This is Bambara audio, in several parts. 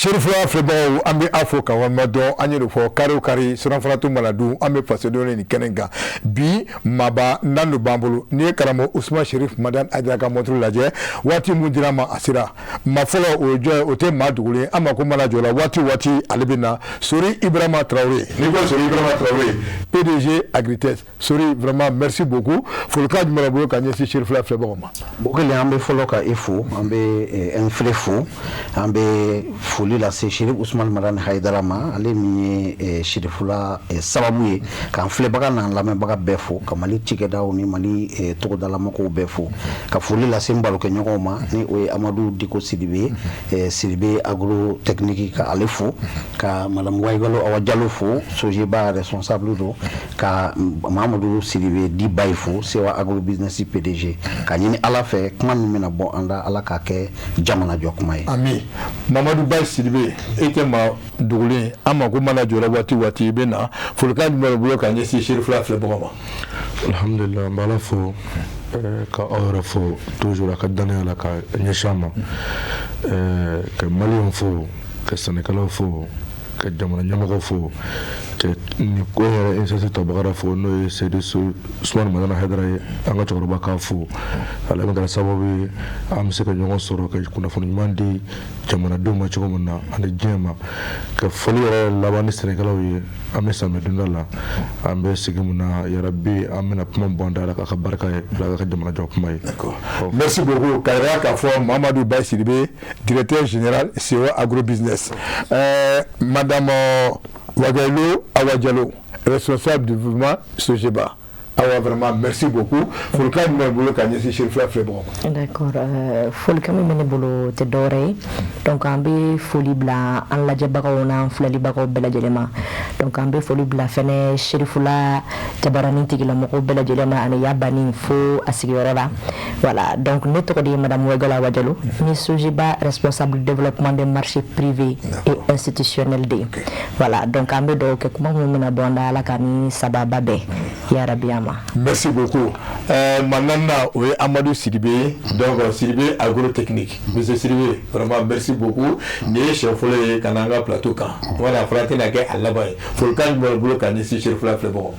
Chérifla Flebon ambe afo ka walma don anyelo fo kare kare suran fana to maladu ambe fasedo ni kenenga bi maba nanu bambulu ni karamo Ousmane Chérif Madan Adraka montru laje wati mudirama asira ma folo o joy o te madugule ama ko mala jola wati alibina Sori Ibrahima Traoré ni ko Sori Ibrahima Traoré PDG Agrites Sori vraiment merci beaucoup faut le cas du malabo kanye si Chérifla Flebon ma bokele ambe folo ka ifo ambe enfrefo ambe foli la se Chérif Ousmane Madan Haydarama ale mi Chérifula sababu kan flebaga na lamɛbaga bɛɛ fo ka Mali cikɛdaw ni Mali togodalamɔgɔw bɛɛ fo ka foli la se mbalo kɛ ɲɔgɔn ma ni o ye Amadou Diko Sidibe Sidibe agro technique ka ale fo ka madame Waigalo Awa Diallo fo Sojiba responsable do ka Mamadou Sidibe Dibaye fo Sewa agro business PDG ka ɲini ala fɛ kuma min bɛna bɔ an da ala ka kɛ jamana jɔ kuma ye ami Mamadou Baye Sidibe ete ma dogulen ama ko mana jɔra waati bena folkan jumɛn bolo ka ɲɛsin Chérifla Flebon ma alhamdulillah n bɛ ala fo ka aw yɛrɛ fo toujours a ka danaya la ka ɲɛsin ma ka maliyɛnw fo ka sɛnɛkɛlaw fo ka jamana ɲɛmɔgɔw fo ni ko yɛrɛ insiste tabagara fo n'o ye Seydi Ousmane Madan Haidara ye an ka cɛkɔrɔba k'a fo ala min kɛra sababu ye an bɛ se ka ɲɔgɔn sɔrɔ ka kunnafoni ɲuman di jamanadenw ma cogo min na ani diɲɛ ma ka foli yɛrɛ laban ni sɛnɛkɛlaw ye an bɛ samiyɛ donda la an bɛ sigi mun na yarabi an bɛna kuma bɔ an da la k'a ka barika ye ala ka jamana jɔ kuma ye merci beaucoup ka yira k'a fɔ Mamadou Baye Sidibe directeur général Sewa Agro Business madame Waigalo Awa Diallo responsable du mouvement Sojiba awa vraiment merci beaucoup folka mi bolo ka ɲɛsin Chérifla Flebon d'accord folka mi mene bolo te dore donc an bɛ foli bila an lajɛbagaw n'an filɛlibagaw bɛɛ lajɛlen ma donc an bɛ foli bila fɛnɛ Chérifula jabaranin tigilamɔgɔw bɛɛ lajɛlen ma ani yabani fo a sigiyɔrɔ la voilà donc ne tɔgɔ de ye madame Waigalo Awa Diallo ni Sojiba responsable développement des marchés privés et institutionnels de voilà donc an bɛ dɔw kɛ kuma minnu bɛna bɔ an da ala ka ni sababa bɛɛ yarabi ama merci beaucoup maintenant o ye Amadou Sidibe donc Sidibe agrotechnique monsieur Sidibe vraiment merci beaucoup ni ye chef fɔlɔ ye ka na an ka plateau kan voilà fara tɛna kɛ a laban ye folikan jumɛn bolo ka ɲɛsin Chérifla Flebon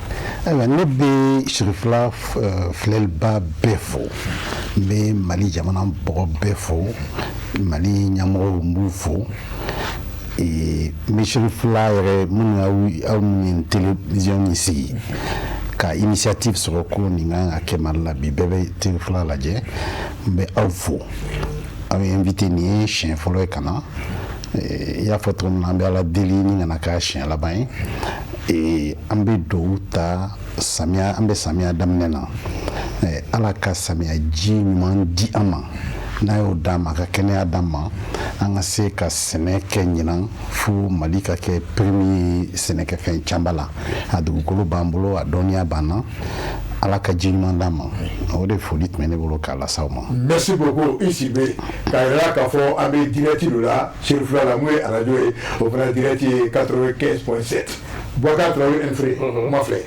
ayiwa ne bɛ Chérifla filɛliba bɛɛ fo n bɛ Mali jamana bɔgɔ bɛɛ fo Mali ɲɛmɔgɔw n b'u fo n bɛ Chérifla yɛrɛ minnu aw ni télévision in sigi ka initiative sɔrɔ ko nin kan ka kɛ Mali la bi bɛɛ bɛ Chérifla lajɛ n bɛ aw fo aw ye invité nin ye siɲɛ fɔlɔ ye ka na i y'a fɔ cogo min na an bɛ ala deli ni kana k'a siɲɛ laban ye an bɛ dugawu ta samiya an bɛ samiya daminɛ na ala ka samiya ji ɲuman di an ma n'a y'o d'an ma a ka kɛnɛya d'an ma an ka se ka sɛnɛ kɛ ɲinan fo Mali ka kɛ premier sɛnɛkɛfɛn canba la a dugukolo b'an bolo a dɔnniya b'an na ala ka ji ɲuman d'an ma o de foli tun bɛ ne bolo k'a lase aw ma merci beaucoup i Sidibe k'a yira k'a fɔ an bɛ direct dɔ la Chérifla la mun ye radio ye o fana direct ye 95.7 Boubacar Traoré Enfré kuma filɛ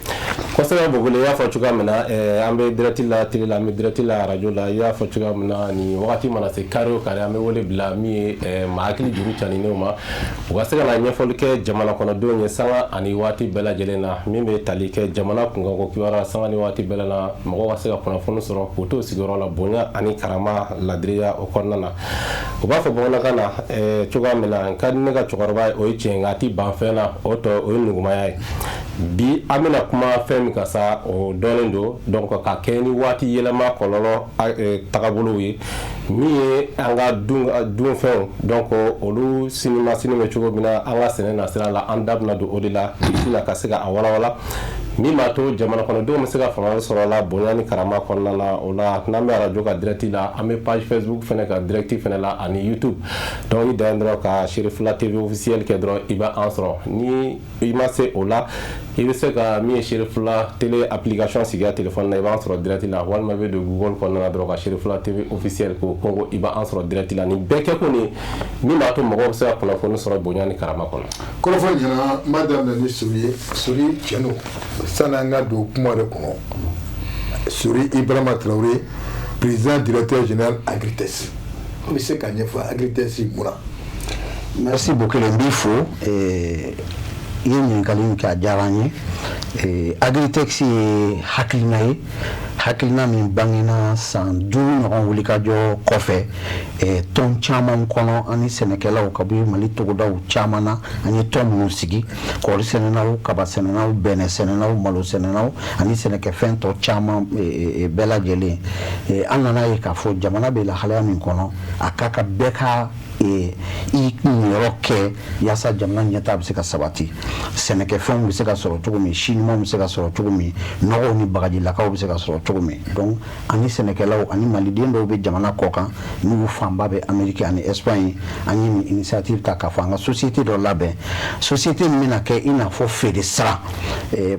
kosɛbɛ Bogole i y'a fɔ cogoya min na an bɛ direct la télé la an bɛ direct la radio la i y'a fɔ cogoya min na ni wagati mana se carré o carré an bɛ wele bila min ye maa hakili juru caninenw ma u ka se ka na ɲɛfɔli kɛ jamana kɔnɔdenw ye sanga ani waati bɛɛ lajɛlen na min bɛ tali kɛ jamana kunkanko kibaruya sanga ni waati bɛɛ la mɔgɔw ka se ka kunnafoni sɔrɔ k'u to sigiyɔrɔ la bonya ani karama ladiriya o kɔnɔna na u b'a fɔ bamanankan na cogoya min na n ka di ne ka cɛkɔrɔba ye o ye tiɲɛ nka a ti ban fɛn na o tɔ o ye nugumaya ye bi an bɛna kuma fɛn min ka sa o dɔɔnin don donc ka kɛ ni waati yɛlɛma kɔlɔlɔ tagabolow ye min ye an ka dunfɛnw donc olu sini ma sini bɛ cogo min na an ka sɛnɛ nasira la an da bɛna don o de la ka se ka a walawala min b'a to jamana kɔnɔdenw bɛ se ka faamuyali sɔrɔ la bonya ni karama kɔnɔna la o la n'an bɛ arajo ka direct la an bɛ page Facebook fɛnɛ ka direct fɛnɛ la ani YouTube donc i dan dɔrɔn ka Sherifula TV officiel kɛ dɔrɔn i bɛ an sɔrɔ ni i ma se o la i bɛ se ka min ye Sherifula télé application sigi a téléphone na i b'an sɔrɔ direct la walima i bɛ don Google kɔnɔna na dɔrɔn ka Sherifula TV officiel ko Congo i b'an sɔrɔ direct la nin bɛɛ kɛ ko nin min b'a to mɔgɔw bɛ se ka kunnafoni sɔrɔ bonya ni karama kɔnɔ. kɔrɔfɔ ɲɛna n b'a daminɛ ni Sori ye Sori Tiɲɛno sani an ka don kuma de kɔnɔ Sori Ibrahima Traoré président directeur général Agritex n bɛ se ka ɲɛfɔ Agritex mun na. Merci beaucoup n b'i fo i ye ɲininkali min kɛ a diyara n ye Agritex ye hakilina min bangena san 5 ɲɔgɔn wulikajɔ kɔfɛ tɔn caman kɔnɔ ani sɛnɛkɛlaw ka bɔ Mali togodaw caman na an ye tɔn minnu sigi kɔɔri sɛnɛnaw kaba sɛnɛnaw bɛnɛ sɛnɛnaw malo sɛnɛnaw ani sɛnɛkɛfɛn tɔ caman bɛɛ lajɛlen an nana ye k'a fɔ jamana bɛ lahalaya min kɔnɔ a ka bɛɛ ka i yɔrɔ kɛ yaasa jamana ɲɛtaa bɛ se ka sabati sɛnɛkɛfɛnw bɛ se ka sɔrɔ cogo min si ɲumanw bɛ se ka sɔrɔ cogo min nɔgɔw ni bagajilakaw bɛ se ka sɔrɔ cogo min donc ani sɛnɛkɛlaw ani maliden dɔw bɛ jamana kɔ kan n'u fanba bɛ Amérique ani Espagne an ye nin initiative ta k'a fɔ an ka société dɔ labɛn société min bɛna kɛ i n'a fɔ feere sira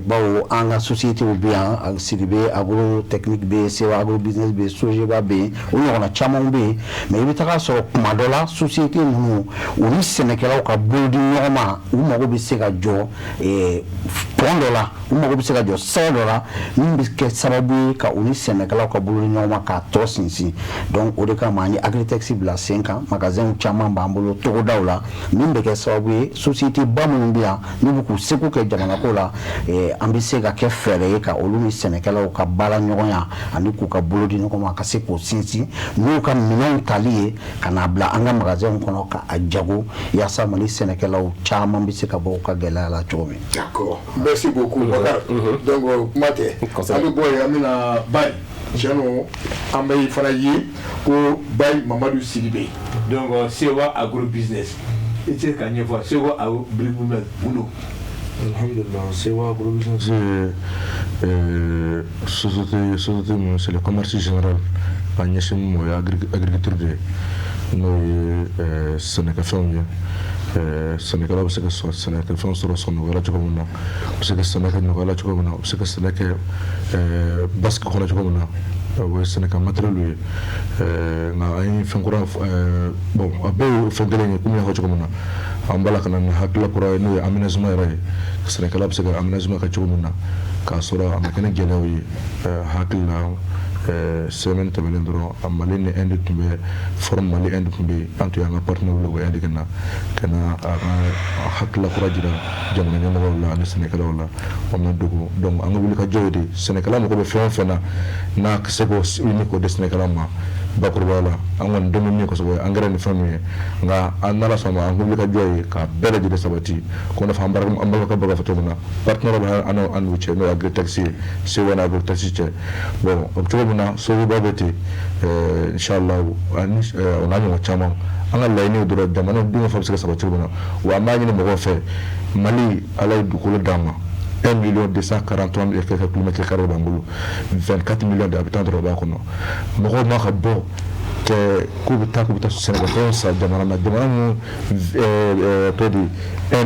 bawo an ka société bɛ yan Sidibe agro technique bɛ yen Sewa agro business bɛ yen Sojeba bɛ yen o ɲɔgɔnna camanw bɛ yen mais i bɛ taga sɔrɔ kuma dɔ la société ninnu u ni sɛnɛkɛlaw ka bolo di ɲɔgɔn ma u mago bɛ se ka jɔ pɔn dɔ la u mago bɛ se ka jɔ sira dɔ la min bɛ kɛ sababu ye ka u ni sɛnɛkɛlaw ka bolo di ɲɔgɔn ma k'a tɔ sinsin donc o de kama an ye Agritex bila sen kan magasin caman b'an bolo togodaw la min bɛ kɛ sababu ye société ba minnu bɛ yan n'u bɛ k'u seko kɛ jamanako la an bɛ se ka kɛ fɛɛrɛ ye ka olu ni sɛnɛkɛlaw ka baara ɲɔgɔnya ani k'u ka bolo di ɲɔgɔn ma ka se k'o sinsin n'u ka minɛnw tali ye ka n'a bila an ka magasin kɔnɔ ka a jago yaasa Mali sɛnɛkɛlaw caman bɛ se ka bɔ u ka gɛlɛya la cogo min. D'accord, merci beaucoup Bakar. Donc kuma tɛ an bɛ bɔ yen an bɛna Bayi Tiɲɛno an bɛ fana ye ko Bayi Mamadu Sidibe donc Sewa agro business i tɛ se ka ɲɛfɔ Sewa agro business mun don. Alhamdulillah, Sewa agro business société c'est le commerce général a ɲɛsin mɔgɔ ye agriculture de n'o ye sɛnɛkɛfɛnw ye sɛnɛkɛlaw bɛ se ka sɛnɛkɛfɛnw sɔrɔ nɔgɔya la cogo min na u bɛ se ka sɛnɛ kɛ nɔgɔya la cogo min na u bɛ se ka sɛnɛ kɛ basigi kɔnɔ cogo min na o ye sɛnɛkɛ matériel ye nka an ye fɛn kura bon a bɛɛ ye fɛn kelen ye komi n y'a fɔ cogo min na an b'a la ka na ni hakilila kura ye n'o ye aménagement yɛrɛ ye sɛnɛkɛla bɛ se ka aménagement kɛ cogo min na k'a sɔrɔ a ma kɛ ni gɛlɛyaw ye hakili la semaine tɛmɛnen dɔrɔn a Mali ni Inde tun bɛ forum Mali Inde tun bɛ an tun y'an ka partenaire wele o Inde ka na a ka hakilila kura jira jamana ɲɛmɔgɔw la ani sɛnɛkɛlaw la o ma dogo donc an ka wulikajɔ ye de sɛnɛkɛla mago bɛ fɛn o fɛn na n'a ka se k'o ɲini k'o di sɛnɛkɛla ma bakuruba la an kɔni dɔn bɛ min kosɛbɛ engrais ni fɛn min ye nka an n'ala sɔnna an ka wulikajɔ ye k'a bɛɛ lajɛlen sabati ko n'a fɔ an balimakɛ bɛ ka fɔ cogo min na partenaire bɛ an n'u cɛ n'o ye Agritex ye Sewa ni Agritex cɛ bon o bɛ cogo min na Sojeba bɛ ten inshallah o n'a ɲɔgɔn caman an ka laɲini ye dɔrɔn jamanadenw fana bɛ se ka sabati cogo min na wa an b'a ɲini mɔgɔw fɛ Mali Ala ye dugukolo d'an ma 1,243,000 kilomètres carrés b'an bolo 24 millions d'habitants dɔrɔn b'a kɔnɔ mɔgɔw ma ka bɔ k'u bɛ taa sɛnɛkɛfɛnw san jamana na jamana mun tɔ di 1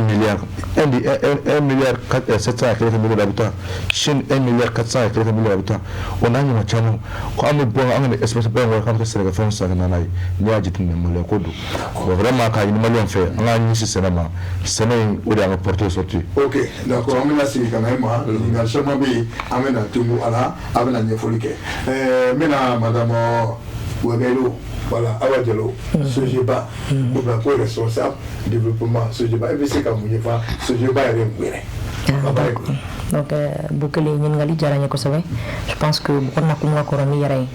milliard 700 quelques millions d'habitants Chine 1 milliard 400 quelques millions d'habitants o n'a ɲɔgɔn caman ko an bɛ bɔ an ka nin espèce bɛɛ kɔnɔ k'an bɛ sɛnɛkɛfɛnw san ka na n'a ye n'i y'a jateminɛ maliyɛn ko don bon vraiment k'a ɲini maliyɛn fɛ an k'an ɲɛsin sɛnɛ ma sɛnɛ in o de y'an ka porte sortie. Ok, d'accord an bɛna segin ka na i ma ɲininkali caman bɛ yen an bɛna tungu a la a bɛna ɲɛfɔli kɛ n bɛna madame Wegelo voilà Awa Diallo Sojeba ou bien ko responsable développement Sojeba i bɛ se ka mun ɲɛfɔ Sojeba yɛrɛ mun yɛrɛ. Donc Bukele ɲininkali diyara n ye kosɛbɛ je pense que mɔgɔ na kuma kɔrɔ ni yɛrɛ ye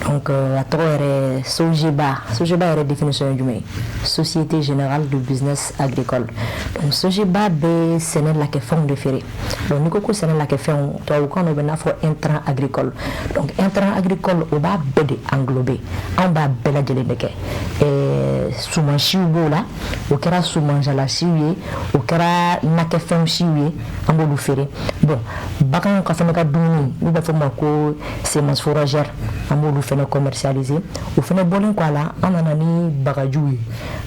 donc a tɔgɔ yɛrɛ Sojeba yɛrɛ définition ye jumɛn ye Société Générale du Business Agricole donc Sojeba bɛ sɛnɛ lakɛfɛnw de feere donc n'i ko sɛnɛ lakɛfɛnw tubabukan na o bɛ n'a fɔ intrant agricole donc intrant agricole o b'a bɛɛ de englober anw b'a bɛɛ lajɛlen de kɛ sumansiw b'o la o kɛra sumanjalasiw ye o kɛra nakɛfɛnw siw ye an b'olu feere bon bagan ka fana ka dumuni n'u b'a fɔ ma ko semences fourragères an b'olu fana commercialiser o fana bɔlen kɔ a la an nana ni bagajiw ye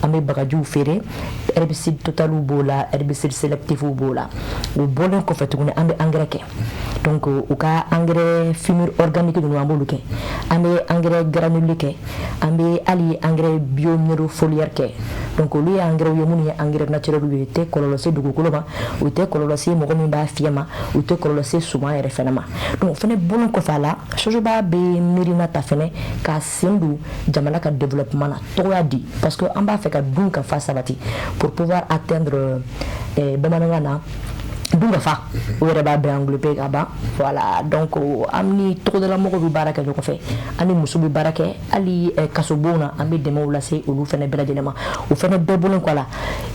an bɛ bagajiw feere herbicide totaliw b'o la herbicide sélectifs b'o la o bɔlen kɔfɛ tuguni an bɛ engrais kɛ donc u ka engrais fumure organique ninnu an b'olu kɛ an bɛ engrais granulé kɛ an bɛ hali engrais biominérofoliaire kɛ donc olu ye engrais ye minnu ye engrais naturel ye tɛ kɔlɔlɔ se dugukolo ma u tɛ kɔlɔlɔ se mɔgɔ min b'a fiyɛ ma u tɛ kɔlɔlɔ se suman yɛrɛ fana ma donc fana bɔlen kɔfɛ a la sojoba bɛ miirina ta fana ka sen don jamana ka développement na tɔgɔya di parce que an b'a fɛ ka dun ka fa sabati pour pouvoir atteindre bamanankan na dun ka fa o yɛrɛ b'a bɛɛ englobé ka ban voilà donc an ni togodalamɔgɔw bɛ baara kɛ ɲɔgɔn fɛ an ni muso bɛ baara kɛ hali kasobonw na an bɛ dɛmɛw lase olu fana bɛɛ lajɛlen ma o fana bɛɛ bɔlen kɔ a la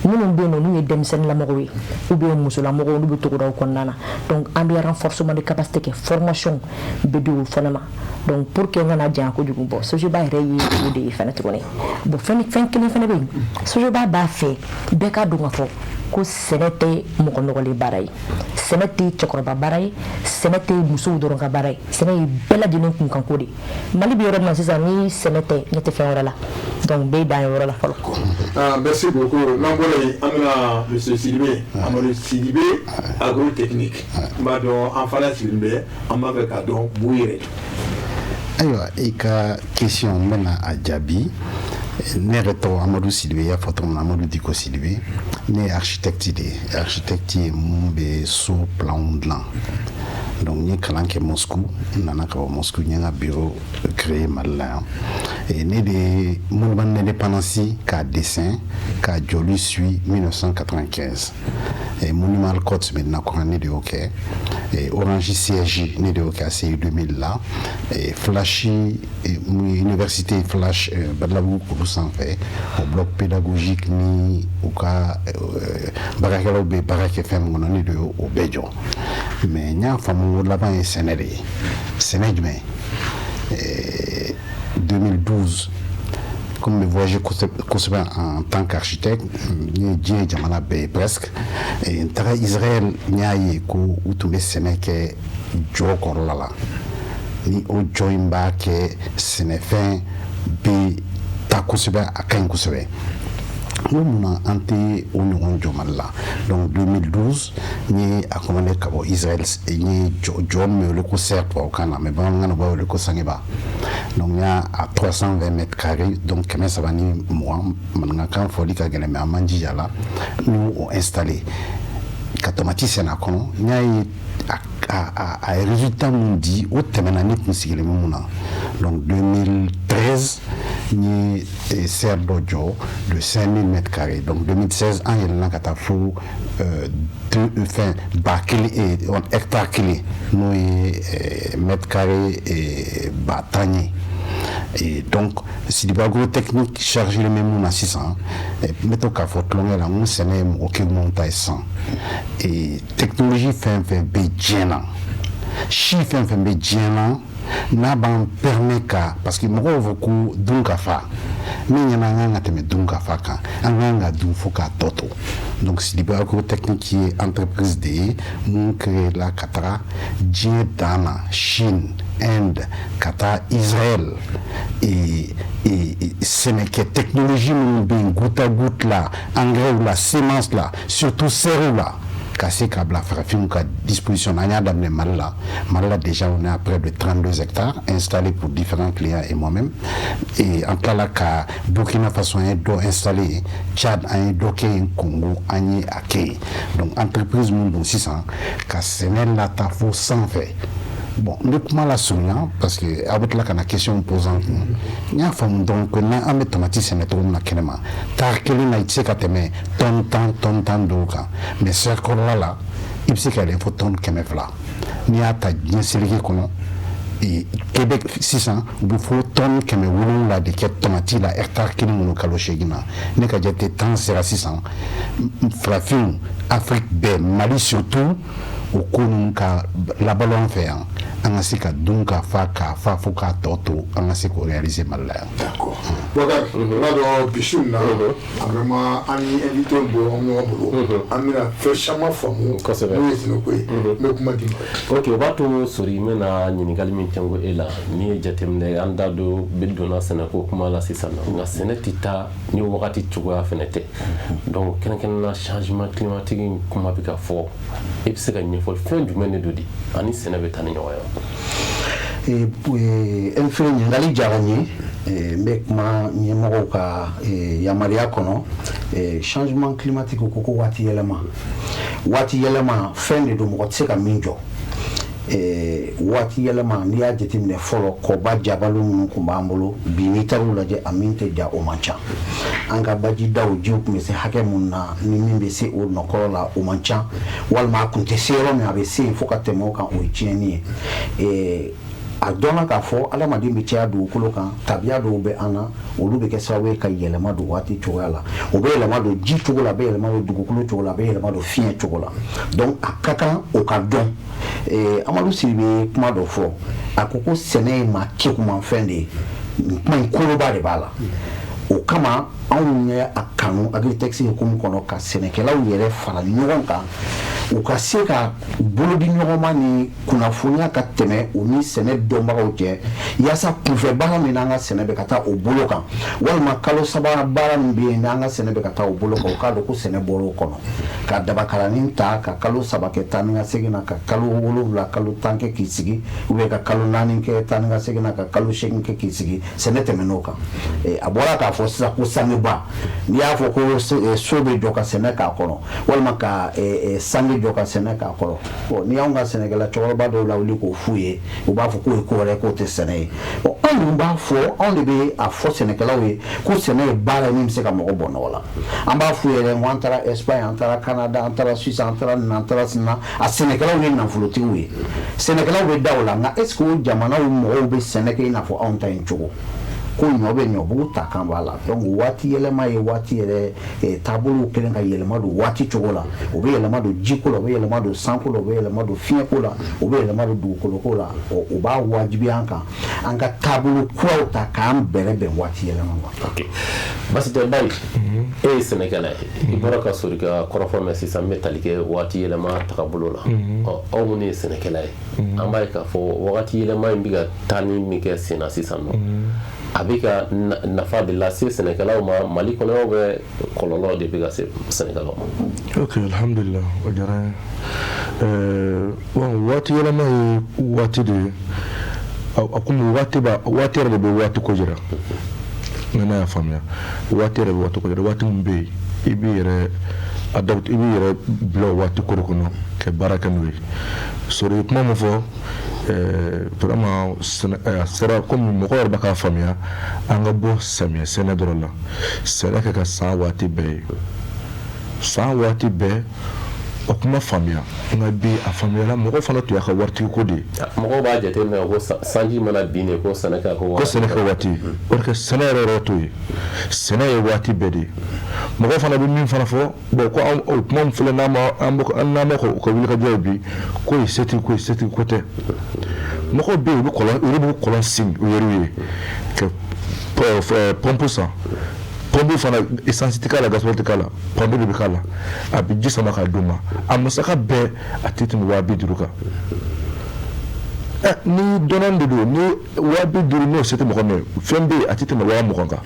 minnu bɛ yen nɔ n'u ye denmisɛnninlamɔgɔw ye ou bien musolamɔgɔw n'u bɛ togodaw kɔnɔna na donc an bɛ renforcement de capacité kɛ formation bɛ di o fana ma donc pour que n kana janya kojugu bɔ sojoba yɛrɛ ye o de ye fana tuguni bon fɛn kelen fana bɛ yen sojoba b'a fɛ bɛɛ k'a dɔn ka fɔ ko sɛnɛ tɛ mɔgɔ nɔgɔlen baara ye sɛnɛ tɛ cɛkɔrɔba baara ye sɛnɛ tɛ musow dɔrɔn ka baara ye sɛnɛ ye bɛɛ lajɛlen kunkanko de mali bɛ yɔrɔ min na sisan ni sɛnɛ tɛ ne tɛ fɛn wɛrɛ la donc bɛɛ dan ye yɔrɔ la fɔlɔ. Merci beaucoup n'an bɔra yen an bɛna monsieur Sidibe Amadu Sidibe agrotechnique n b'a dɔn an fana sigilen bɛ an b'a fɛ k'a dɔn mun yɛrɛ don. Ayiwa i ka question n bɛna a jaabi ne yɛrɛ tɔgɔ Amadu Sidibe i y'a fɔ cogo min na Amadu Diko Sidibe ne ye architecte de ye architecte ye mun bɛ so planw dilan donc n ye kalan kɛ Moscou n nana ka bɔ Moscou n ye n ka bureau créé Mali la yan ne de monument d'indépendance k'a dessin k'a joli suit 1995 monument Côte maintenant kɔnɔ ne de y'o kɛ Orange siège ne de y'o kɛ a CI 2000 la Flashy université Flash Badalabugu kulu sanfɛ o bloc pédagogique ni u ka baarakɛlaw bɛ baara kɛ fɛn min kɔnɔ ne de y'o bɛɛ jɔ mais n y'a faamu laban ye sɛnɛ de ye sɛnɛ jumɛn 2012 comme je voyagé en tant qu'architecte n ye jamana bɛɛ presque n taga Israël n y'a ye ko u tun bɛ sɛnɛ kɛ jɔ kɔrɔla la ni o jɔ in b'a kɛ sɛnɛfɛn bɛ taa kosɛbɛ a ka ɲi kosɛbɛ n ko munna an tɛ o ɲɔgɔn jɔ Mali la donc 2012 n ye a commandé ka bɔ Israël n ye jɔ min bɛ wele ko serre tubabukan na mais bamanankan na u b'a wele ko sangeba donc n y'a à 320 mètres carrés donc 320 maninkakan fɔli ka gɛlɛn mais an man jija la n y'o installé ka tomati sɛnɛ a kɔnɔ n y'a ye a résultat mun di o tɛmɛna ne tun sigilen bɛ mun na donc 2013 n ye serre dɔ jɔ de 5000 mètres carrés donc 2016 an yɛlɛnna ka taa fo hectare kelen n'o ye mètre carré ba tan ye et donc Sidibe agrotechnique chargé le même na sisan n bɛ to k'a fɔ tulonkɛ la n ko sɛnɛ ye mɔgɔ kelen ta ye san et technologie fɛn fɛn bɛ diɲɛ na si fɛn fɛn bɛ diɲɛ na n'a b'an permet ka parce que mɔgɔw fɔ ko dun ka fa min ɲɛna an kan ka tɛmɛ dun ka fa kan an kan ka dun fo k'a tɔ to donc Sidibe agrotechnique ye entreprise de ye mun créé la ka taga diɲɛ dan na Chine Inde ka taa Israël sɛnɛkɛ technologie minnu bɛ yen goutte à goutte la engrais la semence la surtout serre la ka se ka bila farafinw ka disposition an y'a daminɛ Mali la déjà on est à près de 32 hectares installés pour différents clients et moi-même et en tilala ka Burkina Faso an ye dɔ installé Tchad an ye dɔ kɛ yen Congo an ye a kɛ yen donc entreprise mun don sisan ka sɛnɛ lata fo sanfɛ bon n bɛ kuma la surunya parce que a bɛ tila ka na question posant n y'a faamu donc n'an bɛ tomati sɛnɛ cogo min na kɛnɛma tari kelen na i tɛ se ka tɛmɛ tonne tan dɔw kan mais serre kɔrɔla la i bɛ se ka yɛlɛn fo tonne 200 n'i y'a ta diɲɛ seleke kɔnɔ Québec sisan u bɛ fo tonne 700 de kɛ tomati la hectare kelen kɔnɔ kalo 8 na ne ka jate tan sera sisan farafinw Afrique bɛɛ Mali surtout o ko ninnu ka labalo an fɛ yan an ka se ka dun k'a fa fo k'a tɔ to an ka se k'o réaliser Mali la yan. D'accord. Bakari, on a dɔn bisu na a bɛ ma an ni invité bolo an ɲɔgɔn bolo an bɛna fɛn caman faamu n'o ye sɛnɛko ye n bɛ kuma di ma. Ok, o b'a to Sori n bɛna ɲininkali min tɛnko e la n'i ye jateminɛ an da don bi donna sɛnɛko kuma la sisan nka sɛnɛ tɛ taa ni wagati cogoya fɛnɛ tɛ donc kɛrɛnkɛrɛnnenya changement climatique kuma bɛ ka fɔ e bɛ se ka ɲɛfɔli fɛn jumɛn de don di ani sɛnɛ bɛ taa ni ɲɔgɔn ye. Fɛn ɲininkali diyara n ye n bɛ kuma ɲɛmɔgɔw ka yamaruya kɔnɔ changement climatique ko waati yɛlɛma fɛn de don mɔgɔ tɛ se ka min jɔ. Waati yɛlɛma n'i y'a jateminɛ fɔlɔ kɔba jabalo minnu tun b'an bolo bi n'i taar'u lajɛ a min tɛ ja o man ca an ka bajidaw jiw tun bɛ se hakɛ mun na ni min bɛ se o nɔkɔrɔ la o man ca walima a tun tɛ se yɔrɔ min a bɛ se yen fo ka tɛmɛ o kan o ye tiɲɛni ye. A dɔnna k'a fɔ adamaden bɛ caya dugukolo kan tabiya dɔw bɛ an na olu bɛ kɛ sababu ye ka yɛlɛma don waati cogoya la o bɛ yɛlɛma don ji cogo la a bɛ yɛlɛma don dugukolo cogo la a bɛ yɛlɛma don fiɲɛ cogo la donc a ka kan o ka dɔn Amadu Siri bɛ kuma dɔ fɔ a ko sɛnɛ ye maa kekumanfɛn de ye kuma in koloba de b'a la o kama anw ye a kanu agritexte hukumu kɔnɔ ka sɛnɛkɛlaw yɛrɛ fara ɲɔgɔn kan u ka se ka bolodi ɲɔgɔnma ni kunnafoniya ka tɛmɛ u ni sɛnɛ dɔnbagaw cɛ yaasa kunfɛ baara min n'an ka sɛnɛ bɛ ka taa o bolo kan walima kalo saba baara min bɛ yen n'an ka sɛnɛ bɛ ka taa o bolo kan u k'a dɔn ko sɛnɛ bɔra o kɔnɔ ka dabakalanin ta ka kalo saba kɛ taa ni ka segin na ka kalo 7 kalo 10 kɛ k'i sigi ou ka kalo 4 kɛ taa ni ka segin na ka kalo 8 kɛ k'i sigi sɛnɛ tɛmɛn'o kan a bɔra k'a fɔ sisan ko sangiba n'i y'a fɔ ko so bɛ jɔ ka sɛnɛ k'a kɔnɔ walima ka sangi jɔ ka sɛnɛ k'a kɔrɔ bon ni y'anw ka sɛnɛkɛla cɛkɔrɔba dɔw la wuli k'o f'u ye u b'a fɔ k'o ye ko wɛrɛ k'o tɛ sɛnɛ ye bon anw dun b'a fɔ anw de bɛ a fɔ sɛnɛkɛlaw ye ko sɛnɛ ye baara ye min bɛ se ka mɔgɔ bɔ nɔgɔ la an b'a f'u yɛrɛ ko an taara Espagne an taara Canada an taara Suisse an taara nin an taara sin na a sɛnɛkɛlaw ye nafolotigiw ye sɛnɛkɛlaw bɛ da o la nka est ce que o jamanaw mɔgɔw bɛ sɛnɛ kɛ i n'a fɔ anw ta in cogo ko ɲɔ bɛ ɲɔbugu ta kan b'a la donc waati yɛlɛma ye waati yɛrɛ taabolow kelen ka yɛlɛma don waati cogo la o bɛ yɛlɛma don jiko la o bɛ yɛlɛma don sanko la o bɛ yɛlɛma don fiɲɛko la o bɛ yɛlɛma don dugukoloko la o b'a wajibiya an kan an ka taabolo kuraw ta k'an bɛrɛ bɛn waati yɛlɛma ma. Ok basi tɛ Bayi e ye sɛnɛkɛla ye i bɔra ka Sori ka kɔrɔfɔ mɛn sisan n bɛ tali kɛ waati yɛlɛma tagabolo la aw minnu ye sɛnɛkɛla ye an b'a ye k'a fɔ waati yɛlɛma in bɛ ka taa ni min kɛ sen na sisan nɔ a bɛ ka nafa de lase sɛnɛkɛlaw ma Mali kɔnɔ aw bɛ kɔlɔlɔ de bɛ ka se sɛnɛkɛlaw ma. Ok alhamdulillah o diyara n ye bon waati yɛlɛma ye waati de ye a komi waati yɛrɛ de bɛ waati ko jira n n'a y'a faamuya waati yɛrɛ bɛ waati ko jira waati min bɛ yen i b'i yɛrɛ bila waati ko de kɔnɔ ka baara kɛ n'o ye Sori kuma min fɔ vraiment sera komi mɔgɔ yɛrɛ bɛ k'a faamuya an ka bɔ samiyɛ sɛnɛ dɔrɔn la sɛnɛ kɛ ka san waati bɛɛ ye san waati bɛɛ o kuma faamuya nka bi a faamuyala mɔgɔ fana tun y'a ka waritigi ko de ye mɔgɔw b'a jateminɛ ko sanji mana bin de ko sɛnɛ kɛ ko waati o de kɛ sɛnɛ yɛrɛ t'o ye sɛnɛ ye waati bɛɛ de ye mɔgɔ fana bɛ min fana fɔ bon ko o kuma min filɛ n'an ma ka wulikajɔ bi ko ye setigi ko tɛ mɔgɔw bɛ yen olu bɛ kɔlɔn sen u yɛrɛw ye ka pɔnpu san pɔnpu fana essence tɛ k'a la gasoil tɛ k'a la pɔnpu de bɛ k'a la a bɛ ji sama k'a d'u ma a musaka bɛɛ a tɛ tɛmɛ 50,000 kan ni dɔnni de don ni 50,000 n'o se tɛ mɔgɔ min ye fɛn bɛ yen a tɛ tɛmɛ 20,000 kan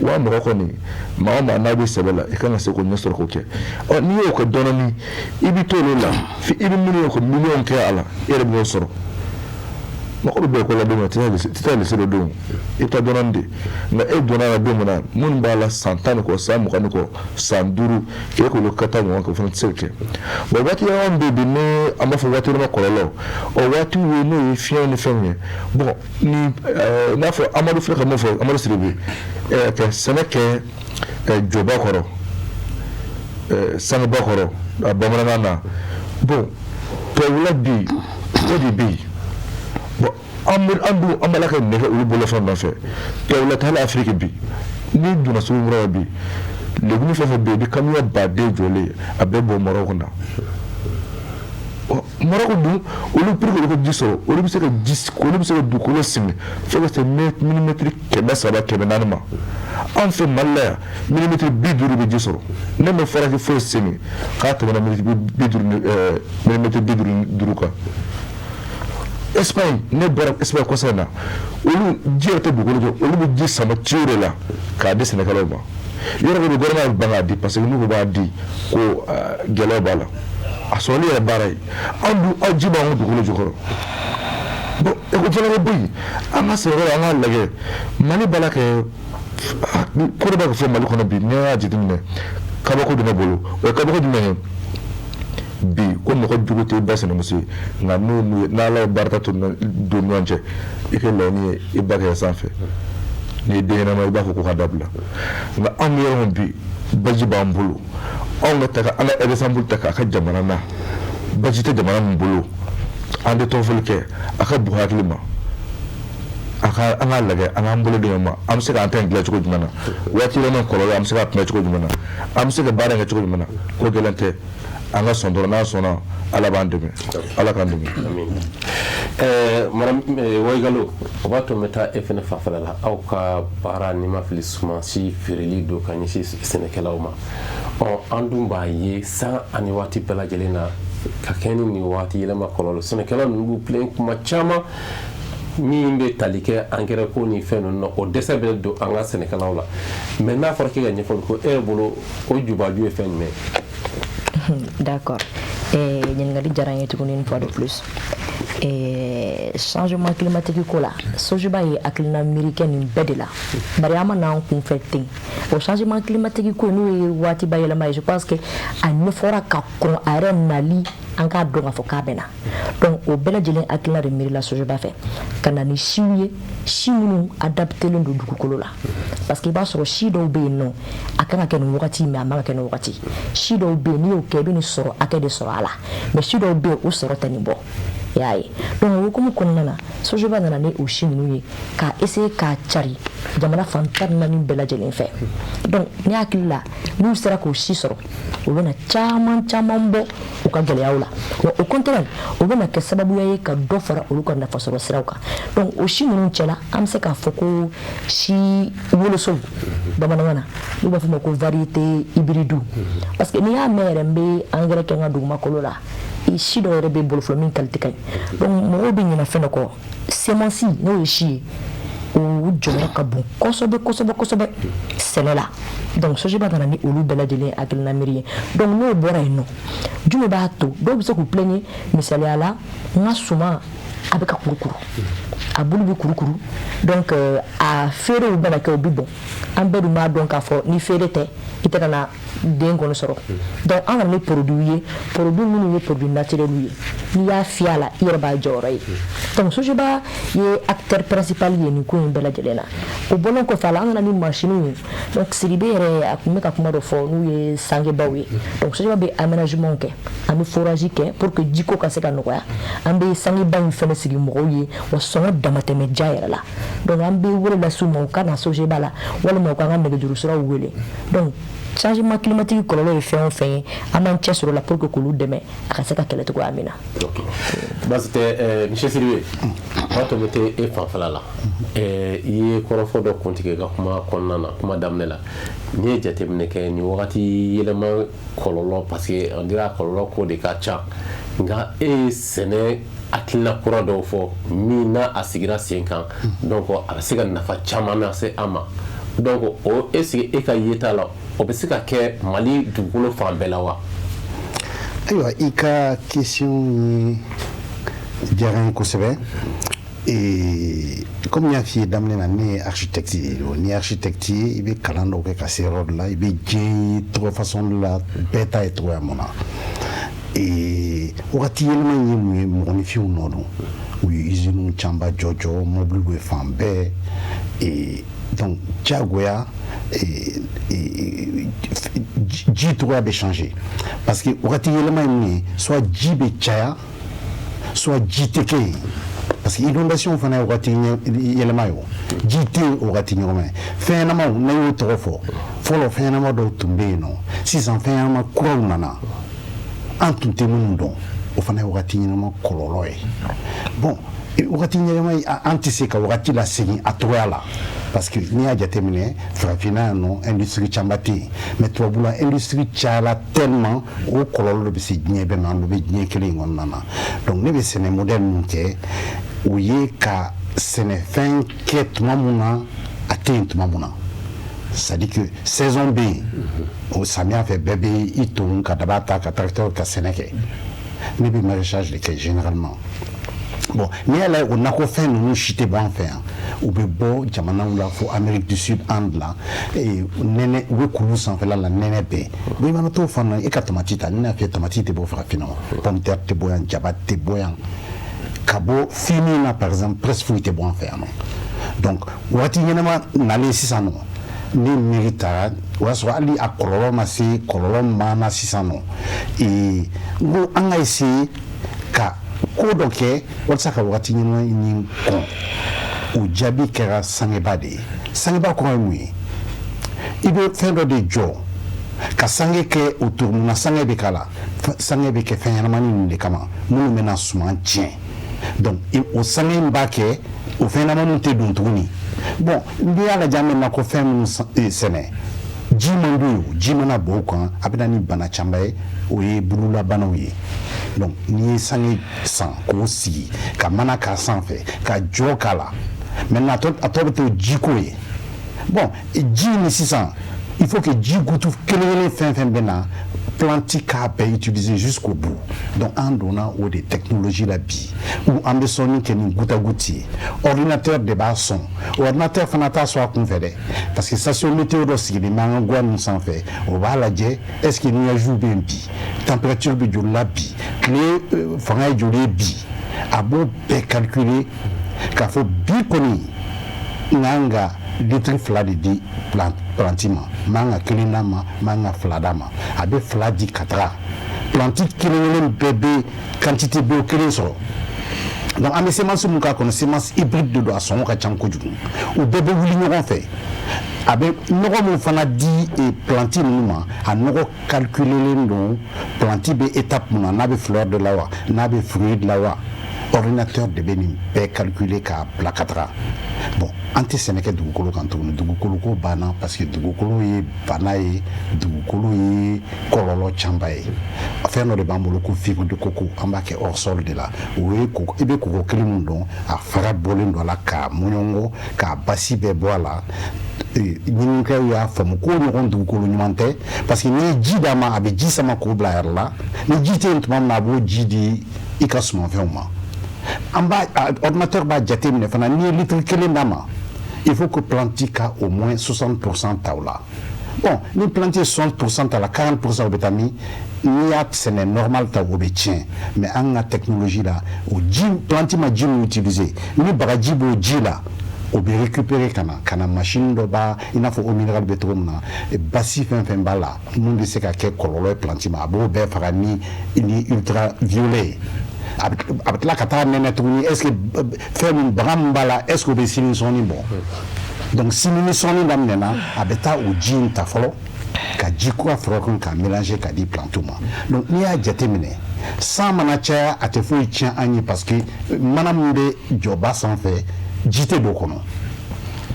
20,000 kɔni maa o maa n'a bɛ sɛbɛ la i kan ka se k'o ɲɛ sɔrɔ k'o kɛ n'i y'o kɛ dɔɔnin i bɛ to olu la f'i bɛ miliyɔn kɛ a la e yɛrɛ bɛ n'o sɔrɔ mɔgɔ bɛ ko la don min tɛ taa lise don i ta dɔnni de nka e donna la don min na minnu b'a la san 10 ni kɔ san 20 ni kɔ san 5 e k'olu ka taa ɲɔgɔn kɛ o fana tɛ se ka kɛ bon waati yɛlɛma bɛ bi ni an b'a fɔ waati yɛlɛma kɔlɔlɔ o waatiw ye n'o ye fiɲɛ ni fɛnw ye bon ni n'a fɔ Amadu filɛ ka mun fɔ Amadu Siri bɛ ka sɛnɛ kɛ jɔba kɔrɔ sangiba kɔrɔ a bamanankan na bon tubabula bi o de bɛ yen bon an b'a la ka nɛgɛ olu bolofɛn nɔfɛ tubabula tɛ hali Afiriki bi n'i donna sugu wɛrɛ bi légumes fɛn fɛn bɛ yen i bɛ camion baden jɔlen a bɛɛ bɔ Maroc na Morocco dun olu pour que ko jiso olu bi se ka jis ko olu bi se ka dukolo simi fo ka se millimètre 300 400 ma an fe malla millimètre 50 bi jiso ne me fara ki fo simi ka to na millimètre 50 ka Espagne ne bora Espagne ko sana olu jiyote dukolo jo olu bi jis sama ciure la ka de Sénégal ba yoro ko gouvernement banga di parce que nous ba di ko gelo bala a sɔrɔli yɛrɛ baara ye aw ji b'anw dugukolo jukɔrɔ bon école fana bɛ bɔ yen an ka sɛbɛkɔrɔ an k'a lajɛ Mali b'a la kɛ ko dɔ b'a fɔ Mali kɔnɔ bi n'i y'a jateminɛ kabako de ne bolo o ye kabako jumɛn ye bi ko mɔgɔ jugu tɛ ba sinamuso ye nka n'o ye n'Ala ye barika don ɲɔgɔn cɛ i kɛ laɲini ye i ba kɛ sanfɛ n'i ye den ɲɛnama i b'a fɔ ko ka dabila nka anw bɛ yɔrɔ min bi baji b'an bolo anw ka ta an ka exemple ta k'a ka jamana na baji tɛ jamana min bolo an tɛ tɔnfɔli kɛ a ka bugu hakili ma an k'a lajɛ an k'an bolo di ɲɔgɔn ma an bɛ se k'an ta in dilan cogo jumɛn na waati yɛlɛma kɔlɔlɔ an bɛ se k'a kunbɛn cogo jumɛn na an bɛ se ka baara in kɛ cogo jumɛn na ko gɛlɛn tɛ an ka sɔn dɔrɔn n'an sɔnna Ala b'an dɛmɛ Ala k'an dɛmɛ. Madame Woyigalo o b'a to n bɛ taa e fana fanfɛla la aw ka baara n'i ma fili sumansi feereli don ka ɲɛsin sɛnɛkɛlaw ma an dun b'a ye san ani waati bɛɛ lajɛlen na ka kɛ ni nin waati yɛlɛma kɔlɔlɔ sɛnɛkɛlaw ninnu b'u tilen kuma caman min bɛ tali kɛ engrais ko ni fɛn ninnu na o dɛsɛ bɛ don an ka sɛnɛkɛlaw la mais n'a fɔra k'e ka ɲɛfɔli ko e yɛrɛ bolo o jubaju ye fɛn jumɛn ye. D'accord. Ɲininkali diyara n ye tuguni une fois de plus. Changement climatique ko la Sojiba ye hakilina miiri kɛ nin bɛɛ de la bari an ma n'an kunfɛ ten o changement climatique ko n'o ye waati bayɛlɛma ye je pense que a ɲɛfɔra ka kɔn a yɛrɛ nali an k'a dɔn k'a fɔ k'a bɛ na donc o bɛɛ lajɛlen hakilina de miirila Sojiba fɛ ka na ni siw ye si minnu adaptelen don dugukolo la parce que i b'a sɔrɔ si dɔw bɛ yen nɔ a kan ka kɛ nin wagati mais a man ka kɛ nin wagati si dɔw bɛ yen n'i y'o kɛ i bɛ nin sɔrɔ hakɛ de sɔrɔ a la mais si dɔw bɛ yen o sɔrɔ tɛ nin bɔ i y'a ye donc o hukumu kɔnɔna na Sojiba nana ni o si ninnu ye k'a essayer k'a cari jamana fan 14 bɛɛ lajɛlen fɛ donc ne hakili la n'u sera k'o si sɔrɔ o bɛna caman bɔ u ka gɛlɛyaw la wa au contraire o bɛna kɛ sababuya ye ka dɔ fara olu ka nafasɔrɔ siraw kan donc o si ninnu cɛla an bɛ se k'a fɔ ko si wolosow bamanankan na n'u b'a fɔ o ma ko variété hybride parce que n'i y'a mɛn yɛrɛ n bɛ engrais kɛ n ka dugumakolo la si dɔw yɛrɛ bɛ bolo fɔlɔ min qualité ka ɲi donc mɔgɔw bɛ ɲinɛ fɛn dɔ kɔ semence n'o ye si ye o jɔyɔrɔ ka bon kosɛbɛ sɛnɛ la donc Sojiba nana ni olu bɛɛ lajɛlen hakilina miiri ye donc n'o bɔra yen nɔ jumɛn b'a to dɔw bɛ se k'u plaignre misaliya la n ka suman a bɛ ka kurukuru a bulu bɛ kurukuru donc a feerew bɛna kɛ o bi bɔn an bɛɛ dun b'a dɔn k'a fɔ ni feere tɛ i tɛ na den kɔni sɔrɔ donc an kana ni produit ye produit minnu ye produit naturel ye n'i y'a fiyɛ a la i yɛrɛ b'a jɔyɔrɔ ye donc Sojiba ye acteur principal ye nin ko in bɛɛ lajɛlen na o bɔlen kɔfɛ a la an nana ni machine ye donc Sidibe yɛrɛ a tun bɛ ka kuma dɔ fɔ n'u ye sangebaw ye donc Sojiba bɛ aménagement kɛ an bɛ forage kɛ pour que jiko ka se ka nɔgɔya an bɛ sangeba in fɛnɛ sigi mɔgɔw ye wa sɔngɔ damatɛmɛ ja yɛrɛ la donc an bɛ wele lase u ma u ka na Sojiba la walima u ka an ka nɛgɛjuru siraw wele donc changement climatique kɔlɔlɔ ye fɛn o fɛn ye an b'an cɛ sɔrɔ la pour que k'olu dɛmɛ a ka se ka kɛlɛ cogoya min na. Baasi tɛ monsieur Sidibe o to bɛ e fanfɛla la i ye kɔrɔfɔ dɔ kuntigɛ ka kuma kɔnɔna na kuma daminɛ la n'i ye jateminɛ kɛ nin wagati yɛlɛma kɔlɔlɔ parce que on dirait kɔlɔlɔ ko de ka ca nka e ye sɛnɛ hakilina kura dɔw fɔ min n'a a sigira sen kan donc a bɛ se ka nafa caman lase an ma donc o est-ce que e ka yeta la o bɛ se ka kɛ Mali dugukolo fan bɛɛ la wa. ayiwa i ka question ye diyara n ye kosɛbɛ comme n y'a f'i ye daminɛ na ne ye architecte ye ni architecte ye i bɛ kalan dɔw kɛ ka se yɔrɔ dɔ la i bɛ diɲɛ ye tɔgɔ façon dɔ la bɛɛ ta ye cogoya mun na wagati yɛlɛma in ye mun ye mɔgɔninfinw nɔ don u ye usines camanba jɔ mobili bɛ fan bɛɛ donc diyagoya ji togoya bɛ changer parce que wagati yɛlɛma ye mun ye soit ji bɛ caya soit ji tɛ kɛ yen parce que inondation fana ye wagati yɛlɛma ye o ji tɛ wagati ɲɔgɔn ye fɛn ɲɛnamaw n'an y'o tɔgɔ fɔ fɔlɔ fɛn ɲɛnama dɔw tun bɛ yen nɔ sisan fɛn ɲɛnama kuraw nana an tun tɛ minnu dɔn o fana ye wagati ɲɛnama kɔlɔlɔ ye bon wagati ɲɛnama an tɛ se ka wagati lasegin a togoya la parce que n'i y'a jateminɛ farafinna yan nɔ industrie caman tɛ yen mais tubabula industrie cayala tellement o kɔlɔlɔ de bɛ se diɲɛ bɛɛ ma an bɛ diɲɛ kelen in kɔnɔna na donc ne bɛ sɛnɛ modèle min kɛ o ye ka sɛnɛfɛn kɛ tuma mun na a tɛ yen tuma mun na c'est-à-dire que saison bɛ yen o samiya fɛ bɛɛ bɛ i ton ka daba ta ka tracteur ka sɛnɛ kɛ ne bɛ maraîchage de kɛ généralement bon n'i y'a lajɛ o nakɔfɛn ninnu si tɛ bɔ an fɛ yan u bɛ bɔ jamanaw la fo Amérique du Sud Inde la nɛnɛ u bɛ kulu sanfɛla la nɛnɛ bɛɛ i mana t'o fana e ka tomati ta ne y'a fɛ tomati tɛ bɔ farafinna wa pomme de terre tɛ bɔ yan jaba tɛ bɔ yan ka bɔ fini na par exemple presque foyi tɛ bɔ an fɛ yan nɔ donc waati ɲɛnama nalen sisan nɔ ni miiri taara o y'a sɔrɔ hali a kɔlɔlɔ ma se kɔlɔlɔ ma na sisan nɔ n ko an ka essayer ka ko dɔ kɛ walasa ka wagati ɲɛnama ni kɔn o jaabi kɛra sangeba de ye sangeba kɔrɔ ye mun ye i bɛ fɛn dɔ de jɔ ka sange kɛ o to mun na sange bɛ k'a la sange bɛ kɛ fɛn ɲɛnamani ninnu de kama minnu bɛna suman tiɲɛ donc o sange in b'a kɛ o fɛn ɲɛnamaniw tɛ don tuguni bon n'i y'a lajɛ an bɛ nakɔ fɛn minnu sɛnɛ ji man d'o ye o ji mana bɔ o kan a bɛ na ni bana caman ye o ye bololabanaw ye donc n'i ye sange san k'o sigi ka mana k'a sanfɛ ka jɔ k'a la maintenant a tɔ bɛ to jiko ye bon ji ni sisan il faut que ji gutu kelen-kelen fɛn fɛn bɛ na planti k'a bɛɛ utiliser jusqu'au bout donc an donna o de technologie la bi ou an bɛ sɔnni kɛ ni goutte-à-goutte ye ordinateur de b'a sɔn ordinateur fana t'a sɔn a kun fɛ dɛ parce que station météo dɔ sigilen bɛ an ka guwa ninnu sanfɛ o b'a lajɛ est ce que nuages bɛ yen bi température bɛ joli la bi tile fanga ye joli ye bi a b'o bɛɛ calculer k'a fɔ bi kɔni n kan ka litiri 2 de di planti ma n man ka 1 d'a ma n man ka 2 d'a ma a bɛ 2 di ka taga planti kelen-kelen bɛɛ bɛ quantité bɛ o kelen sɔrɔ donc an bɛ semence mun k'a kɔnɔ semence hybride de don a sɔngɔ ka ca kojugu o bɛɛ bɛ wuli ɲɔgɔn fɛ a bɛ nɔgɔ min fana di planti ninnu ma a nɔgɔ calculelen don planti bɛ étape mun na n'a bɛ fleur de la wa n'a bɛ fruit de la wa ordinateur de bɛ nin bɛɛ calculer k'a bila ka taga bon an tɛ sɛnɛ kɛ dugukolo kan tuguni dugukolo ko banna parce que dugukolo ye bana ye dugukolo ye kɔlɔlɔ canba ye fɛn dɔ de b'an bolo ko fibre de coco an b'a kɛ hors sol de la o ye i bɛ koko kelen min dɔn a fara bɔlen dɔ la k'a mɔɲɔngɔ k'a basi bɛɛ bɔ a la ɲininkɛlaw y'a faamu k'o ɲɔgɔn dugukolo ɲuman tɛ parce que n'i ye ji d'a ma a bɛ ji sama k'o bila a yɛrɛ la ni ji tɛ yen tuma min na a b'o ji di i ka sumanfɛnw ma ordinateur b'a jateminɛ fana n'i ye litiri 1 d'a ma il faut que planti ka au moins 60% ta o la bon ni planti ye 60% ta la 40% o bɛ taa min n'i y'a sɛnɛ normal ta o bɛ tiɲɛ mais an ka technologie la o ji planti ma ji min utiliser ni bagaji b'o ji la o bɛ récupérer ka na machine dɔ b'a i n'a fɔ o minéral bɛ cogo min na basi fɛn fɛn b'a la mun bɛ se ka kɛ kɔlɔlɔ ye planti ma a b'o bɛɛ faga ni ultraviolet ye a bɛ tila ka taa nɛnɛ tuguni est ce que fɛn min baga min b'a la est ce que o bɛ sini sɔnni bɔ donc sini ni sɔnni daminɛna a bɛ taa o ji in ta fɔlɔ ka ji kura fɔlɔ kan k'a mélanger k'a di plantew ma donc n'i y'a jateminɛ san mana caya a tɛ foyi tiɲɛ an ye parce que mana min bɛ jɔba sanfɛ ji tɛ don o kɔnɔ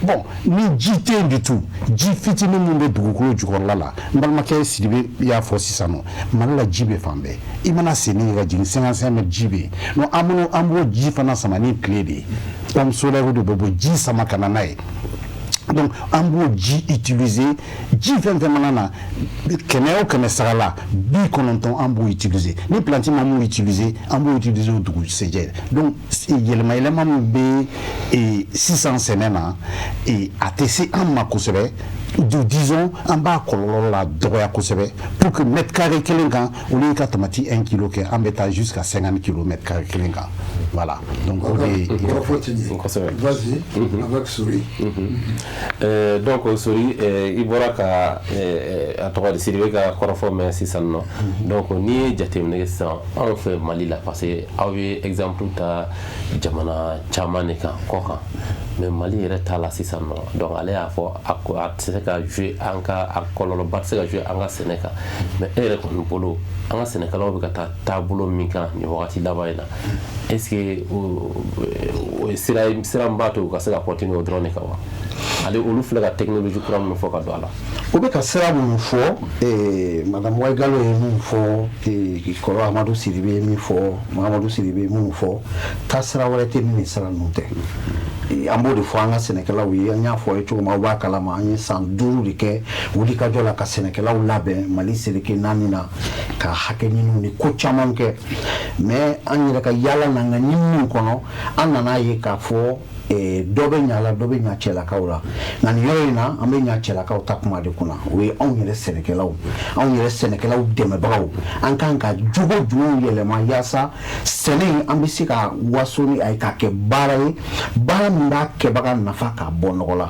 bon ni ji tɛ yen du tout ji fitinin min bɛ dugukolo jukɔrɔla la n balimakɛ Sidibe y'a fɔ sisan nɔ Mali la ji bɛ fan bɛɛ i mana senni ye ka jigin 55 mètres ji bɛ yen donc an b'o ji fana sama ni tile de ye comme solaire de bɛ bɔ ji sama ka na n'a ye donc an b'o ji utiliser ji fɛn fɛn mana na kɛmɛ o kɛmɛ sara la 90 an b'o utiliser ni planti ma m'o utiliser an b'o utiliser o dugusɛjɛ donc yɛlɛma yɛlɛma min bɛ sisan sɛnɛ na a tɛ se an ma kosɛbɛ disons an b'a kɔlɔlɔ la dɔgɔya kosɛbɛ pour que mètre carré kelen kan au lieu ka tomati 1 kilo kɛ an bɛ taa jusqu'à 50 kilo mètre carré kelen kan voilà donc o de vas-y avec Souri donc sori i bɔra ka a tɔgɔ de Sidibe ka kɔrɔfɔ mɛn sisan nɔ donc n'i ye jateminɛ kɛ sisan anw fɛ Mali la parce que aw ye exemple ta jamana caman de kan kɔ kan mais Mali yɛrɛ t'a la sisan nɔ donc ale y'a fɔ a tɛ se ka jouer an ka a kɔlɔlɔba tɛ se ka jouer an ka sɛnɛ kan mais e yɛrɛ kɔni bolo an ka sɛnɛkɛlaw bɛ ka taa taabolo min kan nin wagati laban in na est-ce que o ye sira min b'a to u ka se ka continuer o dɔrɔn de kan wa ale olu filɛ ka technologie kura minnu fɔ ka don a la o bɛ ka sira minnu fɔ madame Waigalo ye min fɔ kɔrɔ Amadu Sidibe ye min fɔ Mahamadu Sidibe ye min fɔ taasira wɛrɛ tɛ min ni sira ninnu tɛ an b'o de fɔ an ka sɛnɛkɛlaw ye an y'a fɔ ye cogo min aw b'a kalama an ye san 5 de kɛ wulikajɔ la ka sɛnɛkɛlaw labɛn Mali seleke 4 na ka hakɛ ɲiniw ni ko caman kɛ mais an yɛrɛ ka yaala n'an ka ɲiniw kɔnɔ an nana ye k'a fɔ dɔ bɛ ɲa la dɔ bɛ ɲa cɛlakaw la nka nin yɔrɔ in na an bɛ ɲa cɛlakaw ta kuma de kunna o ye anw yɛrɛ sɛnɛkɛlaw dɛmɛbagaw an kan ka jogo jumɛnw yɛlɛma yaasa sɛnɛ in an bɛ se ka waso ni a ye k'a kɛ baara ye baara min b'a kɛbaga nafa k'a bɔ nɔgɔ la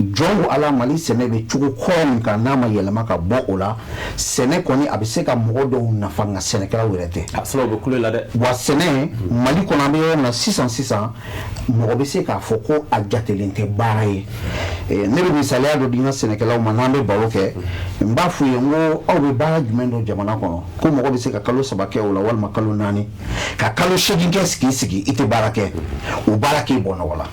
jɔn ko ala Mali sɛnɛ bɛ cogo kɔrɔ min kan n'a ma yɛlɛma ka bɔ o la sɛnɛ kɔni a bɛ se ka mɔgɔ dɔw nafa nka sɛnɛkɛlaw yɛrɛ tɛ a sɔrɔ o bɛ kule la dɛ wa sɛnɛ Mali kɔnɔ an bɛ yɔrɔ min na sisan mɔgɔ bɛ se k'a fɔ ko a jatelen tɛ baara ye ne bɛ misaliya dɔ di n ka sɛnɛkɛlaw ma n'an bɛ baro kɛ n b'a f'u ye n ko aw bɛ baara jumɛn dɔ jamana kɔnɔ ko mɔgɔ bɛ se ka kalo 3 kɛ o la walima kalo 4 ka kalo 8 kɛ sigi i tɛ baara kɛ o baara k'e bɔ nɔgɔ la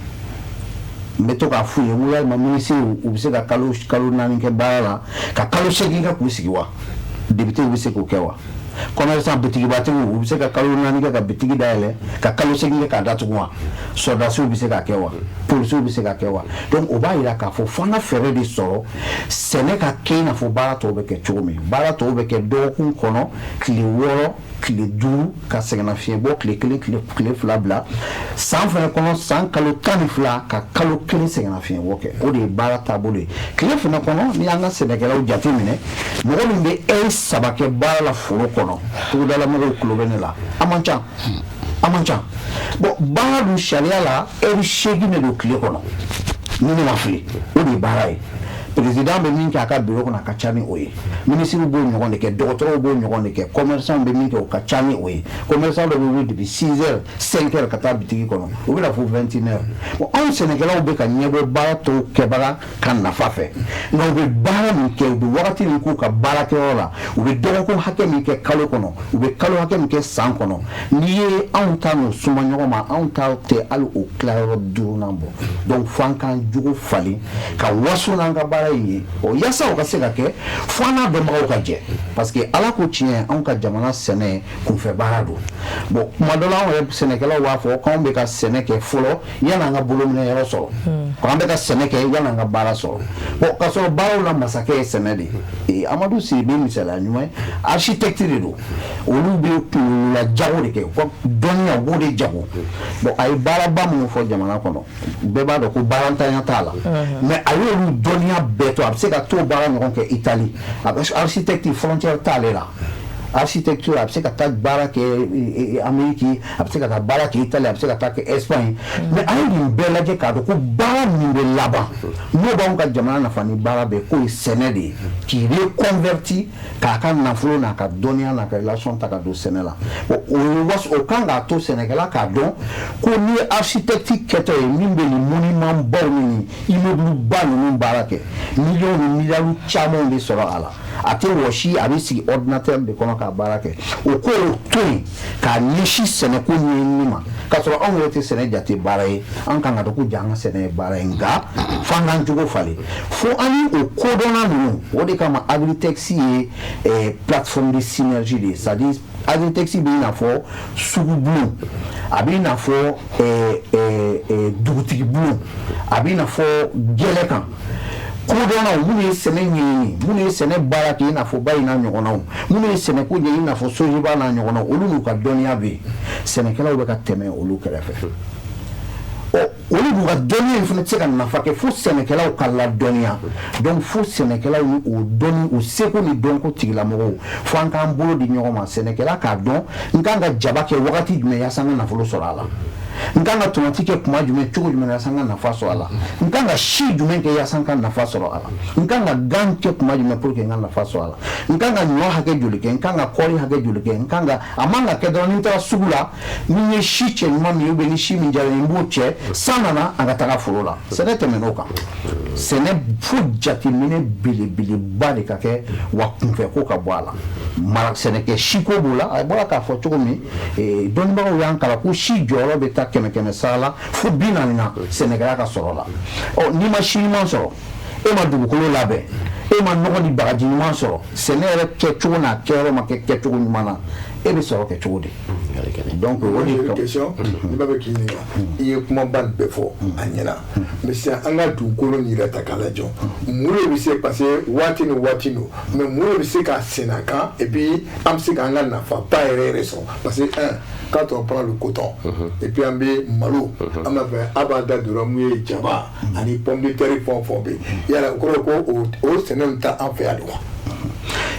n bɛ to k'a f'u ye n ko yalima minisiriw u bɛ se ka kalo 4 kɛ baara la ka kalo 8 kɛ k'u sigi wa député bɛ se k'o kɛ wa commerçant bitigibatigiw u bɛ se ka kalo 4 kɛ ka bitigi dayɛlɛ ka kalo 8 kɛ k'a datugu wa soldasiw bɛ se k'a kɛ wa polisiw bɛ se k'a kɛ wa donc o b'a jira k'a fɔ fo an ka fɛɛrɛ de sɔrɔ sɛnɛ ka kɛ i n'a fɔ baara tɔw bɛ kɛ cogo min baara tɔw bɛ kɛ dɔgɔkun kɔnɔ tile 6 tile 5 ka sɛgɛnnafiɲɛ bɔ tile 1 tile 2 bila san fɛnɛ kɔnɔ san kalo 12 ka kalo 1 sɛgɛnnafiɲɛ bɔ kɛ o de ye baara taabolo ye tile fɛnɛ kɔnɔ ni an ka sɛnɛkɛlaw jate minɛ mɔgɔ min bɛ heure 3 kɛ baara la foro kɔnɔ togodala mɔgɔw tulo bɛ ne la a man ca bon baara dun sariya la heure 8 de don tile kɔnɔ ni ne ma fili o de ye baara ye président bɛ min kɛ a ka bureau kɔnɔ a ka ca ni o ye ministre b'o ɲɔgɔn de kɛ dɔgɔtɔrɔw b'o ɲɔgɔn de kɛ commerçant bɛ min kɛ o ka ca ni o ye commerçant dɔ bɛ wuli depuis 6 heures 5 heures ka taa bitigi kɔnɔ o bɛ na fo 21 heures bon anw sɛnɛkɛlaw bɛ ka ɲɛbɔ baara tɔw kɛbaga ka nafa fɛ nka u bɛ baara min kɛ u bɛ wagati min k'u ka baarakɛyɔrɔ la u bɛ dɔgɔkun hakɛ min kɛ kalo kɔnɔ u bɛ kalo hakɛ min kɛ san kɔnɔ n'i ye anw ta n'o suma ɲɔgɔn ma anw ta tɛ hali o tilayɔrɔ 5nan bɔ donc fo an k'an jogo falen ka waso n'an ka baara ye o yasa o ka se ka kɛ fo an n'a dɔnbagaw ka jɛ parce que ala ko tiɲɛ anw ka jamana sɛnɛ kunfɛ baara don bon kuma dɔ la anw yɛrɛ sɛnɛkɛlaw b'a fɔ k'anw bɛ ka sɛnɛ kɛ fɔlɔ yan'an ka bolominɛyɔrɔ sɔrɔ k'an bɛ ka sɛnɛ kɛ yan'an ka baara sɔrɔ bon k'a sɔrɔ baaraw la masakɛ ye sɛnɛ de ye Amadu Sidibe misaliya ɲuman ye architecte de don olu bɛ kunkololajago de kɛ u ka dɔnniya u b'o de jago bon a ye baaraba minnu fɔ jamana kɔnɔ bɛɛ b'a dɔn ko baarantanya t'a la mais a y'olu dɔnniya bɛɛ to a bɛ se ka t'o baara ɲɔgɔn kɛ Italie a bɛ architecte frontière t'ale la architecture a bɛ se ka taa baara kɛ Amérique a bɛ se ka taa baara kɛ Italie a bɛ se ka taa kɛ Espagne mais a ye nin bɛɛ lajɛ k'a dɔn ko baara min bɛ laban n'o b'anw ka jamana nafa ni baara bɛɛ k'o ye sɛnɛ de ye k'i reconverti k'a ka nafolo n'a ka dɔnniya n'a ka relation ta ka don sɛnɛ la o kan k'a to sɛnɛkɛla k'a dɔn ko ni ye architecte kɛtɔ ye min bɛ nin monument baw ni immeuble ba ninnu baara kɛ millions ni milliards caman bɛ sɔrɔ a la a tɛ wɔsi a bɛ sigi ordinateur de kɔnɔ k'a baara kɛ o ko o to yen k'a ɲɛsin sɛnɛko ɲɛɲini ma k'a sɔrɔ anw yɛrɛ tɛ sɛnɛ jate baara ye an kan ka dɔn ko ja an ka sɛnɛ ye baara ye nka fo an k'an jogo falen fo an ni o kodɔnna ninnu o de kama Agritexi ye plateforme de synergie de ye c'est à dire Agritexi bɛ i n'a fɔ sugu bulon a bɛ i n'a fɔ dugutigi bulon a bɛ i n'a fɔ gɛlɛ kan kodɔnnaw minnu ye sɛnɛ ɲɛɲini minnu ye sɛnɛ baara kɛ i n'a fɔ ba in n'a ɲɔgɔnnaw minnu ye sɛnɛko ɲɛ i n'a fɔ Sojiba n'a ɲɔgɔnnaw olu n'u ka dɔnniya bɛ yen sɛnɛkɛlaw bɛ ka tɛmɛ olu kɛrɛfɛ olu n'u ka dɔnniya in fana tɛ se ka nafa kɛ fo sɛnɛkɛlaw ka ladɔnniya donc fo sɛnɛkɛlaw ni o dɔnni o seko ni dɔnko tigilamɔgɔw fo an k'an bolo di ɲɔgɔn ma sɛnɛkɛla k'a dɔn n kan ka jaba kɛ wagati jumɛn yaasa n ka nafolo sɔrɔ a la n kan ka tomati kɛ kuma jumɛn cogo jumɛn yaasa n ka nafa sɔrɔ a la n kan ka si jumɛn kɛ yaasa n ka nafa sɔrɔ a la n kan ka gan kɛ kuma jumɛn pour que n ka nafa sɔrɔ a la n kan ka ɲɔ hakɛ joli kɛ n kan ka kɔɔri hakɛ joli kɛ n kan ka a man ka kɛ dɔrɔn ni n taara sugu la ni ye si cɛ ɲuman min ye ou bien ni si min diyara n b'o cɛ san nana an ka taga foro la sɛnɛ tɛmɛn'o kan sɛnɛ fo jateminɛ belebeleba de ka kɛ wa kunfɛ ko ka bɔ a la mara sɛnɛkɛ siko b'o la a bɔra k'a fɔ cogo min dɔnnibagaw y'an kalan ko si jɔyɔrɔ bɛ taa 100 sara la fo 40 na sɛnɛkɛla ka sɔrɔ la n'i ma si ɲuman sɔrɔ e ma dugukolo labɛn e ma nɔgɔ ni bagaji ɲuman sɔrɔ sɛnɛ yɛrɛ kɛcogo n'a kɛyɔrɔ ma kɛ kɛcogo ɲuman na e bɛ sɔrɔ kɛ cogo di donc o de question ni ba bɛ k'i ɲininka i ye kumaba nin bɛɛ fɔ a ɲɛna mais sisan an ka dugukolo nin yɛrɛ ta k'a lajɛ mun de bɛ se parce que waati ni waati don mais mun de bɛ se k'a sɛnɛ a kan et puis an bɛ se k'an ka nafaba yɛrɛ yɛrɛ sɔrɔ parce que quand on prend le coton et puis an bɛ malo an b'a fɛ a b'a da dɔrɔn mun ye jaba ani pomme de terre fɛn o fɛn bɛ yen yala o kɔrɔ ko o sɛnɛ nin ta an fɛ yan de wa.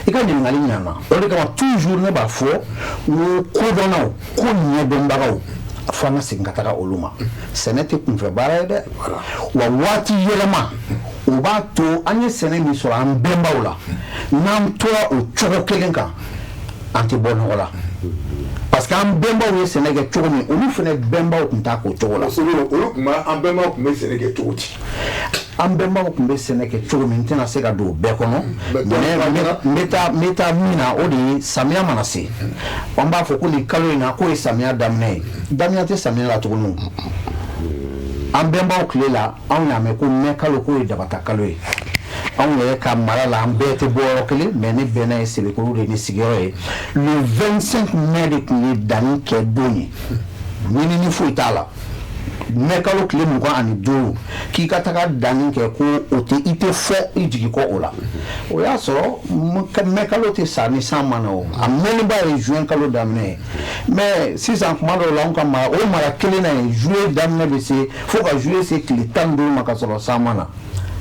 I ka ɲininkali ɲana o de kama toujours ne b'a fɔ n ko kodɔnnaw ko ɲɛdɔnbagaw fo an ka segin ka taga olu ma sɛnɛ tɛ kunfɛ baara ye dɛ wa waati yɛlɛma o b'a to an ye sɛnɛ min sɔrɔ an bɛnbaw la n'an tora o cogo kelen kan an tɛ bɔ nɔgɔ la parce que an bɛnbaw ye sɛnɛ kɛ cogo min olu fana bɛnbaw tun t'a k'o cogo la olu tun b'a an bɛnbaw tun bɛ sɛnɛ kɛ cogo di an bɛnbaw tun bɛ sɛnɛ kɛ cogo min n tɛna se ka don o bɛɛ kɔnɔ n bɛ taa min na o de ye samiya mana se an b'a fɔ ko nin kalo in na k'o ye samiya daminɛ ye daminɛ tɛ samiya la tuguni an bɛnbaw tile la anw y'a mɛn ko mɛ kalo k'o ye dabata kalo ye anw yɛrɛ ka mara la an bɛɛ tɛ bɔ yɔrɔ kelen mais ne bɛnna ye sebekuru de ni sigiyɔrɔ ye le 25 mai de tun ye danni kɛ don ye ɲinini foyi t'a la mɛ kalo tile 25 k'i ka taga danni kɛ ko o tɛ i tɛ fɔ i jigi kɔ o la o y'a sɔrɔ mɛ kalo tɛ sa ni san ma na o a mɛnniba ye juin kalo daminɛ ye mais sisan kuma dɔw la anw ka mara o mara kelen na ye juillet daminɛ bɛ se fo ka juillet se tile 15 ma ka sɔrɔ san ma na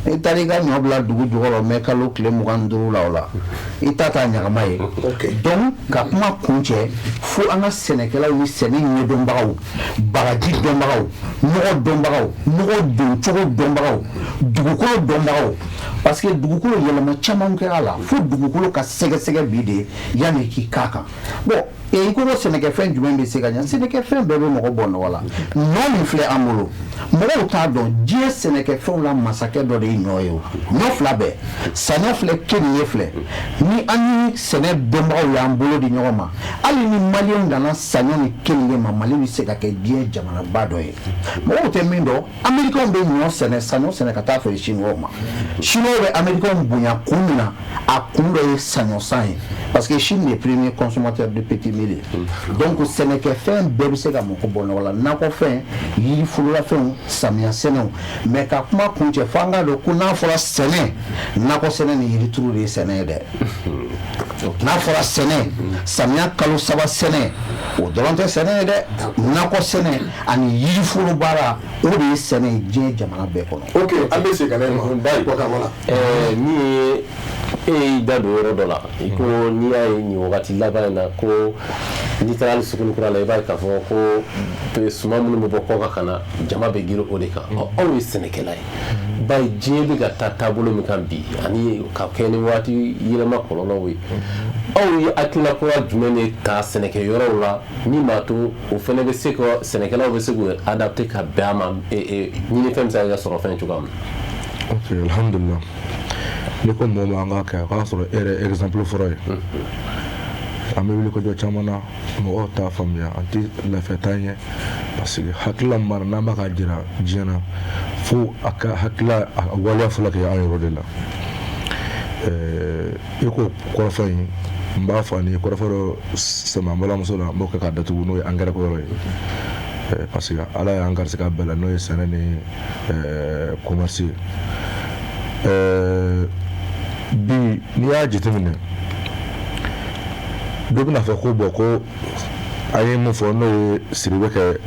i taara i ka ɲɔ bila dugu jukɔrɔ mɛ kalo tile 25 la o la i ta taa ɲagama ye donc ka kuma kun cɛ fo an ka sɛnɛkɛlaw ni sɛnɛ ɲɛdɔnbagaw bagaji dɔnbagaw nɔgɔ dɔnbagaw nɔgɔ don cogo dɔnbagaw dugukolo dɔnbagaw parce que dugukolo yɛlɛma caman kɛra la fo dugukolo ka sɛgɛsɛgɛ bi de yanni k'i k'a kan bon i ko ko sɛnɛkɛfɛn jumɛn bɛ se ka ɲɛ sɛnɛkɛfɛn bɛɛ bɛ mɔgɔ bɔ nɔgɔ la ɲɔ min filɛ an bolo mɔgɔw t'a dɔn diɲɛ sɛnɛkɛfɛnw la masakɛ dɔ de ye ɲɔ ye o ɲɔ fila bɛɛ samiya filɛ keninge filɛ ni an ni sɛnɛ dɔnbagaw y'an bolo di ɲɔgɔn ma hali ni maliyɛnw nana saɲɔ ni keninge ma mali bɛ se ka kɛ diɲɛ jamanaba dɔ ye mɔgɔw tɛ min dɔn amerikɛnw bɛ ɲɔ sɛnɛ saɲɔ sɛnɛ ka taa feere siniwaw ma siniwaw bɛ amerikɛnw bonya kun min na a kun dɔ ye saɲɔ san ye parce que Chine est le premier consommateur de petits milliers donc sɛnɛkɛfɛn bɛɛ bɛ se ka mɔgɔ bɔ nɔgɔ la nakɔfɛn yirifololafɛnw samiya sɛnɛw mais ka kuma kun cɛ fo an k'a dɔn ko n'a fɔra sɛnɛ nakɔ sɛnɛ ni yirituru de ye sɛnɛ ye dɛ n'a fɔra sɛnɛ samiya kalo 3 sɛnɛ o dɔrɔn tɛ sɛnɛ ye dɛ nakɔ sɛnɛ ani yiriforo baara o de ye sɛnɛ ye diɲɛ jamana bɛɛ kɔnɔ. ok an bɛ segin ka na ma min ye e y'i da don yɔrɔ dɔ la i ko n'i y'a ye nin wagati laban in na ko n'i taara hali suguni kura la i b'a ye k'a fɔ ko suma minnu bɛ bɔ kɔkan ka na jama bɛ girin o de kan aw ye sɛnɛkɛla ye ba ye diɲɛ bɛ ka taa taabolo min kan bi ani ka kɛ ni waati yɛlɛma kɔlɔlɔw ye aw ye hakilina kura jumɛn de ta sɛnɛkɛyɔrɔw la min b'a to o fana bɛ se ka sɛnɛkɛlaw bɛ se k'u adapter ka bɛn a ma ɲinifɛn bɛ se ka sɔrɔ fɛn cogoya min na. ok alhamdulilah ni ko mɔgɔ ma an ka kɛ a k'a sɔrɔ e yɛrɛ exemple fɔlɔ ye an bɛ wuli kɔjɔ caman na mɔgɔw t'a faamuya an tɛ lafiya t'an ɲɛ parce que hakilila mara n'an b'a ka jira diɲɛ na fo a ka hakilila a waleya fɔlɔ kɛ an yɛrɛ de la i ko kɔrɔfɔ in n b'a fɔ ani kɔrɔfɔ dɔ sɛmɛ an balimamuso la n b'o kɛ k'a datugu n'o ye angɛrɛ ko yɔrɔ ye parce que ala y'an garisɛgɛ bɛɛ la n'o ye sɛnɛ ni commerce ye bi n'i y'a jateminɛ dɔ bɛna fɔ ko bɔn ko a ye mun fɔ n'o ye siribe kɛ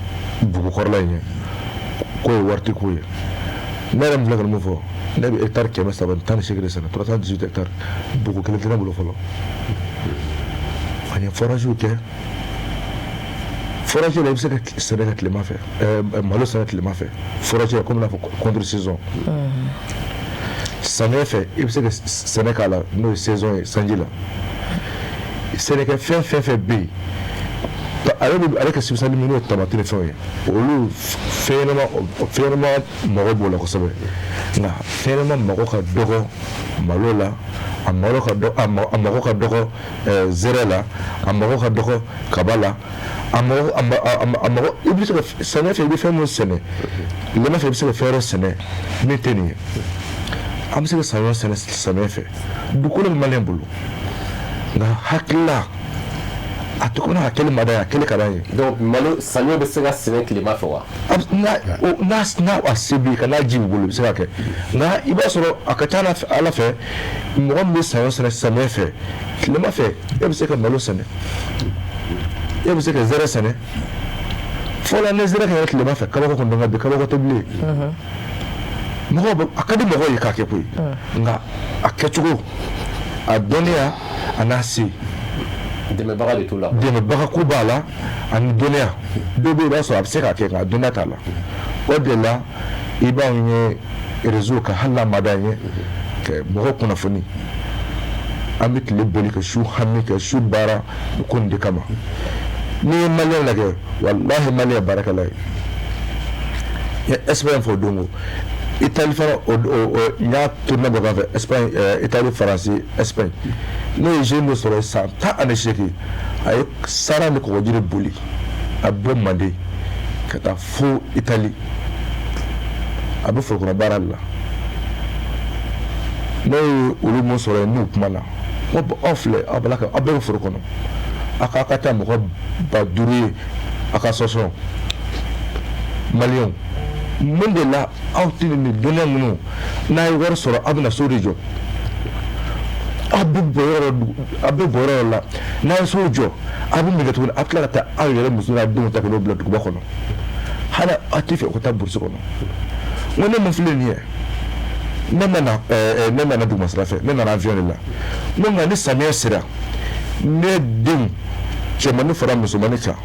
bugukɔrɔla in ye k'o ye waritiko ye ne yɛrɛ min filɛ ka mun fɔ ne bɛ hectare 318 de sɛnɛ 318 hectares bugu kelen tɛ ne bolo fɔlɔ an ye forage kɛ forage la i bɛ se ka sɛnɛ kɛ tilema fɛ malo sɛnɛ tilema fɛ forage comme n'a fɔ contre saison samiyɛ fɛ i bɛ se ka sɛnɛ k'a la n'o ye saison ye sanji la sɛnɛkɛ fɛn fɛn bɛ yen ale ka sibisani min n'o ye tamati ni fɛnw ye olu fɛnɲɛnama mago b'o la kosɛbɛ nka fɛnɲɛnama mago ka dɔgɔ malo la a mago ka dɔgɔ zɛrɛ la a mago ka dɔgɔ kaba la a mago i bɛ se ka samiya fɛ i bɛ fɛn min sɛnɛ tilema fɛ i bɛ se ka fɛn wɛrɛ sɛnɛ min tɛ nin ye an bɛ se ka saɲɔ sɛnɛ samiya fɛ dugukolo bɛ maliyɛn bolo nka hakilila a tɛ kɔnɔ a kɛli ma da ye a kɛli ka d'an ye. donc malo saɲɔ bɛ se ka sɛnɛ tilema fɛ wa. n'a a se b'i kan n'a ji b'i bolo i bɛ se ka kɛ nka i b'a sɔrɔ a ka ca ala fɛ mɔgɔ min bɛ saɲɔ sɛnɛ samiya fɛ tilema fɛ e bɛ se ka malo sɛnɛ e bɛ se ka zɛrɛ sɛnɛ fɔlɔ ni zɛrɛ kɛra tilema fɛ kabako kɔni dɔn bi kabako tɛ bilen mɔgɔ a ka di mɔgɔw ye k'a kɛ koyi nka a kɛcogo a dɔnniya a n'a se. dɛmɛbaga de t'o la. dɛmɛbaga ko b'a la ani dɔnniya dɔw bɛ yen i b'a sɔrɔ a bɛ se k'a kɛ nka dɔnniya t'a la o de la i b'anw ye réseau kan hali n'a ma d'an ye ka mɔgɔw kunnafoni an bɛ tile boli ka su hami kɛ su baara ko nin de kama n'i ye maliyɛn lajɛ walahi maliyɛn baarakɛla ye n ye Espagne fɔ o don ko Italie fana n y'a tourné dɔ kan fɛ Espagne Italie Faransi Espagne n'o ye jeune dɔ sɔrɔ san 18 a ye sara ni kɔgɔjiri boli a bɔ Mande ka taa fo Italie a bɛ forokɔnɔ baara de la n'o ye olu mun sɔrɔ yen n'u kuma na n ko aw filɛ aw bɛɛ bɛ foro kɔnɔ a ka taa mɔgɔ 5000 ye a ka sɔsɔ maliyɛnw mun de la aw tɛ nin dɔnniya minnu n'a ye wari sɔrɔ aw bɛna so de jɔ aw bɛ bɔ yɔrɔ la n'a ye so jɔ aw bɛ min kɛ tuguni aw tila ka taa aw yɛrɛ muso n'a denw ta ka n'o bila duguba kɔnɔ hali aw tɛ fɛ u ka taa burusi kɔnɔ n ko ne mun filɛ nin ye ne nana duguma sira fɛ ne nana avion de la n ko nka ni samiya sera ne denw cɛmannin fara musomannin kan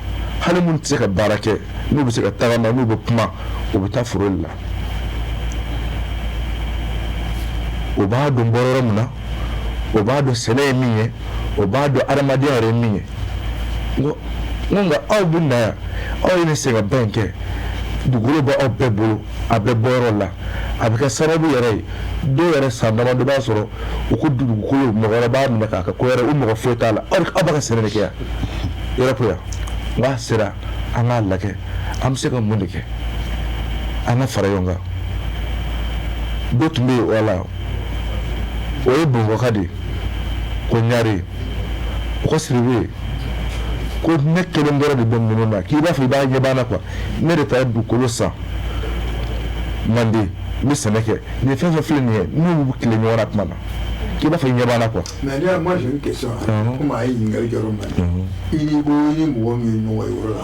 hali minnu tɛ se ka baara kɛ n'u bɛ se ka tagama n'u bɛ kuma u bɛ taa foro de la o b'a dɔn bɔ yɔrɔ min na o b'a dɔn sɛnɛ ye min ye o b'a dɔn adamadenya yɛrɛ ye min ye n ko nka aw bɛ na yan aw ye nin sɛgɛnba in kɛ dugukolo b'aw bɛɛ bolo a bɛ bɔ yɔrɔ la a bɛ kɛ sababu yɛrɛ ye dɔw yɛrɛ san damadɔ b'a sɔrɔ u ko dugukolo mɔgɔ wɛrɛ b'a minɛ k'a kɛ ko wɛrɛ u mɔgɔ foyi t'a la aw b'a ka sɛnɛ de kɛ yan yɔrɔ ko yan n'a sera an k'a lajɛ an bɛ se ka mun de kɛ an ka fara ɲɔgɔn kan dɔ tun bɛ yen wala o ye Bamakɔka de ye ko Ɲare o ka siribu ye ko ne kelen dɔrɔn de bɛ ninnu na k'i b'a fɔ i b'a ɲɛ b'an na quoi ne de taa dugukolo san Mande n bɛ sɛnɛ kɛ nin fɛn fɛn filɛ nin ye n'u bɛ tile ɲɔgɔn na tuma na k'i b'a fɔ i ɲɛ b'an na quoi. mais moi j'ai une question comme a ye ɲininkali kɛ yɔrɔ min na i ni ko i ni mɔgɔ min ye ɲɔgɔn ye yɔrɔ la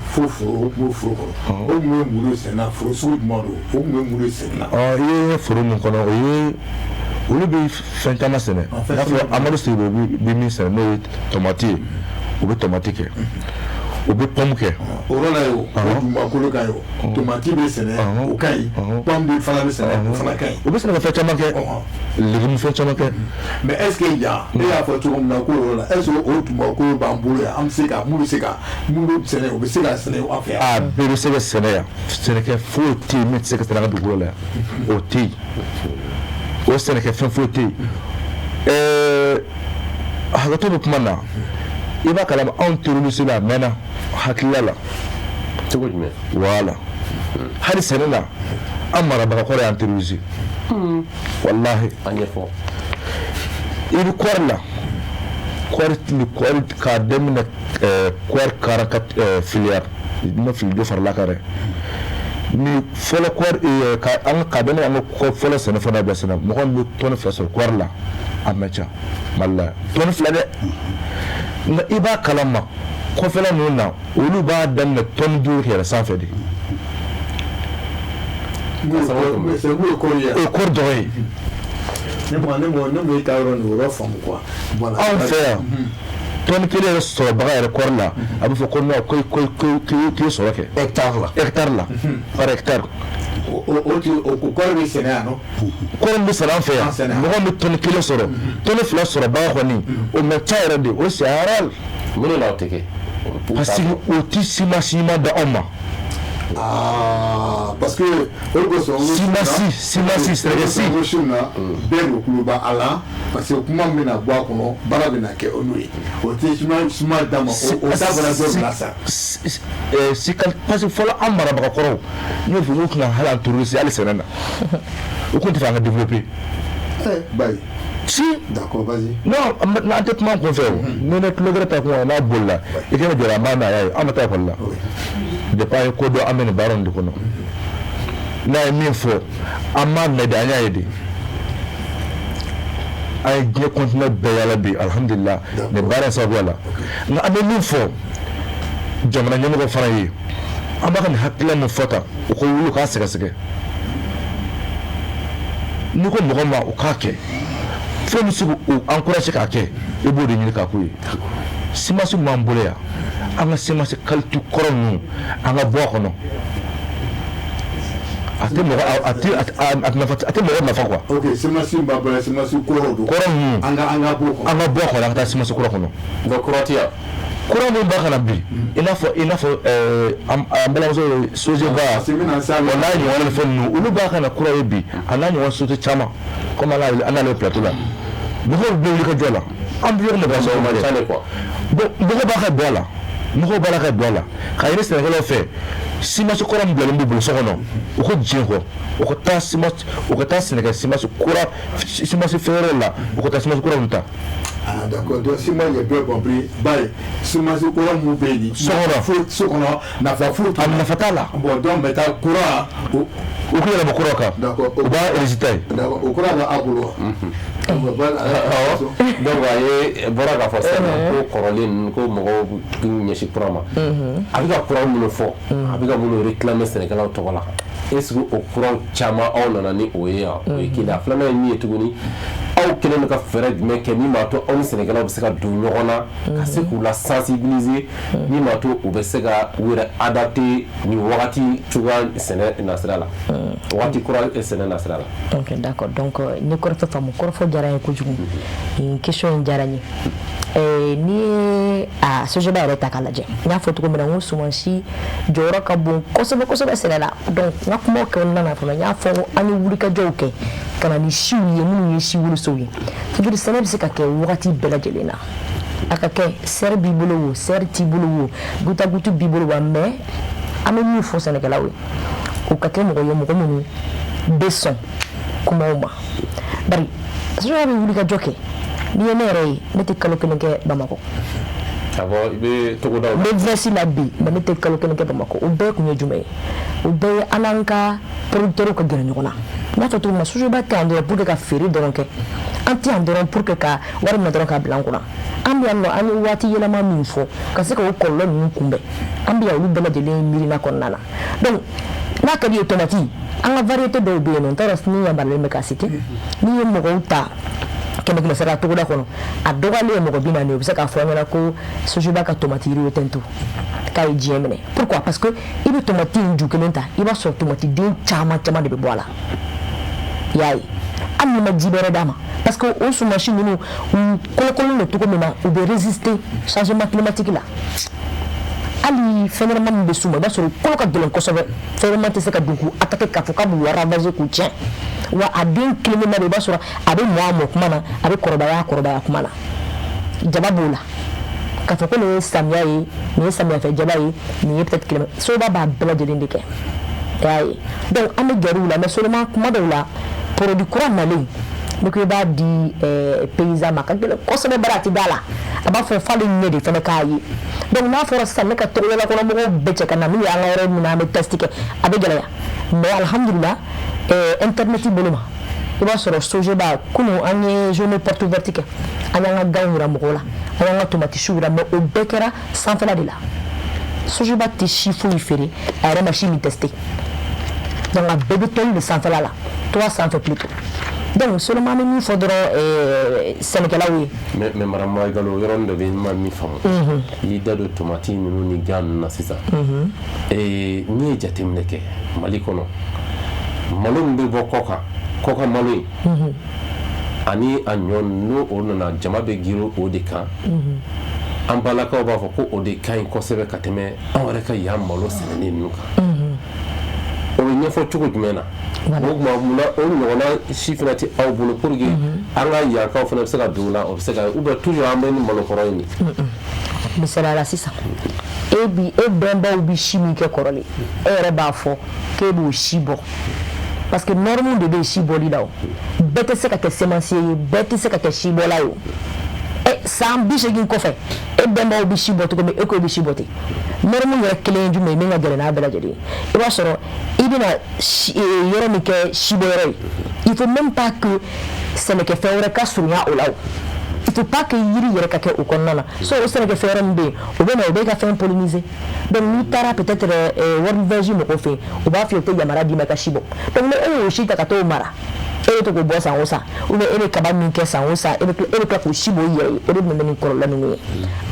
fo foro o foro kɔnɔ o tun bɛ muru sɛnɛ foro sugu jumɛn don o tun bɛ muru sɛnɛ. i ye foro min kɔnɔ o ye olu bɛ fɛn caman sɛnɛ i n'a fɔ Amadu Seyidu bɛ min sɛnɛ n'o ye tomati ye u bɛ tomati kɛ u bɛ pomme kɛ. o yɔrɔ la ye o dugumakolo ka ye o tomati bɛ sɛnɛ o ka ɲi pomme fana bɛ sɛnɛ o fana ka ɲi. u bɛ sɛnɛ ka fɛn caman kɛ légumes fɛn caman kɛ. mais est ce que yan ne y'a fɔ cogo min na ko yɔrɔ la est ce que o dugumakolo b'an bolo yan an bɛ se ka mun bɛ se ka mun bɛ sɛnɛ o bɛ se ka sɛnɛ an fɛ yan. a bɛɛ bɛ se ka sɛnɛ yan sɛnɛkɛ foyi tɛ yen min tɛ se ka sɛnɛ an ka dugukolo la yan o tɛ yen o sɛnɛkɛfɛn foyi tɛ yen hakɛto bɛ kuma na i b'a kalama anw terroriste la a mɛnna hakilila la cogo jumɛn voilà hali sɛnɛ la an marabaga kɔrɔ y'an terroriste walahi a ɲɛfɔ i bɛ kɔɔri la kɔɔri k'a daminɛ kɔɔri 44 filière n ma fili dɔ farala kan dɛ ni fɔlɔ kɔɔri k'a daminɛ an ka fɔlɔ sɛnɛ fana bɛɛ sɛnɛ mɔgɔ min bɛ tɔni 2 sɔrɔ kɔɔri la a mɛn ca Mali la yan tɔni 2 dɛ nka i b'a kalama kɔfɛla ninnu na olu b'a daminɛ tɔni 5 ka yɛlɛn sanfɛ de. o ye kɔɔri ye. o ye kɔɔri dɔgɔ ye. ne m'o i ka yɔrɔ nin o yɔrɔ faamu quoi. anw fɛ yan tonne kelen yɛrɛ sɔrɔbaga yɛrɛ kɔri la a bɛ fɔ ko non k'i ye sɔrɔ kɛ hectare la par hectare o kɔri bɛ sɛnɛ yan nɔ kɔri bɛ sɛnɛ an fɛ yan mɔgɔ bɛ tonne kelen sɔrɔ tonne 2 sɔrɔbaga kɔni o mɛ ca yɛrɛ de o c'est haral mun de la o tɛ kɛ parce que o ti siman da anw ma parce que olu ko sɔn simasi sɛnɛkɛsi na bɛɛ n'o kulo b'a la parce que kuma min bɛna bɔ a kɔnɔ baara bɛna kɛ olu ye o tɛ suma d'a ma o t'a fana dɔ bila sa parce que fɔlɔ an marabagakɔrɔw n y'o fɔ n ko tun ka hali an touriste hali sɛnɛ na o tun tɛ fɛ an ka développer bayi si d'accord vas-y non an tɛ kuma kun fɛ o ni ne tulo gɛrɛ ta kun n'a bolila i kana jɔrɔ an b'a na y'a ye an bɛ taa ekɔli la depuis an ye ko dɔn an bɛ nin baara in de kɔnɔ n'a ye min fɔ an m'a mɛn de an y'a ye de an ye diɲɛ continent bɛɛ yala bi alhamdulilah nin baara in sababuya la nka an bɛ min fɔ jamana ɲɛmɔgɔ fana ye an b'a ka nin hakilina min fɔ tan u ko wuli u k'a sɛgɛsɛgɛ n'i ko mɔgɔ ma u k'a kɛ fɛn bɛ se k'u encouragé k'a kɛ i b'o de ɲini k'a k'u ye semence min b'an bolo yan an ka semence qualité kɔrɔ ninnu an ka bɔ a kɔnɔ a tɛ mɔgɔ nafa quoi. ok semence b'a bolo semence kɔrɔ don. kɔrɔ ninnu an ka bɔ o kɔnɔ. an ka bɔ a kɔnɔ an ka taa semence kura kɔnɔ. donc kɔrɔ tɛ yan. kura min b'a kana bi i n'a fɔ an balimamuso sojɛba wa n'a ɲɔgɔn fɛn ninnu olu b'a kana kura ye bi a n'a ɲɔgɔn sote caman comme an n'ale plateau la mɔgɔw bɛ wuli ka jɔ la an bɛ yɔrɔ min na sɔrɔ ma ca quoi. bon mɔgɔw b'a ka don a la mɔgɔw b'a la ka don a la ka ɲini sɛnɛkɛlaw fɛ semence kura min bilalen b'u bolo so kɔnɔ u ka diɲɛ kɔ u ka taa sɛnɛkɛ semence kura semence feere yɔrɔ la u ka taa semence kura ninnu ta. Ah d'accord, donc si moi j'ai bien compris, bye, semence kura mun bɛ yen so kɔnɔ nafa foyi a nafa t'a la. bon donc maintenant kura u k'u yɛlɛma kura kan d'accord u b'a résultat ye. d'accord o kura b'a bolo donc a ye bɔra k'a fɔ sisan ko kɔrɔlen ninnu ko mɔgɔw k'u ɲɛsin kura ma a bɛ ka kura minnu fɔ a bɛ ka minnu réclamer sɛnɛkɛlaw tɔgɔ la est ce que o kuraw caman aw nana ni o ye yan o ye kelen a filanan ye min ye tuguni aw kɛlen bɛ ka fɛɛrɛ jumɛn kɛ min b'a to aw ni sɛnɛkɛlaw bɛ se ka don ɲɔgɔn na ka se k'u la sensibiliser min b'a to u bɛ se ka u yɛrɛ adapter nin wagati cogoya sɛnɛ nasira la wagati kura sɛnɛ nasira la. ok d'accord donc ni kɔrɔfɔ faamu kɔrɔfɔ diyara n ye kojugu nin question in diyara n ye n'i ye a sojɛba yɛrɛ ta k'a lajɛ n y'a fɔ cogo min na n ko sumansi jɔyɔrɔ ka bon kosɛbɛ kosɛbɛ sɛnɛ la donc n ka kumaw kɔnɔna fana n y'a fɔ an ye wulikajɔw kɛ ka na ni siw ye minnu ye si wolosow ye c'est-à-dire sɛnɛ bɛ se ka kɛ wagati bɛɛ lajɛlen na a ka kɛ sɛri b'i bolo o sɛri t'i bolo o gutagutu b'i bolo wa mais an bɛ min fɔ sɛnɛkɛlaw ye o ka kɛ mɔgɔ ye mɔgɔ minnu bɛ sɔn kumaw ma bari sojɛba bɛ wulikajɔ kɛ n'i ye ne yɛrɛ ye ne tɛ kalo kelen kɛ Bamakɔ. Awɔ i bɛ togodaw la. n bɛ vɛsi la bi mais ne tɛ kalo kelen kɛ Bamakɔ o bɛɛ kun ye jumɛn ye o bɛɛ ye an n'an ka producteurs ka gɛrɛ ɲɔgɔn na n y'a fɔ cogo min na sojɛba tɛ yan dɔrɔn pour que ka feere dɔrɔn kɛ an tɛ yan dɔrɔn pour que ka wari minɛ dɔrɔn k'a bila an kunna an bɛ yan nɔ an ye waati yɛlɛma min fɔ ka se ka o kɔlɔlɔ ninnu kunbɛn an bɛ yan olu bɛɛ lajɛlen miirina kɔnɔna na donc n'a ka di ye tomati an ka variété dɔw bɛ yen nɔ n t'a dɔn ni yamaruyalen bɛ k'a citer n'i ye mɔgɔw ta kɛmɛ sara togoda kɔnɔ a dɔgɔyalen ye mɔgɔ 40 ye u bɛ se k'a fɔ an ɲɛna ko sojɛba ka tomati yiri ye tento k'a ye diɲɛ minɛ pourquoi parce que i bɛ tomati in ju kelen ta i b'a sɔrɔ tomati den caman caman de bɛ bɔ a la i y'a ye hali n'i ma ji bɛrɛ d'a ma parce que o sumansi ninnu u kolokololen don cogo min na u bɛ résister changement climatique la hali fɛn ɲɛnama min bɛ s'u ma i b'a sɔrɔ kolo ka gɛlɛn kosɛbɛ fɛn ɲɛnama tɛ se ka don k'u attaquer k'a fɔ k'a b'u ravager k'u tiɲɛ wa a den kelen na de i b'a sɔrɔ a bɛ mɔ a mɔ kuma na a bɛ kɔrɔbaya kuma na jaba b'o la k'a fɔ ko nin ye samiya ye nin ye samiyafɛ jaba ye nin ye peut-être kilema sojɛba b'a bɛɛ lajɛlen de kɛ i y'a ye donc an bɛ gɛrɛ u la mais seulement kuma dɔw la produit kura nalen n'i ko i b'a di paysan ma ka gɛlɛn kosɛbɛ bari a tɛ d'a la a b'a fɔ f'ale ɲɛ de fana k'a ye donc n'a fɔra sisan ne ka togodala kɔnɔmɔgɔw bɛɛ cɛ ka na n'u y'an ka yɔrɔ min na an bɛ test kɛ a bɛ gɛlɛya mais alhamdulillah internet bolo ma i b'a sɔrɔ sojɛba kunun an ye journée porte ouverte kɛ an y'an ka ganw yira mɔgɔw la an y'an ka tomatisiw yira mais o bɛɛ kɛra sanfɛla de la sojɛba tɛ si foyi feere a yɛrɛ ma si min tester donc a bɛɛ bɛ tɔli de sanfɛla la toit sanfɛ plutôt donc seulement min fo dɔrɔn sɛnɛkɛlaw ye mais madame Maïgalo yɔrɔ dɔ bɛ yen ma min faamu i y'i da don tomati ninnu ni gan ninnu na sisan n'i ye jateminɛ kɛ Mali kɔnɔ malo min bɛ bɔ kɔkan malo in ani a ɲɔ n'o o nana jama bɛ girin o de kan an balakaw b'a fɔ ko o de ka ɲi kosɛbɛ ka tɛmɛ anw yɛrɛ ka yan malo sɛnɛni ninnu kan o bɛ ɲɛfɔ cogo jumɛn na o tuma munna o ɲɔgɔnna si fana tɛ aw bolo pour que an ka yankaw fana bɛ se ka don o la o bɛ se ka ou bien toujours an bɛ ni malokɔrɔ in de misaliyala sisan e bɛnbaw bi si min kɛ kɔrɔlen e yɛrɛ b'a fɔ k'e b'o si bɔ parce que norme de bɛ si bɔli la o bɛɛ tɛ se ka kɛ semencier ye bɛɛ tɛ se ka kɛ si bɔla ye o san 80 kɔfɛ e bɛnbaw bi si bɔ cogo min e ko bɛ si bɔ ten norme yɛrɛ kelen ye jumɛn ye min ka gɛlɛn n'a bɛɛ lajɛlen ye i b'a sɔrɔ i bɛna yɔrɔ min kɛ si bɔ yɔrɔ ye il faut même pas que sɛnɛkɛfɛn wɛrɛ ka surunya o la o il faut pas que yiri yɛrɛ ka kɛ o kɔnɔna na so o sɛnɛkɛfɛn wɛrɛ min bɛ yen o bɛ na o bɛ ka fɛn polliniser donc n'i taara peut-être World Vision mɔgɔw fɛ yen o b'a fɔ i tɛ yamaruya d'i ma i ka si bɔ donc ni e y'o si ta ka t'o mara e bɛ to k'o bɔ san o san ou bien e bɛ kaba min kɛ san o san e bɛ tila k'o si bɔ i yɛrɛ ye o de bɛ na ni kɔlɔlɔ ninnu ye